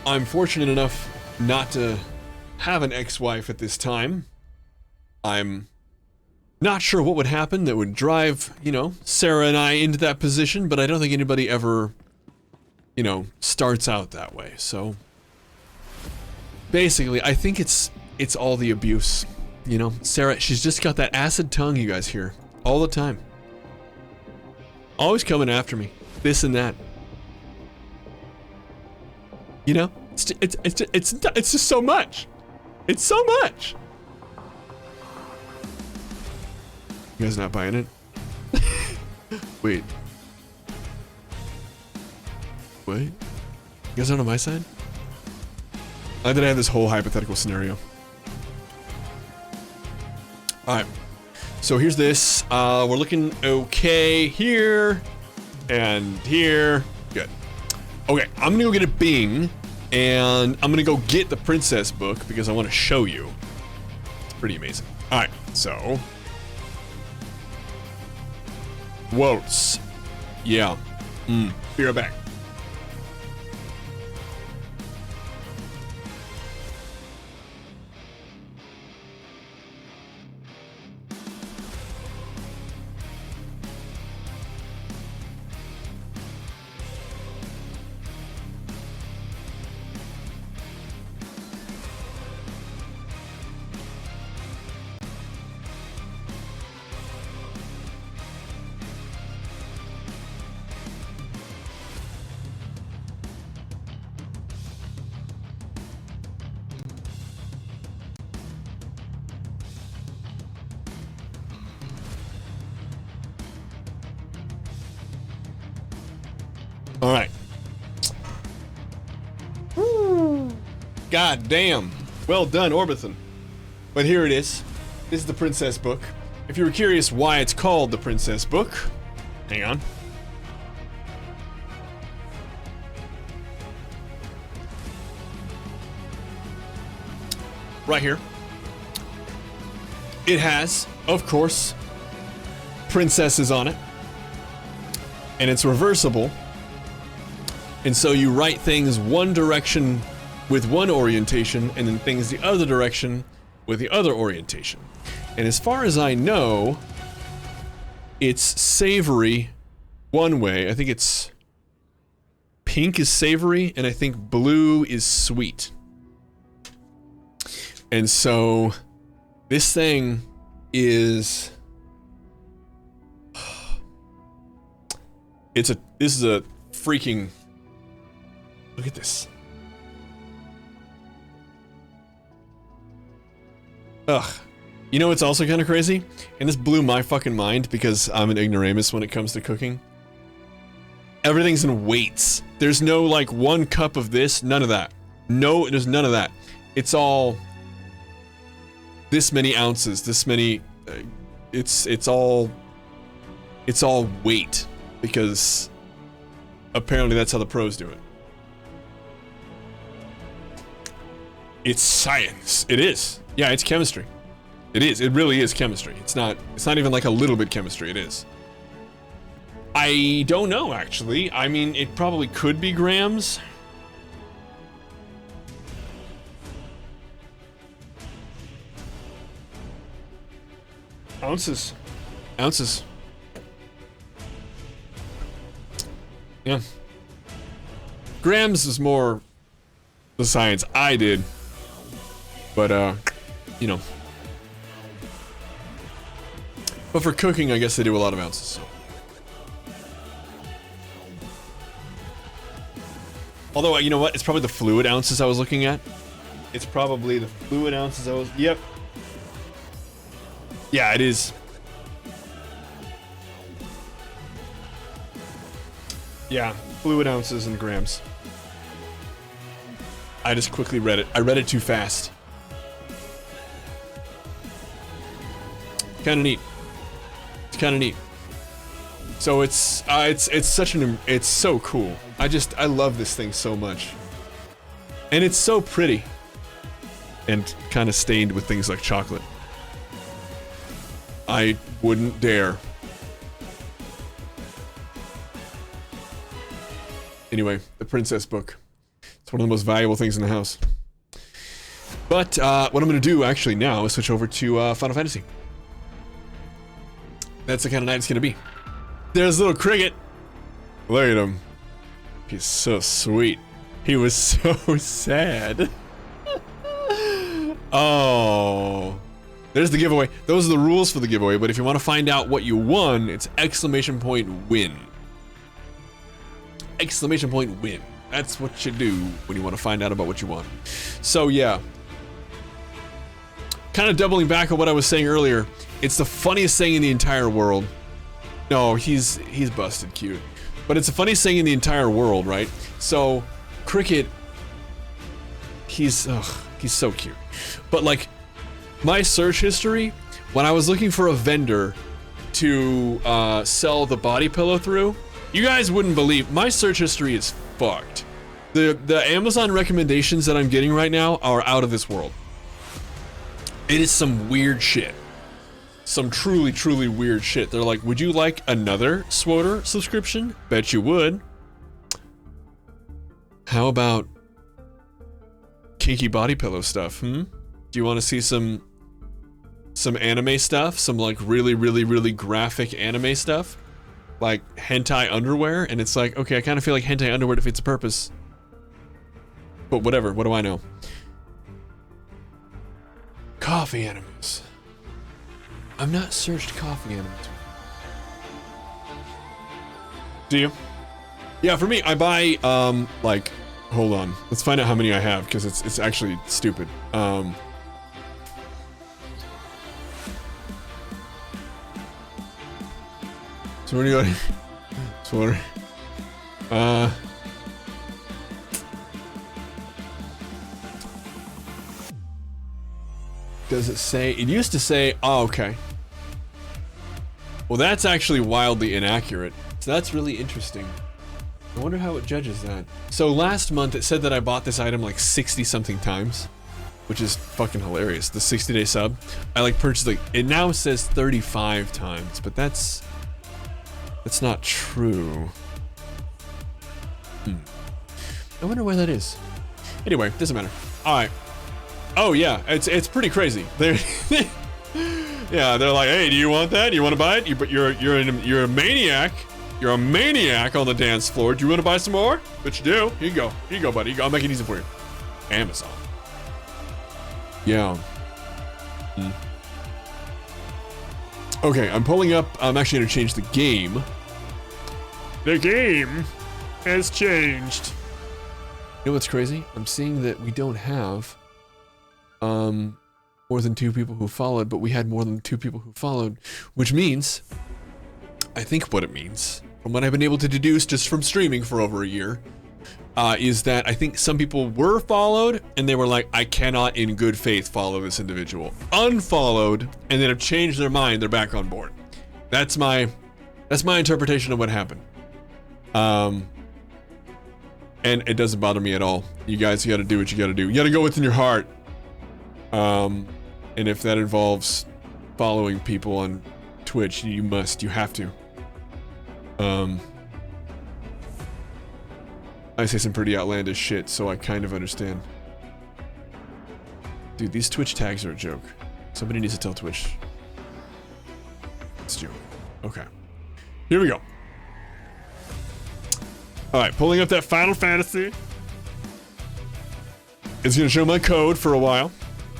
I'm fortunate enough not to have an ex-wife at this time. I'm not sure what would happen that would drive, you know, Sarah and I into that position, but I don't think anybody ever, you know, starts out that way. So basically, I think it's all the abuse. You know, Sarah, she's just got that acid tongue you guys hear all the time. Always coming after me, this and that. You know, it's just so much. It's so much. You guys not buying it? Wait. Wait. You guys not on my side? I did have this whole hypothetical scenario. Alright. So here's this. We're looking okay here. And here. Good. Okay, I'm gonna go get a Bing. And I'm gonna go get the princess book because I want to show you. It's pretty amazing. Alright, so. Quotes. Yeah. Be right back. All right. God damn. Well done, Orbithan. But here it is. This is the princess book. If you were curious why it's called the princess book, hang on. Right here. It has, of course, princesses on it. And it's reversible. And so you write things one direction with one orientation, and then things the other direction with the other orientation. And as far as I know, it's savory one way. I think it's pink is savory, and I think blue is sweet. And so this thing is this is a freaking, look at this. Ugh. You know what's also kind of crazy? And this blew my fucking mind because I'm an ignoramus when it comes to cooking. Everything's in weights. There's no like 1 cup of this, none of that. No, there's none of that. It's all this many ounces, this many, it's all weight because apparently that's how the pros do it. It's science. It is. Yeah, it's chemistry. It is. It really is chemistry. It's not even like a little bit chemistry. It is. I don't know, actually. I mean, it probably could be grams. Ounces. Ounces. Yeah. Grams is more the science I did. But, you know. But for cooking, I guess they do a lot of ounces, so. Although, you know what? It's probably the fluid ounces I was looking at. It's probably the fluid ounces I was... Yep. Yeah, it is. Yeah, fluid ounces and grams. I just quickly read it. I read it too fast. Kind of neat. It's kind of neat. So it's such an, it's so cool. I love this thing so much. And it's so pretty. And kind of stained with things like chocolate. I wouldn't dare. Anyway, the princess book. It's one of the most valuable things in the house. But what I'm going to do actually now is switch over to Final Fantasy. That's the kind of night it's going to be. There's little Cricket. Look at him. He's so sweet. He was so sad. Oh. There's the giveaway. Those are the rules for the giveaway, but if you want to find out what you won, it's !win. !win. That's what you do when you want to find out about what you won. So yeah. Kind of doubling back on what I was saying earlier, it's the funniest thing in the entire world. No, he's busted cute. But it's the funniest thing in the entire world, right? So, Cricket, he's so cute. But like, my search history, when I was looking for a vendor to sell the body pillow through, you guys wouldn't believe, my search history is fucked. The Amazon recommendations that I'm getting right now are out of this world. It is some weird shit. Some truly, truly weird shit. They're like, would you like another SWOTR subscription? Bet you would. How about kinky body pillow stuff, Do you want to see some anime stuff? Some like really, really, really graphic anime stuff? Like hentai underwear? And it's like, okay, I kind of feel like hentai underwear defeats the purpose. But whatever, what do I know? Coffee enemas. I've not searched coffee enemas. Do you? Yeah, for me, I buy, like, hold on. Let's find out how many I have, because it's actually stupid. So where do you go? SWOTR. Does it say? It used to say, oh, okay. Well, that's actually wildly inaccurate. So that's really interesting. I wonder how it judges that. So last month it said that I bought this item like 60 something times, which is fucking hilarious. The 60-day sub. I like purchased like, it now says 35 times, but that's not true. I wonder where that is. Anyway, doesn't matter. All right. Oh yeah, it's pretty crazy. They're yeah, they're like, hey, do you want that? Do you want to buy it? You're a maniac. You're a maniac on the dance floor. Do you want to buy some more? But you do. Here you go, buddy. I'll make it easy for you. Amazon. Yeah. Okay, I'm pulling up. I'm actually gonna change the game. The game has changed. You know what's crazy? I'm seeing that we don't have more than 2 people who followed, but we had more than 2 people who followed, which means, I think what it means, from what I've been able to deduce just from streaming for over a year, is that I think some people were followed and they were like, I cannot in good faith follow this individual. Unfollowed, and then have changed their mind, they're back on board. That's my interpretation of what happened. And it doesn't bother me at all. You guys, you gotta do what you gotta do. You gotta go within your heart. And if that involves following people on Twitch, you have to. I say some pretty outlandish shit, so I kind of understand. Dude, these Twitch tags are a joke. Somebody needs to tell Twitch. It's a joke. Okay. Here we go. Alright, pulling up that Final Fantasy. It's gonna show my code for a while.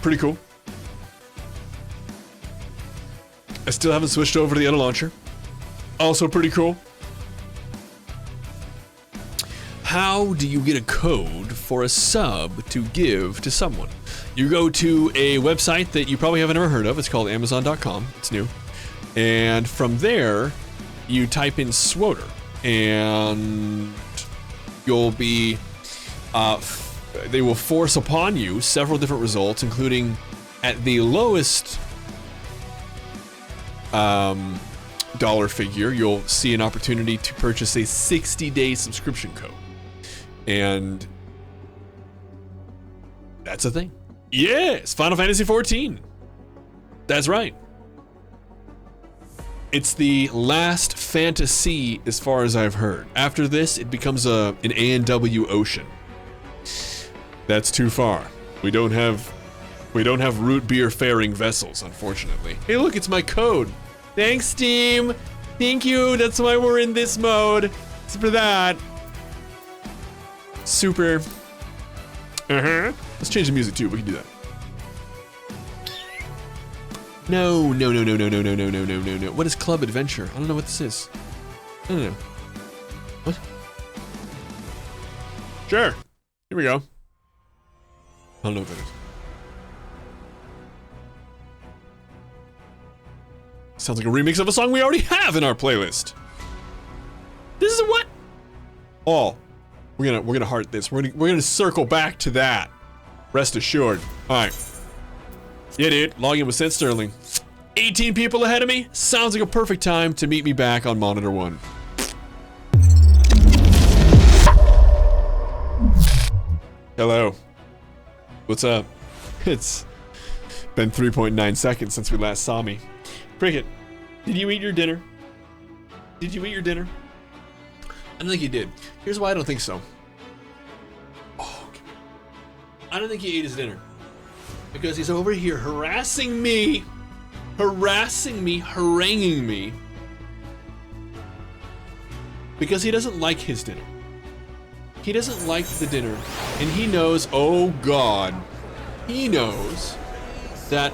Pretty cool. I still haven't switched over to the other launcher. Also pretty cool. How do you get a code for a sub to give to someone? You go to a website that you probably haven't ever heard of. It's called Amazon.com. It's new. And from there, you type in SWOTR. And you'll be... they will force upon you several different results, including at the lowest dollar figure, you'll see an opportunity to purchase a 60-day subscription code. And That's a thing. Yes, Final Fantasy XIV. That's right. It's the last fantasy as far as I've heard. After this, it becomes an A&W ocean. That's too far. We don't have root beer faring vessels, unfortunately. Hey, look, it's my code. Thanks, Steam. Thank you. That's why we're in this mode. It's for that. Super. Let's change the music too. We can do that. No. What is Club Adventure? I don't know what this is. I don't know. What? Sure. Here we go. I don't know what that is. Sounds like a remix of a song we already have in our playlist. This is a what? Oh, we're gonna heart this. We're gonna circle back to that. Rest assured. All right. Yeah, dude. Log in with Sent Sterling. 18 people ahead of me. Sounds like a perfect time to meet me back on Monitor 1. Hello. What's up? It's been 3.9 seconds since we last saw me. Cricket, did you eat your dinner? Did you eat your dinner? I don't think you did. Here's why I don't think so. Oh, okay. I don't think he ate his dinner. Because he's over here harassing me, haranguing me. Because he doesn't like his dinner. He doesn't like the dinner. And he knows, oh God, he knows that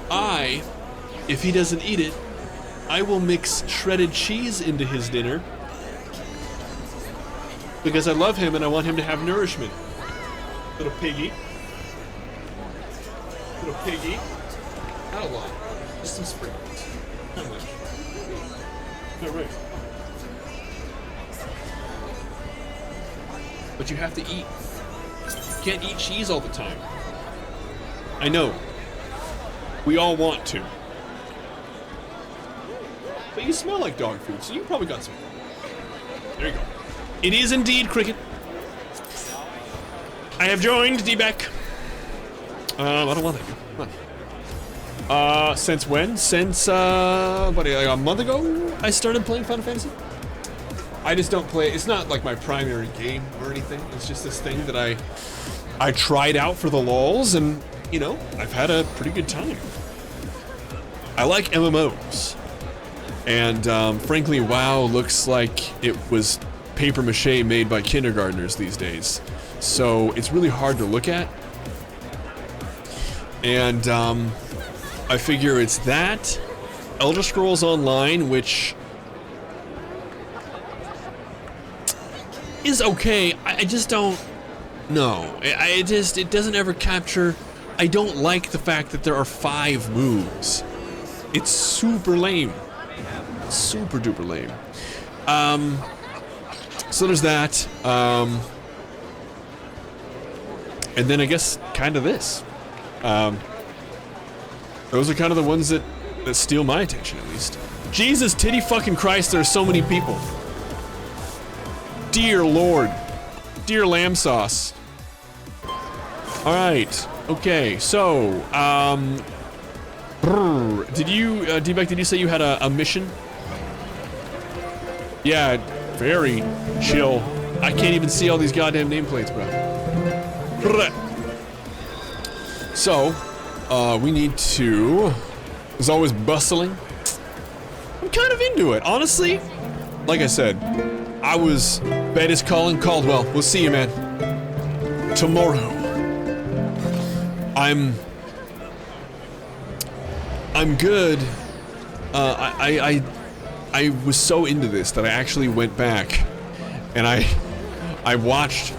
if he doesn't eat it, I will mix shredded cheese into his dinner because I love him and I want him to have nourishment. Little piggy. Little piggy. Not a lot. Just some sprinkles. Not much. All right. But you have to eat. You can't eat cheese all the time. I know. We all want to. But you smell like dog food, so you probably got some. There you go. It is indeed Cricket. I have joined D-Beck. I don't want that. Come on. Since when? Since, like a month ago? I started playing Final Fantasy? I just don't play, it's not like my primary game or anything. It's just this thing that I tried out for the lulz and, you know, I've had a pretty good time. I like MMOs. And frankly, WoW looks like it was paper mache made by kindergartners these days. So it's really hard to look at. And I figure it's that, Elder Scrolls Online, which is okay. I just don't know. It doesn't ever capture. I don't like the fact that there are 5 moves. It's super lame. Super duper lame. So there's that. And then I guess kind of this. Those are kind of the ones that steal my attention, at least. Jesus titty fucking Christ, there are so many people. Dear Lord. Dear lamb sauce. Alright. Okay, so, did you, D-Beck, did you say you had a mission? Yeah, very chill. I can't even see all these goddamn nameplates, bro. So, we need to, as always, bustling. I'm kind of into it, honestly. Like I said, bed is calling Caldwell. We'll see you, man. Tomorrow. I'm good. I was so into this that I actually went back and I watched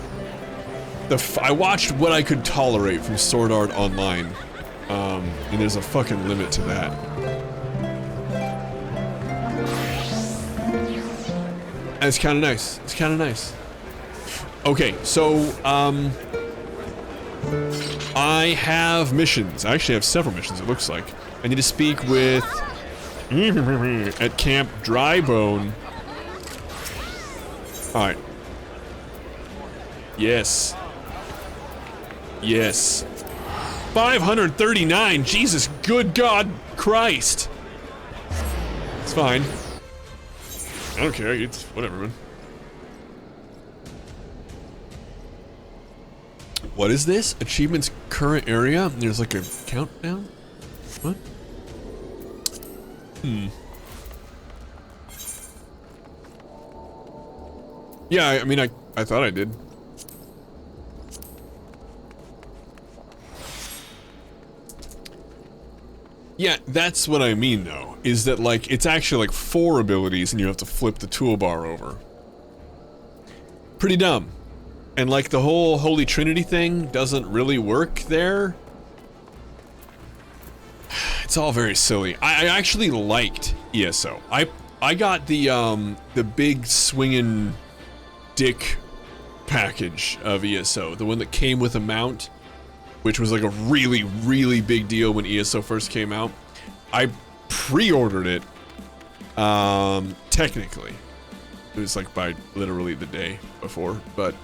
what I could tolerate from Sword Art Online. And there's a fucking limit to that. And it's kind of nice. It's kind of nice. Okay, so I have missions. I actually have several missions, it looks like. I need to speak with at Camp Drybone. Alright. Yes. Yes. 539. Jesus, good God Christ. It's fine. I don't care. It's whatever, man. What is this? Achievements current area? There's like a countdown? What? Yeah, I mean, I thought I did. Yeah, that's what I mean, though, is that, like, it's actually, like, 4 abilities and you have to flip the toolbar over. Pretty dumb. And, like, the whole Holy Trinity thing doesn't really work there. It's all very silly. I actually liked ESO. I got the big swinging dick package of ESO, the one that came with a mount, which was like a really, really big deal when ESO first came out. I pre-ordered it, technically. It was like by literally the day before, but,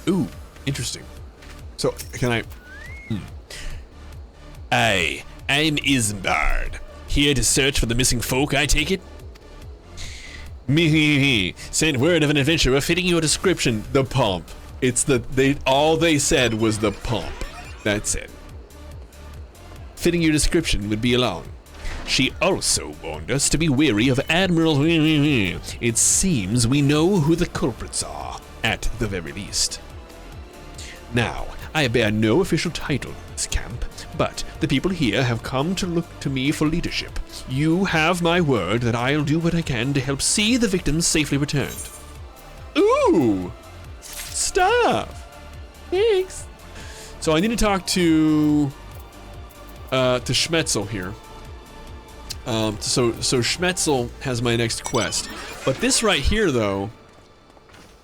ooh, interesting. So, can I... Hey, I'm Isambard. Here to search for the missing folk, I take it? Me, sent word of an adventurer fitting your description. The pump. It's all they said was the pump. That's it. Fitting your description would be along. She also warned us to be wary of Admiral. It seems we know who the culprits are, at the very least. Now, I bear no official title in this camp, but the people here have come to look to me for leadership. You have my word that I'll do what I can to help see the victims safely returned. Ooh! Stuff! Thanks! So I need to talk to Schmetzel here. So Schmetzel has my next quest. But this right here, though,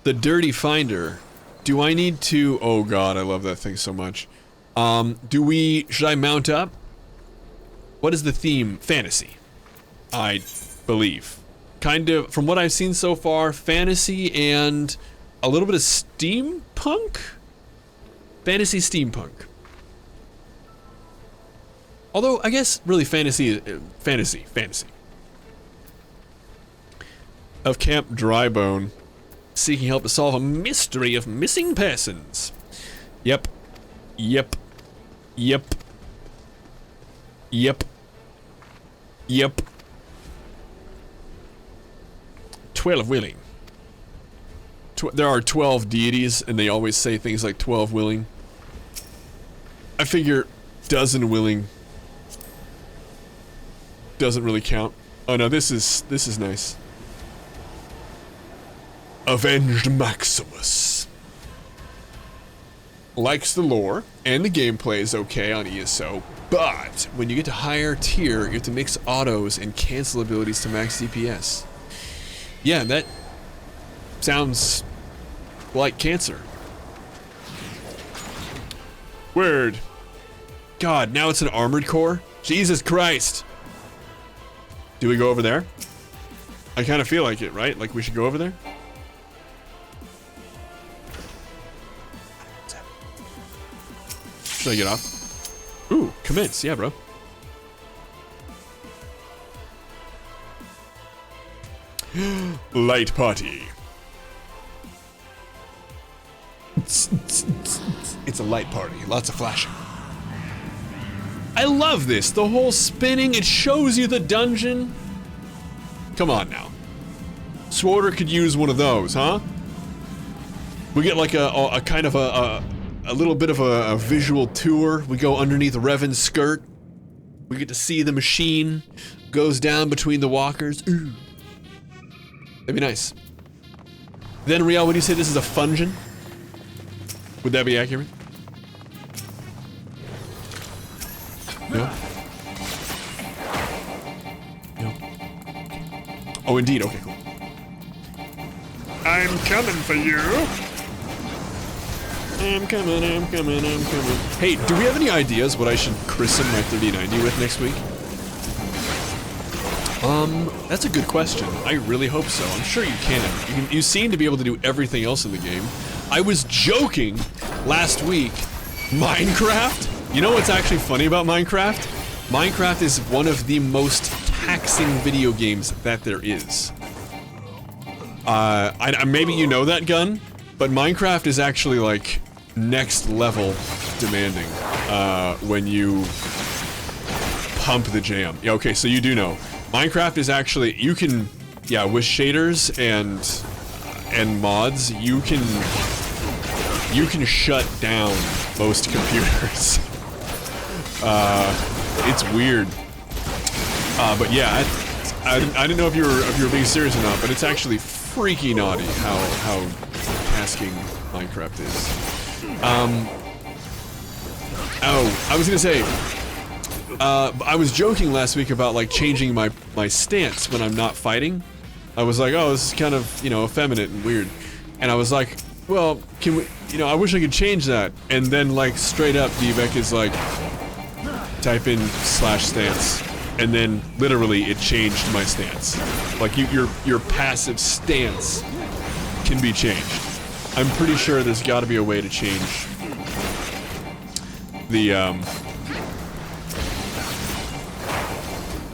the Dirty Finder, do I need to... Oh god, I love that thing so much. Should I mount up? What is the theme? Fantasy, I believe. Kind of, from what I've seen so far, fantasy and a little bit of steampunk? Fantasy steampunk. Although, I guess, really fantasy. Of Camp Drybone, seeking help to solve a mystery of missing persons. Yep. 12 willing. There are 12 deities, and they always say things like 12 willing. I figure dozen willing doesn't really count. Oh no, this is nice. Avenged Maximus. Likes the lore, and the gameplay is okay on ESO, but when you get to higher tier, you have to mix autos and cancel abilities to max DPS. Yeah, that sounds like cancer. Word. God, now it's an armored core? Jesus Christ. Do we go over there? I kind of feel like it, right? Like we should go over there? Should I get off? Ooh, commence. Yeah, bro. Light party. It's a light party. Lots of flashing. I love this. The whole spinning. It shows you the dungeon. Come on now. Sworder could use one of those, huh? We get like a kind of a little bit of a visual tour. We go underneath Revan's skirt. We get to see the machine goes down between the walkers. Ooh. That'd be nice. Then, Riel, would you say this is a fungeon? Would that be accurate? No? No. Oh, indeed. Okay, cool. I'm coming for you. I'm coming. Hey, do we have any ideas what I should christen my 3090 with next week? That's a good question. I really hope so. I'm sure you can. You seem to be able to do everything else in the game. I was joking last week, Minecraft. You know what's actually funny about Minecraft? Minecraft is one of the most taxing video games that there is. Maybe you know that, Gun, but Minecraft is actually like next level demanding when you pump the jam. Yeah, okay, so you do know. Minecraft is actually, you can, yeah, with shaders and mods, you can shut down most computers. It's weird. But yeah, I didn't know if you were being serious or not, but it's actually freaky naughty how tasking Minecraft is. Oh, I was gonna say, I was joking last week about like changing my stance when I'm not fighting. I was like, oh, this is kind of, you know, effeminate and weird. And I was like, well, can we, you know, I wish I could change that. And then like straight up, Dvek is like, type in /stance. And then literally it changed my stance. Like your passive stance can be changed. I'm pretty sure there's gotta be a way to change the,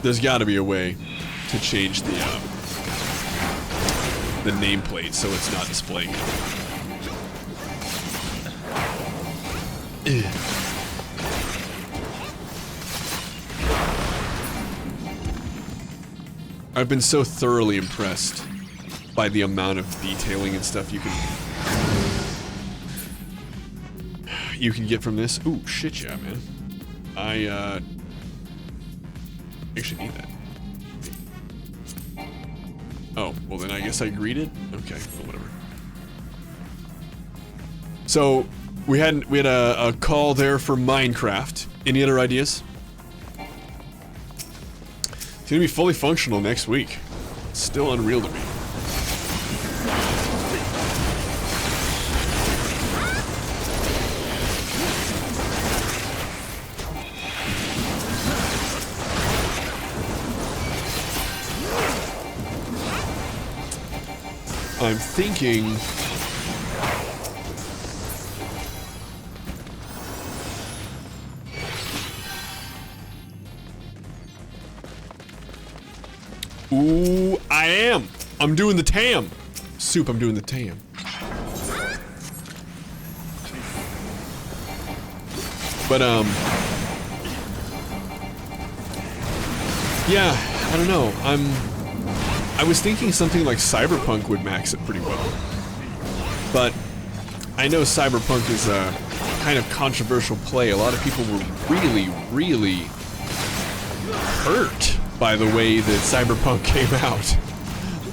there's gotta be a way to change the nameplate so it's not displaying it. I've been so thoroughly impressed by the amount of detailing and stuff you can get from this. Ooh, shit yeah, man. I actually need that. Oh, well then I guess I greeted? Okay, well, whatever. So, we had a call there for Minecraft. Any other ideas? It's gonna be fully functional next week. It's still unreal to me. I'm thinking... Ooh, I am! I'm doing the TAM! Soup, I'm doing the TAM. But, yeah, I don't know, I was thinking something like Cyberpunk would max it pretty well. But I know Cyberpunk is a kind of controversial play. A lot of people were really, really hurt by the way that Cyberpunk came out.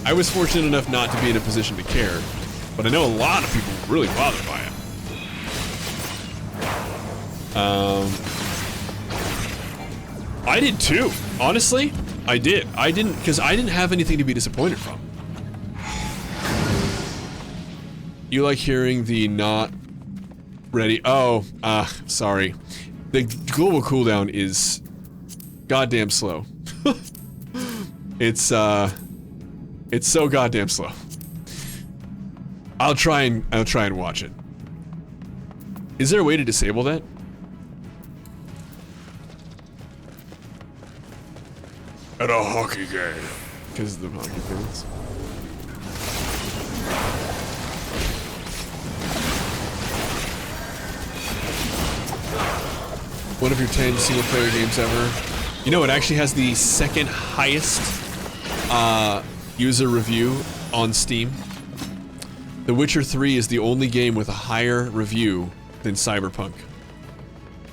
I was fortunate enough not to be in a position to care, but I know a lot of people were really bothered by it. I did too, honestly. I did. Because I didn't have anything to be disappointed from. You like hearing the not ready? Oh, sorry. The global cooldown is goddamn slow. It's so goddamn slow. I'll try and watch it. Is there a way to disable that? At a hockey game. Because of the hockey fans. One of your 10 single-player games ever. You know, it actually has the second highest user review on Steam. The Witcher 3 is the only game with a higher review than Cyberpunk.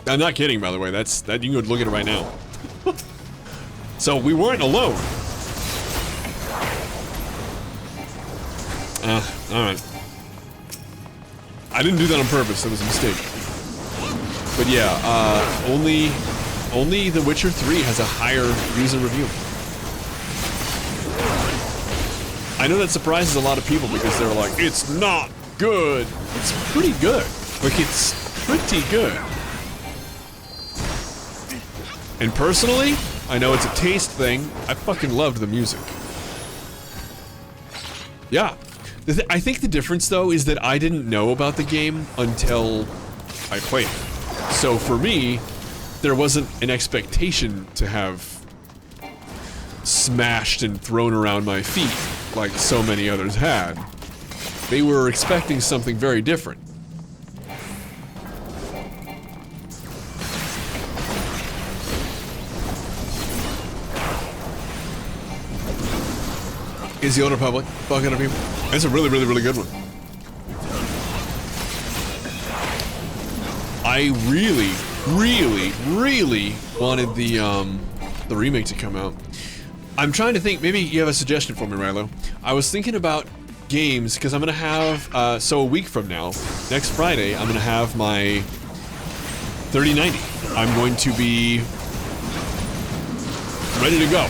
I'm not kidding, by the way. That you can go look at it right now. So we weren't alone. Alright. I didn't do that on purpose, that was a mistake. But yeah, only The Witcher 3 has a higher user review. I know that surprises a lot of people because they're like, it's not good. It's pretty good. Like, it's pretty good. And personally, I know it's a taste thing, I fucking loved the music. Yeah, I think the difference though is that I didn't know about the game until I played it. So for me, there wasn't an expectation to have smashed and thrown around my feet like so many others had. They were expecting something very different. Is the Old Republic fucking up people? It's a really, really, really good one. I really, really, really wanted the remake to come out. I'm trying to think, maybe you have a suggestion for me, Rilo. I was thinking about games, because I'm gonna have, so a week from now, next Friday, I'm gonna have my 3090. I'm going to be ready to go.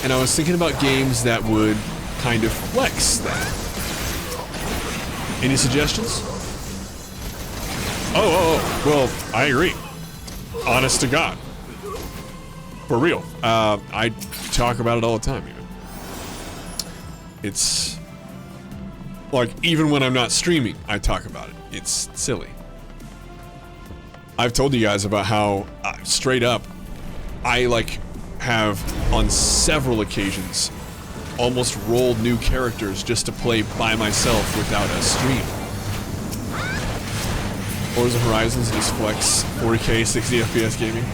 And I was thinking about games that would kind of flex that. Any suggestions? Well, I agree. Honest to God. For real. I talk about it all the time, even. It's like, even when I'm not streaming, I talk about it. It's silly. I've told you guys about how, straight up, I have on several occasions almost rolled new characters just to play by myself without a stream. Forza Horizons just flex 4K 60 FPS gaming.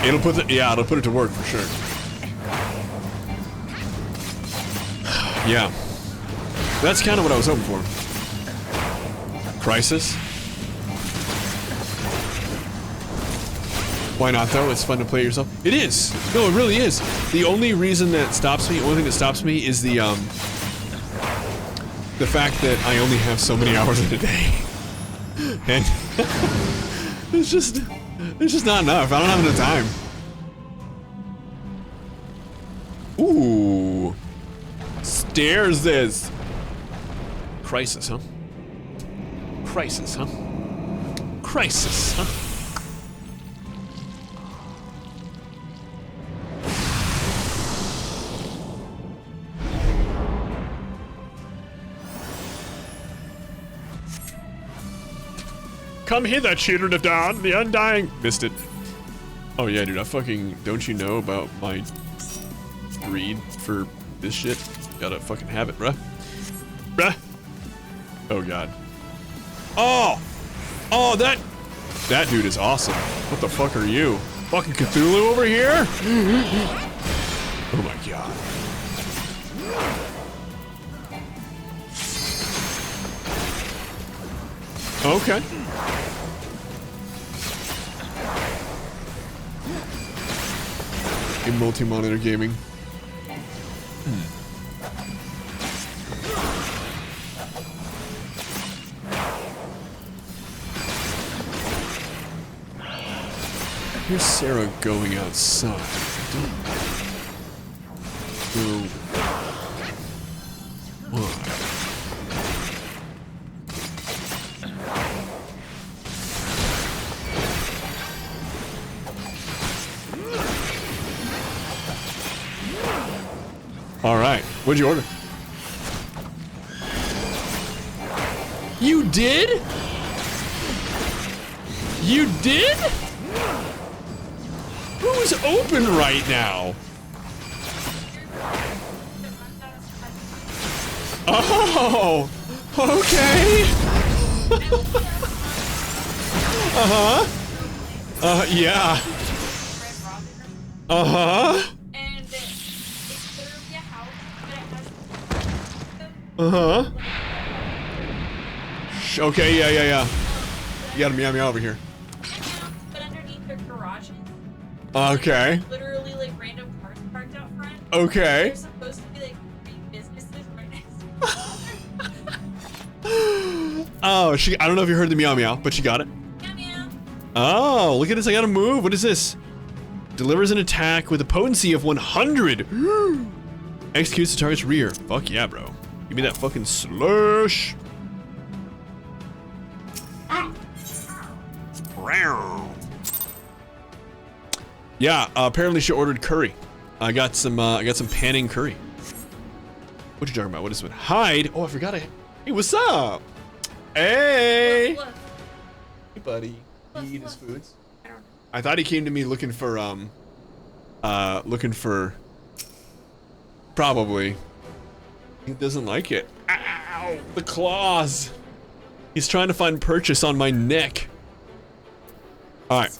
It'll put it to work for sure. Yeah. That's kind of what I was hoping for. Crysis? Why not though? It's fun to play yourself. It is! No, it really is. The only reason that stops me, only thing that stops me is the fact that I only have so many hours in a day. And it's just not enough. I don't have enough time. Ooh. Stairs this. Crysis, huh? Crysis, huh? Crysis, huh? Come hither, children of dawn, the undying. Missed it. Oh yeah, dude, I fucking, don't you know about my greed for this shit? Gotta fucking have it, bruh. Bruh. Oh god. Oh! Oh, that dude is awesome. What the fuck are you? Fucking Cthulhu over here? Oh my god. Okay. In multi-monitor gaming. Here's Sarah going outside. Go. Why? All right, what'd you order? You did? You did? Who's open right now? Oh, okay. Yeah. And it's literally a house, but it has. Okay, yeah. You gotta meow meow over here. But underneath their garages. Okay. Literally like random cars parked out front. Okay. There's supposed to be like 3 businesses right next to Oh, I don't know if you heard the meow meow, but she got it. Meow meow. Oh, look at this, I gotta move. What is this? Delivers an attack with a potency of 100. Executes the target's rear. Fuck yeah, bro. Give me that fucking slush. Yeah, apparently she ordered curry. I got some panning curry. What you talking about? What is it? Hide? Oh, I forgot it. Hey, what's up? Hey! Look, Hey, buddy. Look, He eat his look. foods? I don't know. I thought he came to me looking for, probably. He doesn't like it. Ow! The claws! He's trying to find purchase on my neck. Alright.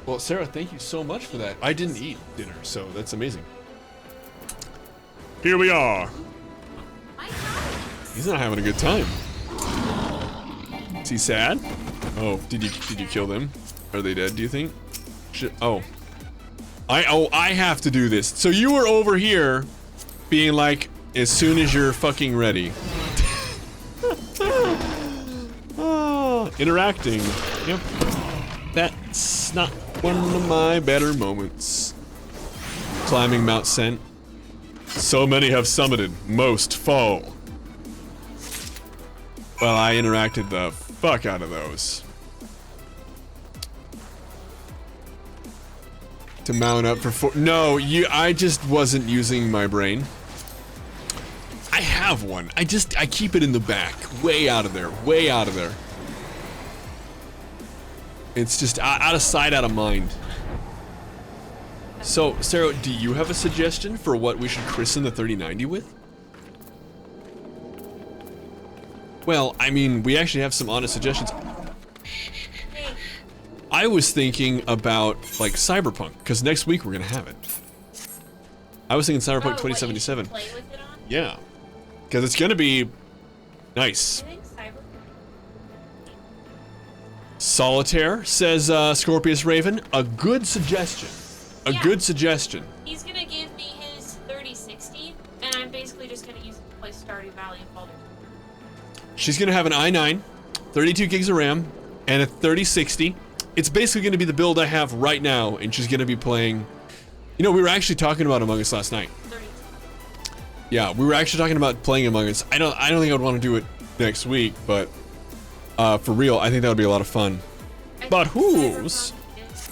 Well, Sarah, thank you so much for that. I didn't eat dinner, so that's amazing. Here we are. My God. He's not having a good time. Is he sad? Oh, did you kill them? Are they dead, do you think? Shit. Oh. I have to do this. So you were over here being like, as soon as you're fucking ready. Oh, interacting. Yep. That's not one of my better moments. Climbing Mount Sent. So many have summited, most fall. Well, I interacted the fuck out of those. To mount up for four. No, I just wasn't using my brain. I have one. I keep it in the back. Way out of there. Way out of there. It's just out of sight, out of mind. So, Sarah, do you have a suggestion for what we should christen the 3090 with? Well, I mean, we actually have some honest suggestions. Hey, I was thinking about, like, Cyberpunk, because next week we're gonna have it. I was thinking Cyberpunk what you should 2077. play with it on? Yeah. Because it's gonna be nice. I think Cyberpunk. Solitaire, says Scorpius Raven. A good suggestion. A Yeah. good suggestion. He's gonna give me his 3060, and I'm basically just gonna use it to play Stardew Valley and Baldur's Gate. She's gonna have an i9, 32 gigs of RAM, and a 3060. It's basically gonna be the build I have right now, and she's gonna be playing. You know, we were actually talking about Among Us last night. 32. Yeah, we were actually talking about playing Among Us. I don't think I would want to do it next week, but for real, I think that would be a lot of fun. I But think who's? Cyberpunk is-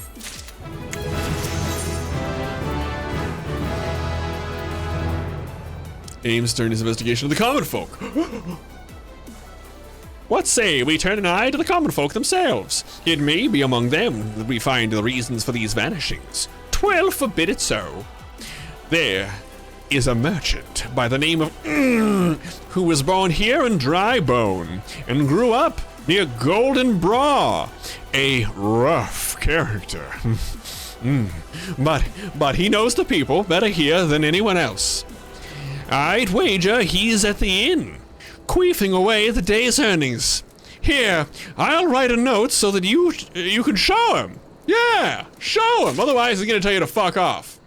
Ames during his investigation of the common folk. What say we turn an eye to the common folk themselves? It may be among them that we find the reasons for these vanishings. 12 forbid it so. There is a merchant by the name of who was born here in Drybone and grew up near Golden Braw. A rough character. But he knows the people better here than anyone else. I'd wager he's at the inn, queefing away the day's earnings. Here, I'll write a note so that you can show him. Yeah, show him. Otherwise, he's gonna tell you to fuck off.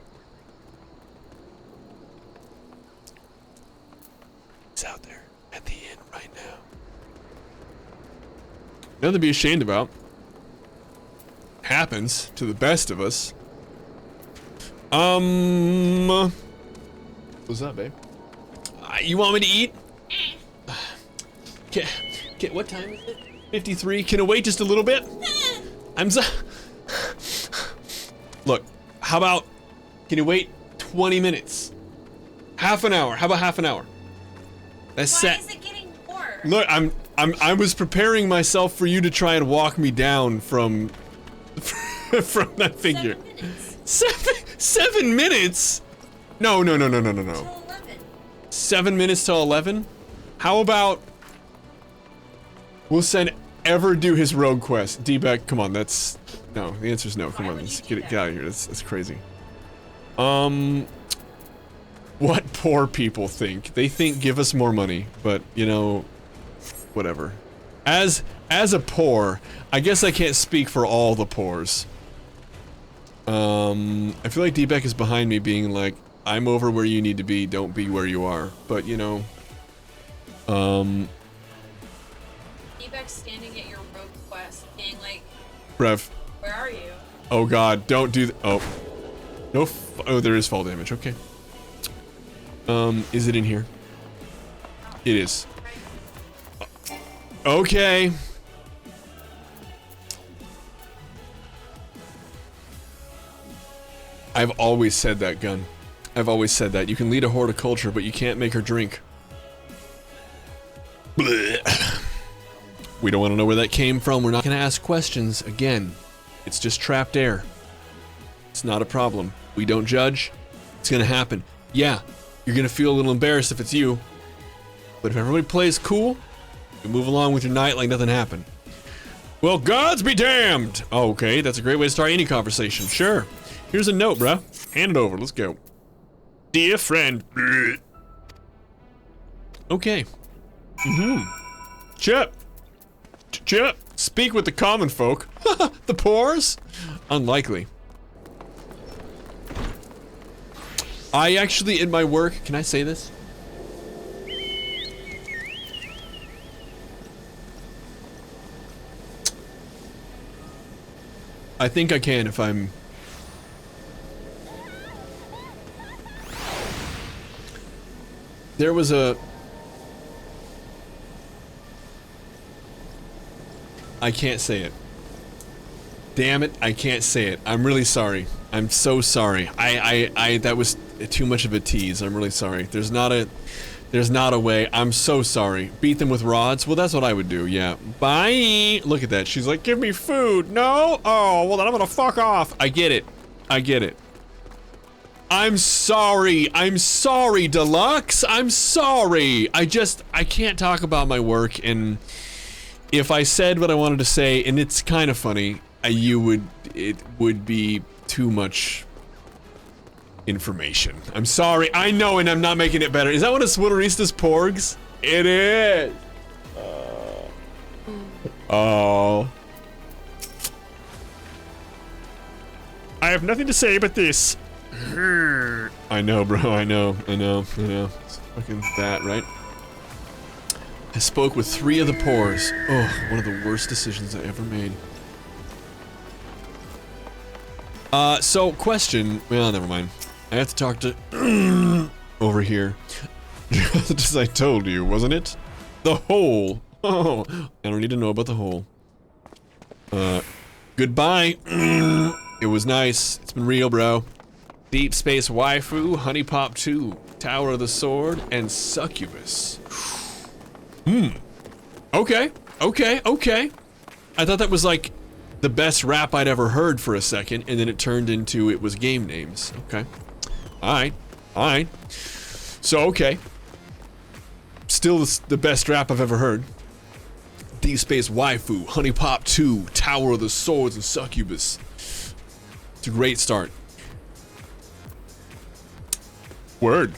He's out there at the inn right now. Nothing to be ashamed about. Happens to the best of us. What's up, babe? You want me to eat? Okay, what time is it? 53. Can it wait just a little bit? Look, how about, can you wait 20 minutes? Half an hour. How about half an hour? That's Why set. is it getting more? Look, I was preparing myself for you to try and walk me down from from that figure. 7 minutes. 7 minutes? No. Till 11. 7 minutes till 11? How about we'll send Ever do his rogue quest? D-Beck, come on, that's no. The answer's no. Come Why on, would let's you do get that? out of here. That's crazy. What poor people think? They think give us more money, but you know, whatever. As a poor, I guess I can't speak for all the poors. I feel like D-Beck is behind me being like, I'm over where you need to be, don't be where you are. But you know, D-Beck's standing at your rogue quest, being like, Rev. where are you? Oh god, don't do oh. No oh, there is fall damage, okay. Is it in here? It is. Okay. I've always said that, Gun. I've always said that. You can lead a horticulture, but you can't make her drink. Blech. We don't want to know where that came from. We're not going to ask questions. Again, it's just trapped air. It's not a problem. We don't judge. It's going to happen. Yeah, you're going to feel a little embarrassed if it's you. But if everybody plays cool, you move along with your night like nothing happened. Well, gods be damned! Okay, that's a great way to start any conversation. Sure. Here's a note, bruh. Hand it over. Let's go. Dear friend. Okay. Chip. Chip. Speak with the common folk. The pores? Unlikely. I actually, in my work, can I say this? I think I can if I'm... There was a... I can't say it. Damn it, I can't say it. I'm really sorry. I'm so sorry. That was too much of a tease. I'm really sorry. There's not a way. I'm so sorry. Beat them with rods? Well, that's what I would do, yeah. Bye! Look at that. She's like, give me food. No? Oh, well then I'm gonna fuck off. I get it. I get it. I'm sorry. I'm sorry, Deluxe. I'm sorry. I can't talk about my work, and if I said what I wanted to say, and it's kind of funny, it would be too much information. I'm sorry. I know, and I'm not making it better. Is that one of Switterista's porgs? It is. Oh. I have nothing to say but this. I know, bro. I know. It's fucking that, right? I spoke with 3 of the pores. Oh, one of the worst decisions I ever made. So, question. Well, never mind. I have to talk to... over here. Just as I told you, wasn't it? The hole. Oh, I don't need to know about the hole. Goodbye. It was nice. It's been real, bro. Deep Space Waifu, Honey Pop 2, Tower of the Sword, and Succubus. Okay. I thought that was like the best rap I'd ever heard for a second, and then it turned into it was game names. Okay. Alright. So, okay. Still the best rap I've ever heard. Deep Space Waifu, Honey Pop 2, Tower of the Swords, and Succubus. It's a great start. Word.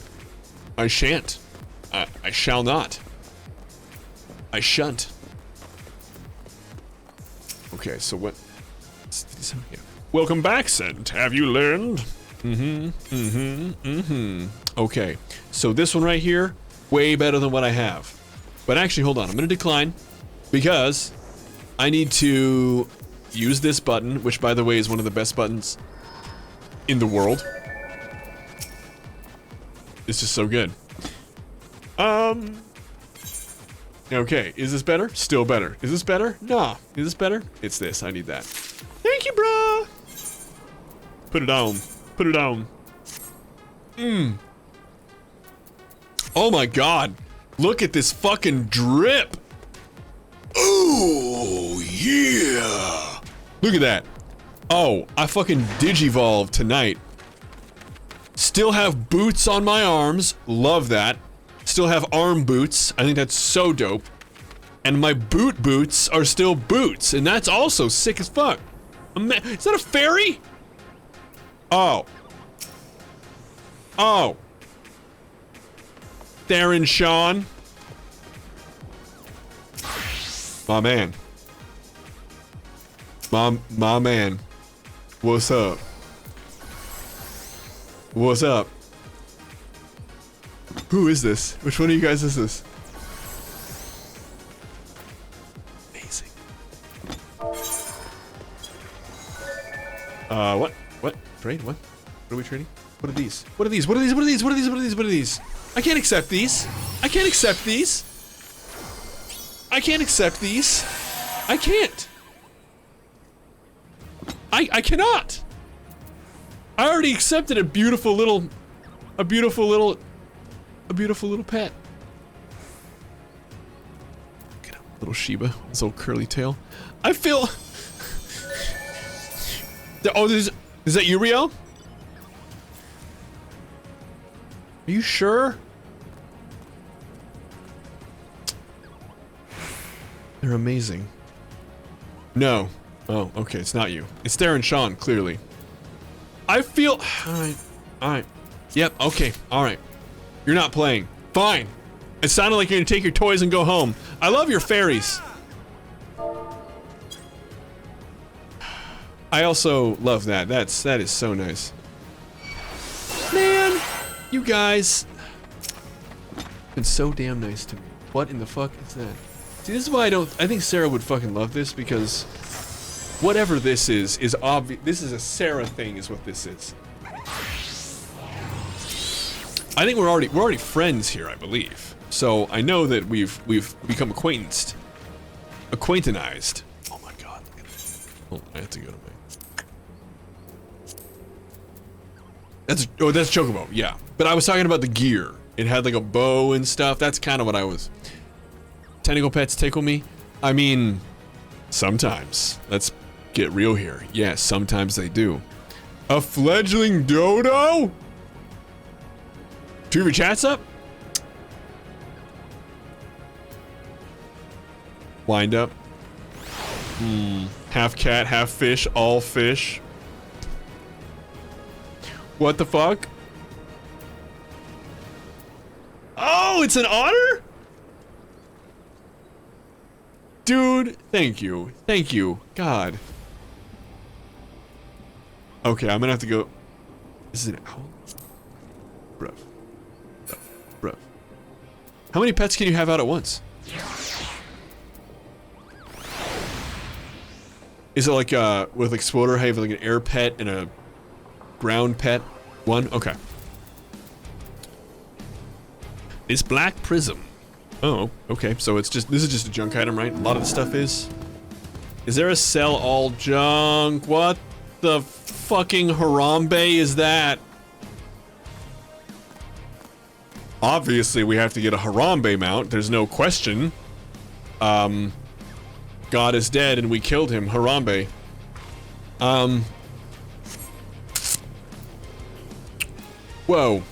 I shan't. I shall not. I shan't. Okay, so what? Welcome back, Sent. Have you learned? Okay, so this one right here, way better than what I have. But actually, hold on. I'm gonna decline because I need to use this button, which, by the way, is one of the best buttons in the world. It's just so good. Okay, is this better? Still better. Is this better? Nah. Is this better? It's this. I need that. Thank you, bruh. Put it on. Put it on. Oh my god. Look at this fucking drip. Oh, yeah. Look at that. Oh, I fucking digivolved tonight. Still have boots on my arms. Love that. Still have arm boots. I think that's so dope. And my boots are still boots. And that's also sick as fuck. Is that a fairy? Oh. Oh. Theron Sean. My man. My man. What's up? What's up? Who is this? Which one of you guys is this? Amazing. What? What? Trade? What? What are we trading? What are these? What are these? What are these? What are these? What are these? What are these? What are these? I can't accept these. I can't accept these. I can't accept these. I can't. I cannot. I already accepted a beautiful little pet. Look at him, little Shiba, his little curly tail. I feel. Oh, is that Uriel? Are you sure? They're amazing. No. Oh, okay, it's not you. It's Darren Sean, clearly. I feel. Alright. Yep, okay, alright. You're not playing. Fine. It sounded like you're gonna take your toys and go home. I love your fairies. I also love that. That is so nice. Man, you guys been so damn nice to me. What in the fuck is that? See, this is why I think Sarah would fucking love this, because whatever this is obvious. This is a Sarah thing, is what this is. I think we're already friends here, I believe. So I know that we've become acquaintanized. Oh my god. Oh, I have to go to my. That's Chocobo, yeah. But I was talking about the gear. It had like a bow and stuff. That's kind of what I was. Tentacle pets tickle me. I mean, sometimes. Let's get real here. Yeah, sometimes they do. A fledgling dodo? 2 of your chats up? Wind up. Half cat, half fish, all fish. What the fuck? Oh, it's an otter? Dude, thank you. Thank you. God. Okay, I'm gonna have to go. This is an owl? Bruh. Bruh. How many pets can you have out at once? Is it like with Exploder, have like an air pet and a ground pet? One? Okay. It's Black Prism. Oh, okay. So it's just, this is just a junk item, right? A lot of the stuff is. Is there a sell all junk? What the fucking Harambe is that? Obviously, we have to get a Harambe mount. There's no question. God is dead and we killed him. Harambe. Whoa.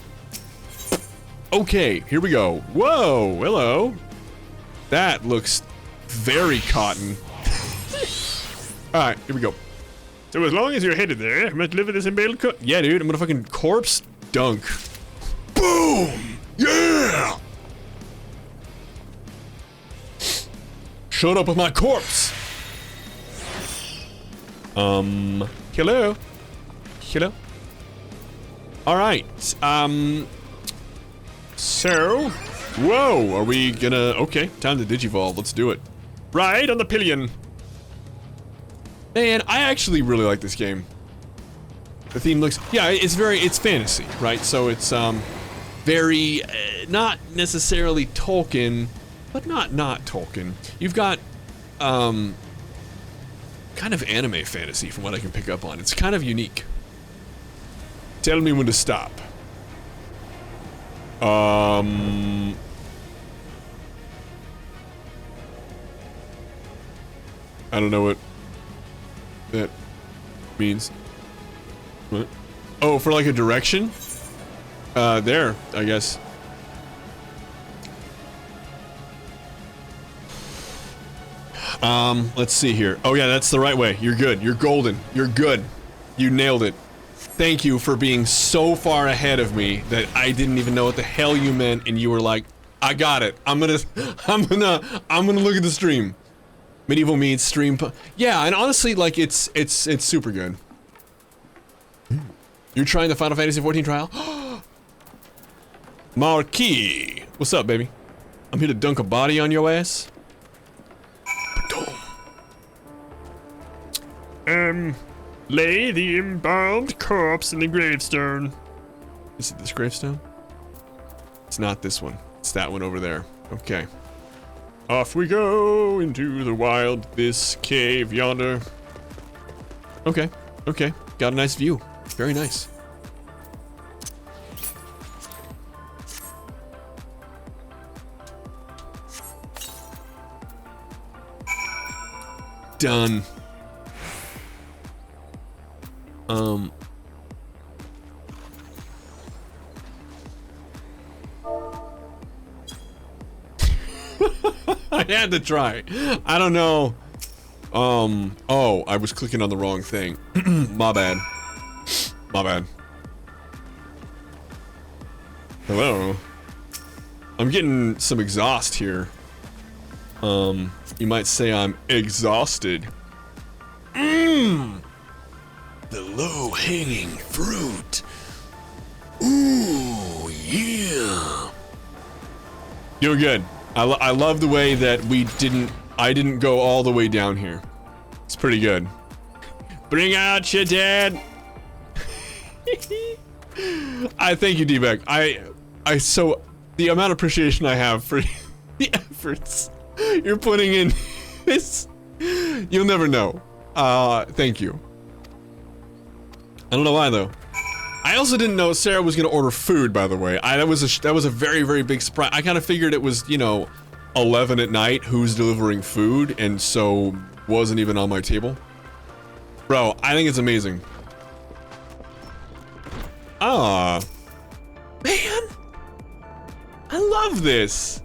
Okay, here we go. Whoa, hello. That looks very cotton. Alright, here we go. So as long as you're headed there, I must live with this impaled yeah, dude, I'm gonna fucking corpse dunk. Boom! Yeah! Showed up with my corpse. Hello? Hello? Alright, so, whoa, are we gonna, okay, time to digivolve, let's do it. Ride on the pillion. Man, I actually really like this game. The theme looks, yeah, it's fantasy, right? So it's, very, not necessarily Tolkien, but not Tolkien. You've got, kind of anime fantasy from what I can pick up on. It's kind of unique. Tell me when to stop. I don't know what that means. What? Oh, for like a direction? There, I guess. Let's see here. Oh yeah, that's the right way. You're good. You're golden. You're good. You nailed it. Thank you for being so far ahead of me that I didn't even know what the hell you meant, and you were like, I got it. I'm gonna look at the stream. Medieval meets stream. Yeah, and honestly, like it's super good. You're trying the Final Fantasy XIV trial? Marquis, what's up, baby? I'm here to dunk a body on your ass. Lay the embalmed corpse in the gravestone. Is it this gravestone? It's not this one. It's that one over there. Okay. Off we go into the wild, this cave yonder. Okay, okay. Got a nice view. Very nice. Done. I had to try. I don't know. Oh, I was clicking on the wrong thing. My bad. My bad. Hello. I'm getting some exhaust here. You might say I'm exhausted. The low-hanging fruit. Ooh, yeah. Doing good. I love the way that I didn't go all the way down here. It's pretty good. Bring out your dad. I thank you, D-Beck. So the amount of appreciation I have for the efforts you're putting in this, you'll never know. Thank you. I don't know why though. I also didn't know Sarah was gonna order food, by the way. That was a very, very big surprise. I kind of figured it was, 11 at night, who's delivering food, and so wasn't even on my table. Bro, I think it's amazing. Ah, man, I love this.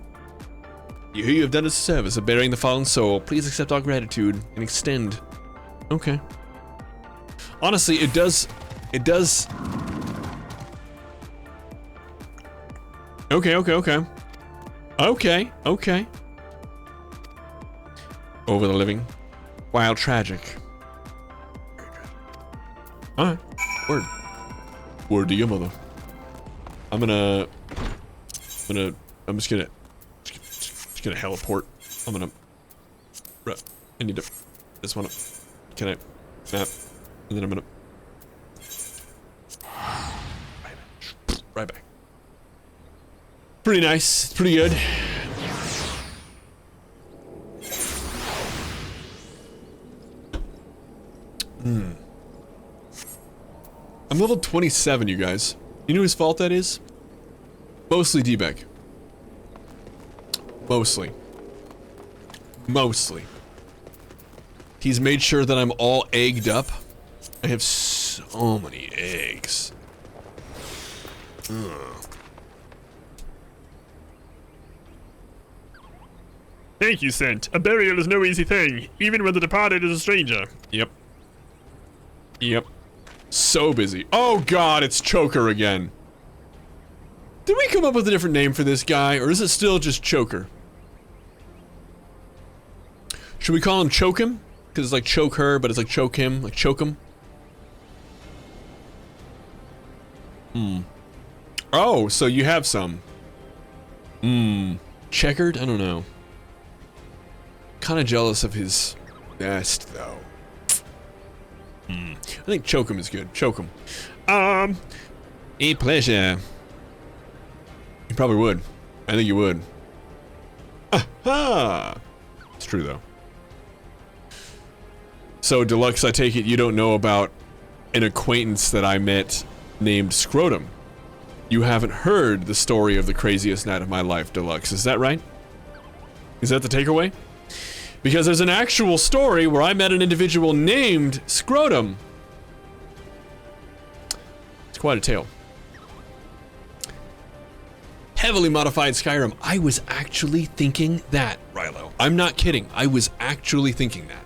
You have done us a service of burying the fallen soul. Please accept our gratitude and extend. Okay. Honestly, it does. Okay. Over the living. While tragic. Alright. Word to your mother. I'm just gonna heliport. I need to, this one up. Can I, snap, and then I'm gonna, right back. Pretty nice, pretty good. I'm level 27, you guys. You know whose fault that is? Mostly D-Beck. Mostly. He's made sure that I'm all egged up. I have so many eggs. Ugh. Thank you, Sent. A burial is no easy thing, even when the departed is a stranger. Yep. So busy. Oh god, it's Choker again. Did we come up with a different name for this guy, or is it still just Choker? Should we call him Choke Him? Because it's like choke her, but it's like choke him, like choke him. Oh, so you have some. Checkered? I don't know. Kind of jealous of his nest, though. I think choke him is good. Choke him. A pleasure. You probably would. I think you would. Aha! It's true, though. So, Deluxe, I take it you don't know about an acquaintance that I met named Scrotum. You haven't heard the story of the craziest night of my life, Deluxe. Is that right? Is that the takeaway? Because there's an actual story where I met an individual named Scrotum. It's quite a tale. Heavily modified Skyrim. I was actually thinking that, Rilo. I'm not kidding. I was actually thinking that.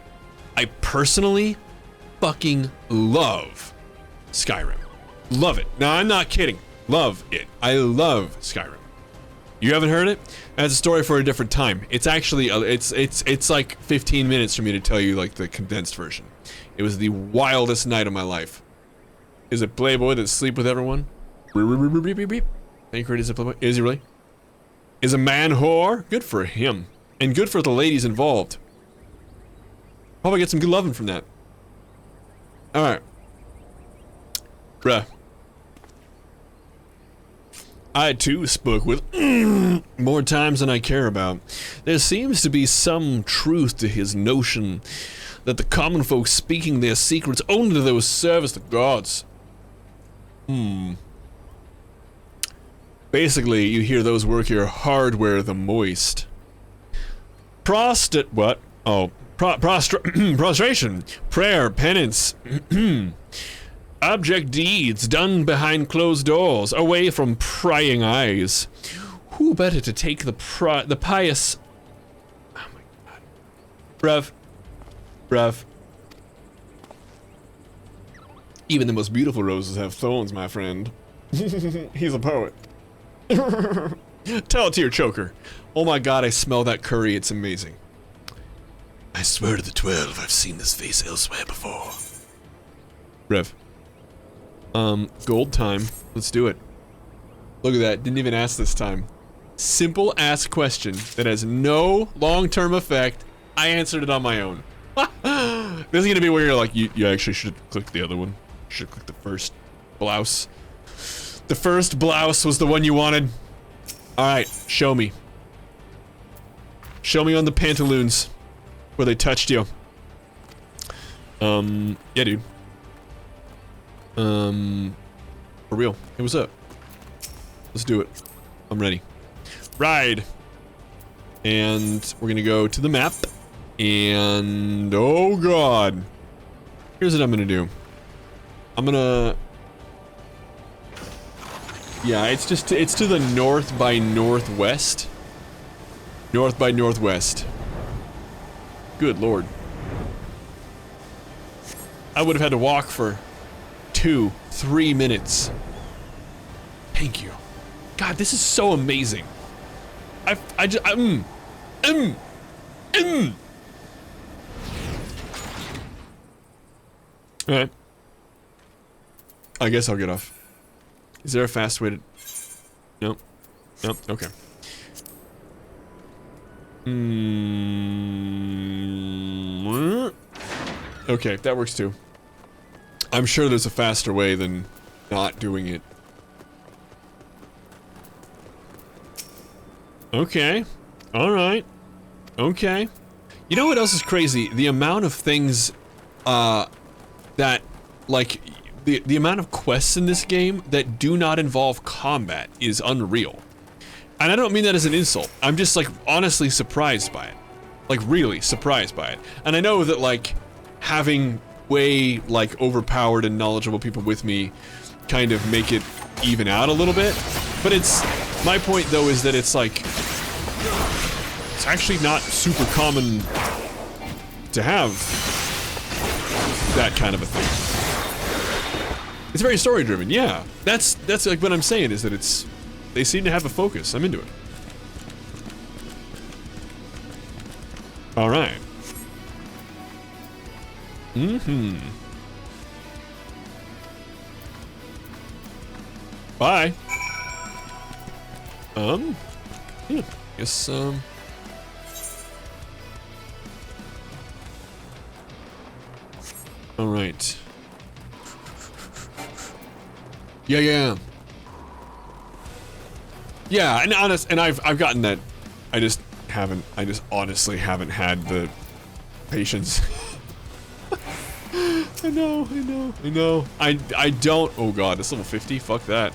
I personally fucking love Skyrim. Love it. No, I'm not kidding. Love it. I love Skyrim. You haven't heard it? That's a story for a different time. It's actually, it's like 15 minutes for me to tell you like the condensed version. It was the wildest night of my life. Is it Playboy that sleep with everyone? Thank you, is it Playboy? Is he really? Is a man whore? Good for him. And good for the ladies involved. Probably get some good loving from that. Alright. Bruh. I too spoke with more times than I care about. There seems to be some truth to his notion that the common folk speaking their secrets only to those service the gods. Basically, you hear those work your hardware the moist. What? Oh, prostration, prayer, penance. Abject deeds done behind closed doors, away from prying eyes. Who better to take the pious... Oh my god. Bruv. Even the most beautiful roses have thorns, my friend. He's a poet. Tell it to your choker. Oh my god, I smell that curry, it's amazing. I swear to the 12, I've seen this face elsewhere before. Rev. Gold time. Let's do it. Look at that, didn't even ask this time. Simple ass question that has no long-term effect. I answered it on my own. This is gonna be where you're like, you actually should have clicked the other one. Should have clicked the first blouse. The first blouse was the one you wanted. Alright, show me. Show me on the pantaloons where they touched you. Yeah, dude. For real. Hey, what's up? Let's do it. I'm ready. Ride. And we're gonna go to the map. And oh god. Here's what I'm gonna do. I'm gonna... Yeah, it's to the north by northwest. North by northwest. Good lord. I would have had to walk for 2-3 minutes. Thank you. God, this is so amazing. Alright. I guess I'll get off. Is there a fast way to... Nope. Nope, okay. Okay, that works too. I'm sure there's a faster way than not doing it. Okay. Alright. Okay. You know what else is crazy? The amount of things, that, like, the amount of quests in this game that do not involve combat is unreal. And I don't mean that as an insult. I'm just, like, honestly surprised by it. Like, really surprised by it. And I know that, like, having way, like, overpowered and knowledgeable people with me kind of make it even out a little bit. But it's... My point, though, is that it's, like... It's actually not super common to have that kind of a thing. It's very story-driven, yeah. That's like what I'm saying, is that it's... They seem to have a focus. I'm into it. Alright. Mm-hmm. Bye. Yeah, guess, Alright. Yeah. Yeah, and I've gotten that. I just honestly haven't had the patience. I know. I don't. Oh god, it's level 50. Fuck that.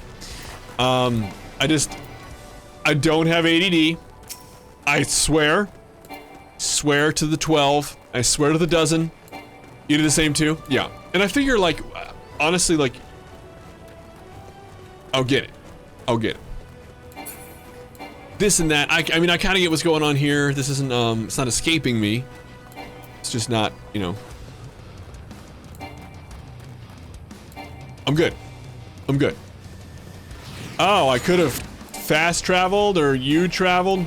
I don't have ADD. I swear. Swear to the 12. I swear to the dozen. You do the same too? Yeah. And I figure, like, honestly, like, I'll get it. This and that. I mean, I kind of get what's going on here. This isn't, it's not escaping me. It's just not, you know. I'm good. Oh, I could have fast traveled, or you traveled.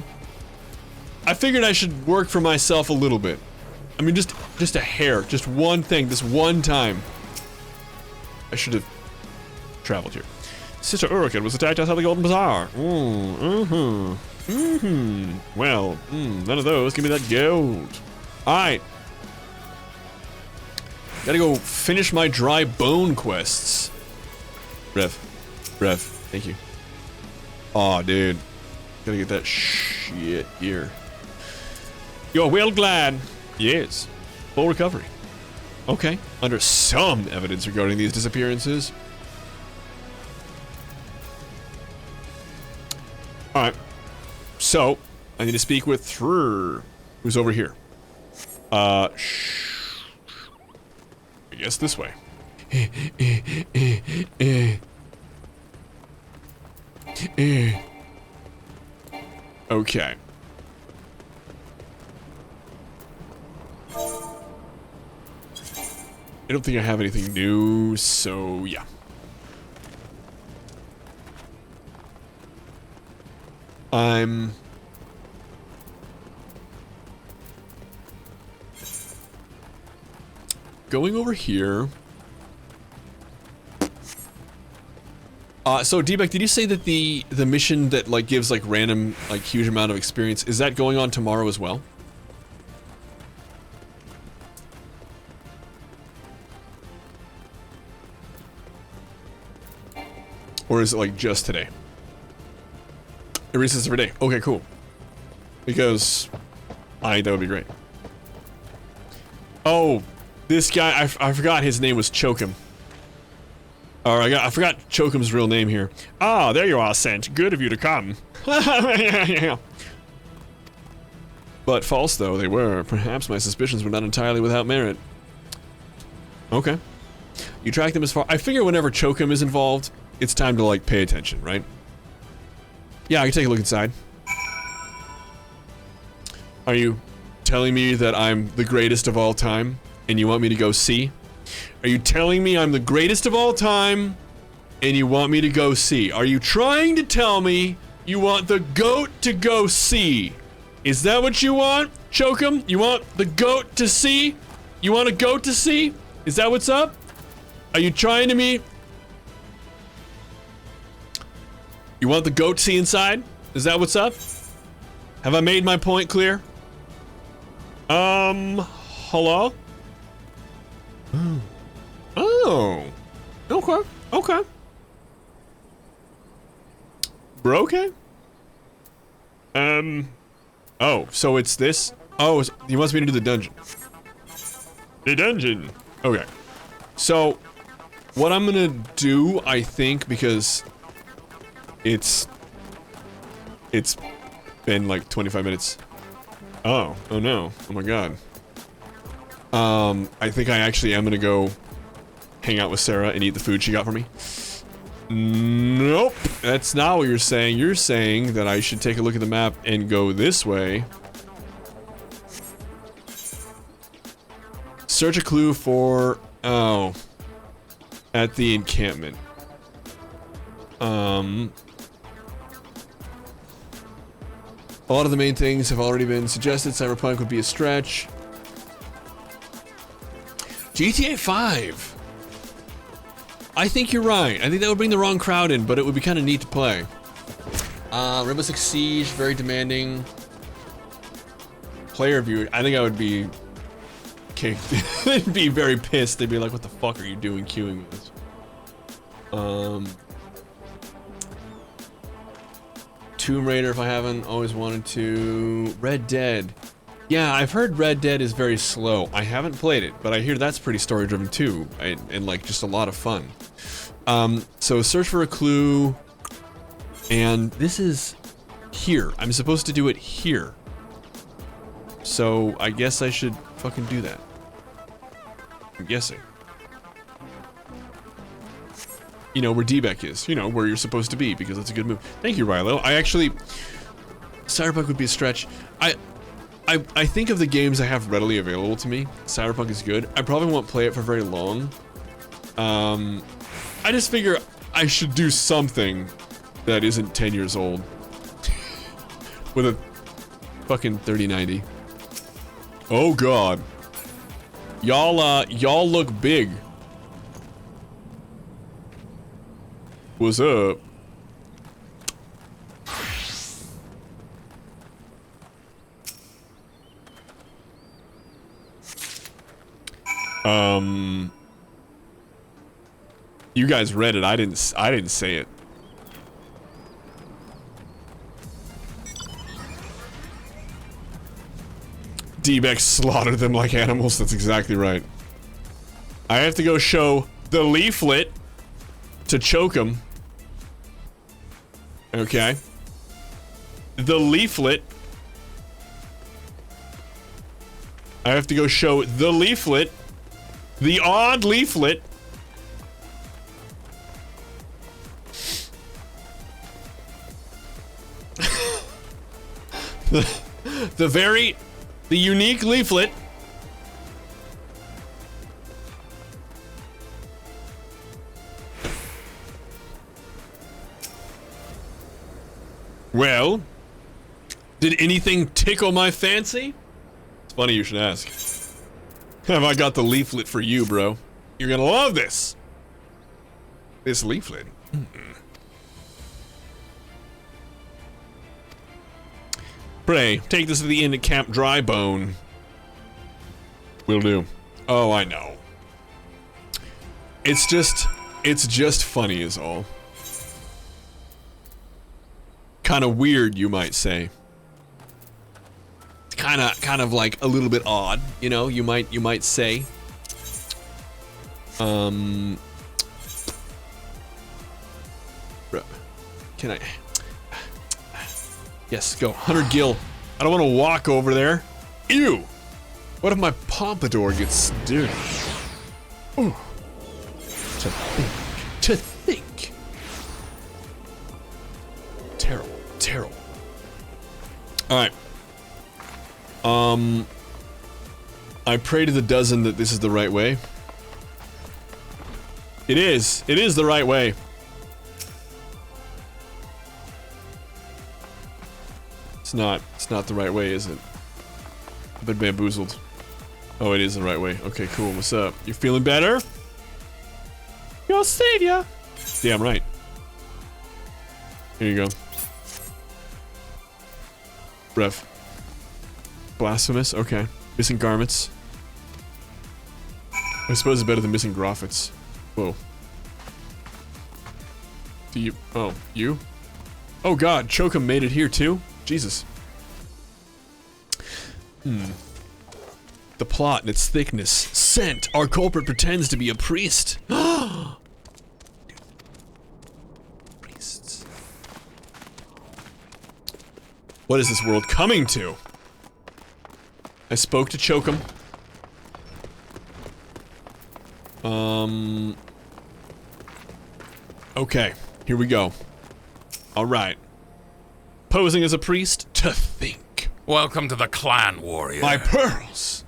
I figured I should work for myself a little bit. I mean, just a hair, just one thing, this one time. I should have traveled here. Sister Uriken was attacked outside the Golden Bazaar. Well, none of those. Give me that gold. Alright. Gotta go finish my dry bone quests. Rev. Thank you. Aw, dude. Gotta get that shit here. You're well glad. Yes. Full recovery. Okay. Under some evidence regarding these disappearances. So, I need to speak with Thrur, who's over here. I guess this way. Okay. I don't think I have anything new, so yeah. I'm going over here. So D-Beck, did you say that the mission that like gives like random like huge amount of experience, is that going on tomorrow as well? Or is it like just today? It resets every day. Okay, cool. Because I think that would be great. Oh, this guy, I forgot his name was Chokum. Or I forgot Chokum's real name here. Ah, there you are, Sent. Good of you to come. But false though they were. Perhaps my suspicions were not entirely without merit. Okay. You track them as far. I figure whenever Chokum is involved, it's time to like pay attention, right? Yeah, I can take a look inside. Are you telling me that I'm the greatest of all time and you want me to go see? Are you telling me I'm the greatest of all time and you want me to go see? Are you trying to tell me you want the goat to go see? Is that what you want, Chokum? You want the goat to see? You want a goat to see? Is that what's up? Are you trying to me? You want the goat to see inside? Is that what's up? Have I made my point clear? Hello? Oh. Okay. Okay. Bro, okay? Oh, so it's this? Oh, he wants me to do the dungeon. The dungeon. Okay. So, what I'm gonna do, I think, because it's been like 25 minutes. Oh no. Oh my god. I think I actually am gonna go hang out with Sarah and eat the food she got for me. Nope, that's not what you're saying. You're saying that I should take a look at the map and go this way. Search a clue for... Oh. At the encampment. A lot of the main things have already been suggested. Cyberpunk would be a stretch. GTA 5. I think you're right. I think that would bring the wrong crowd in, but it would be kind of neat to play. Rainbow Six Siege, very demanding. Player view, I think I would be kicked. They'd be very pissed. They'd be like, what the fuck are you doing queuing this? Tomb Raider if I haven't always wanted to. Red Dead. Yeah, I've heard Red Dead is very slow. I haven't played it, but I hear that's pretty story driven too, and like just a lot of fun. So search for a clue, and this is here. I'm supposed to do it here. So I guess I should fucking do that. I'm guessing. You know, where D-Beck is. You know, where you're supposed to be, because that's a good move. Thank you, Rilo. I actually... Cyberpunk would be a stretch. I think of the games I have readily available to me. Cyberpunk is good. I probably won't play it for very long. I just figure I should do something that isn't 10 years old. With a fucking 3090. Oh god. Y'all look big. What's up? You guys read it. I didn't say it. D-Beck slaughtered them like animals. That's exactly right. I have to go show the leaflet to Chokum. Okay. the leaflet. I have to go show the leaflet. The odd leaflet. the unique leaflet. Well, did anything tickle my fancy? It's funny you should ask. Have I got the leaflet for you, bro? You're gonna love this. This leaflet. Pray, take this to the inn at Camp Drybone. Will do. Oh, I know. It's just funny is all. Kind of weird, you might say. Kind of like a little bit odd, you know, you might say. Can I? Yes, go. 100 gil. I don't want to walk over there. Ew! What if my pompadour gets dirty? Ooh. To think. Terrible. Terrible. Alright. I pray to the dozen that this is the right way. It is. It is the right way. It's not the right way, is it? I've been bamboozled. Oh, it is the right way. Okay, cool. What's up? You feeling better? Your savior. Damn right. Here you go. Ref. Blasphemous? Okay. Missing garments. I suppose it's better than missing groffets. Whoa. Do you... Oh, you? Oh god, Chokum made it here too? Jesus. The plot and its thickness. Scent! Our culprit pretends to be a priest. Priests. What is this world coming to? I spoke to Chokum. Okay, here we go. Alright. Posing as a priest? To think. Welcome to the clan, warrior. My pearls!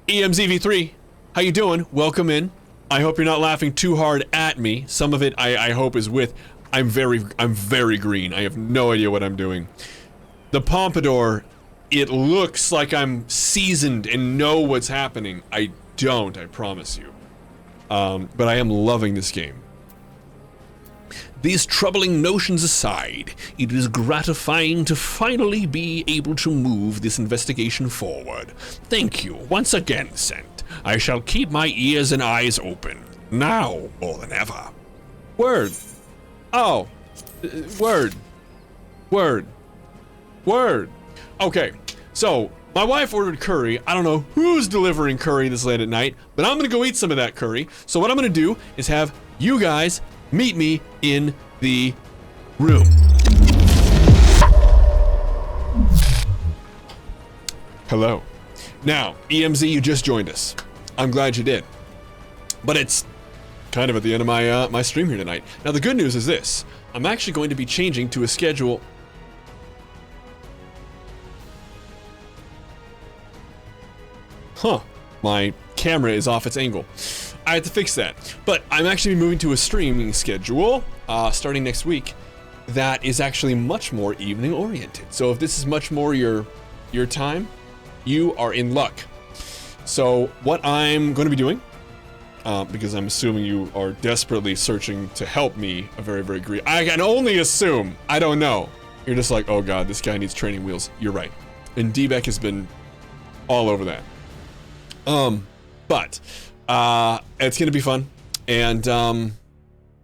EMZV3, how you doing? Welcome in. I hope you're not laughing too hard at me. Some of it I hope is with. I'm very green. I have no idea what I'm doing. The pompadour, it looks like I'm seasoned and know what's happening. I don't, I promise you. But I am loving this game. These troubling notions aside, it is gratifying to finally be able to move this investigation forward. Thank you once again, Scent. I shall keep my ears and eyes open, now more than ever. Word. Oh. Word. Word. Word. Okay, so my wife ordered curry. I don't know who's delivering curry this late at night, but I'm gonna go eat some of that curry. So what I'm gonna do is have you guys meet me in the room. Hello. Now, EMZ, you just joined us. I'm glad you did. But it's kind of at the end of my my stream here tonight. Now, the good news is this. I'm actually going to be changing to a schedule. Huh. My camera is off its angle. I had to fix that. But I'm actually moving to a streaming schedule, starting next week, that is actually much more evening oriented. So if this is much more your time, you are in luck. So what I'm going to be doing, because I'm assuming you are desperately searching to help me, a very, very agree. I can only assume. I don't know. You're just like, oh god, this guy needs training wheels. You're right. And D-Beck has been all over that. But it's gonna be fun, and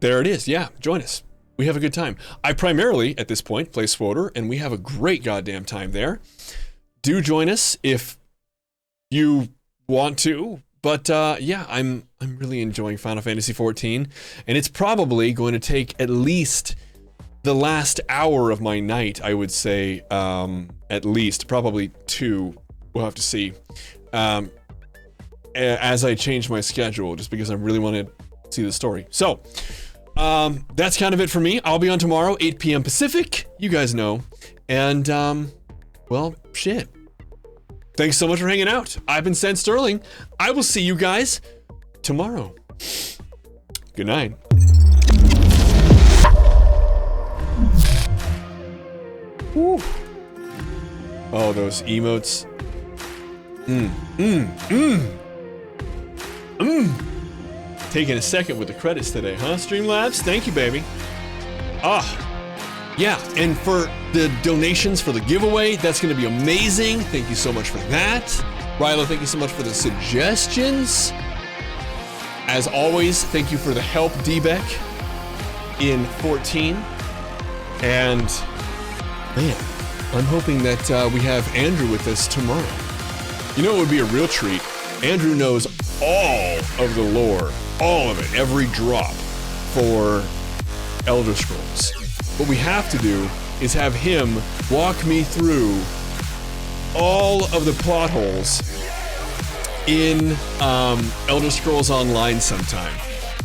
there it is. Yeah, join us. We have a good time. I primarily, at this point, play SWTOR, and we have a great goddamn time there. Do join us if you want to. But yeah, I'm really enjoying Final Fantasy XIV, and it's probably going to take at least the last hour of my night, I would say, at least, probably 2, we'll have to see, as I change my schedule, just because I really want to see the story. So, that's kind of it for me. I'll be on tomorrow, 8 p.m. Pacific, you guys know, and, well, shit. Thanks so much for hanging out. I've been Sent Sterling. I will see you guys tomorrow. Good night. Woo. Oh, those emotes. Taking a second with the credits today, huh? Streamlabs, thank you, baby. Yeah, and for the donations for the giveaway, that's gonna be amazing. Thank you so much for that. Rylo, thank you so much for the suggestions. As always, thank you for the help, DBEC, in 14. And, man, I'm hoping that we have Andrew with us tomorrow. You know what would be a real treat? Andrew knows all of the lore, all of it, every drop for Elder Scrolls. What we have to do is have him walk me through all of the plot holes in Elder Scrolls Online sometime,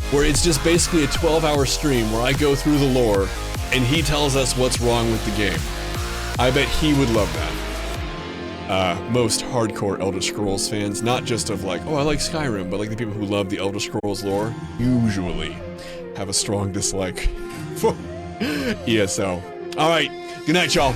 where it's just basically a 12-hour stream where I go through the lore and he tells us what's wrong with the game. I bet he would love that. Most hardcore Elder Scrolls fans, not just of like, oh, I like Skyrim, but like the people who love the Elder Scrolls lore, usually have a strong dislike for ESO. All right, good night, y'all.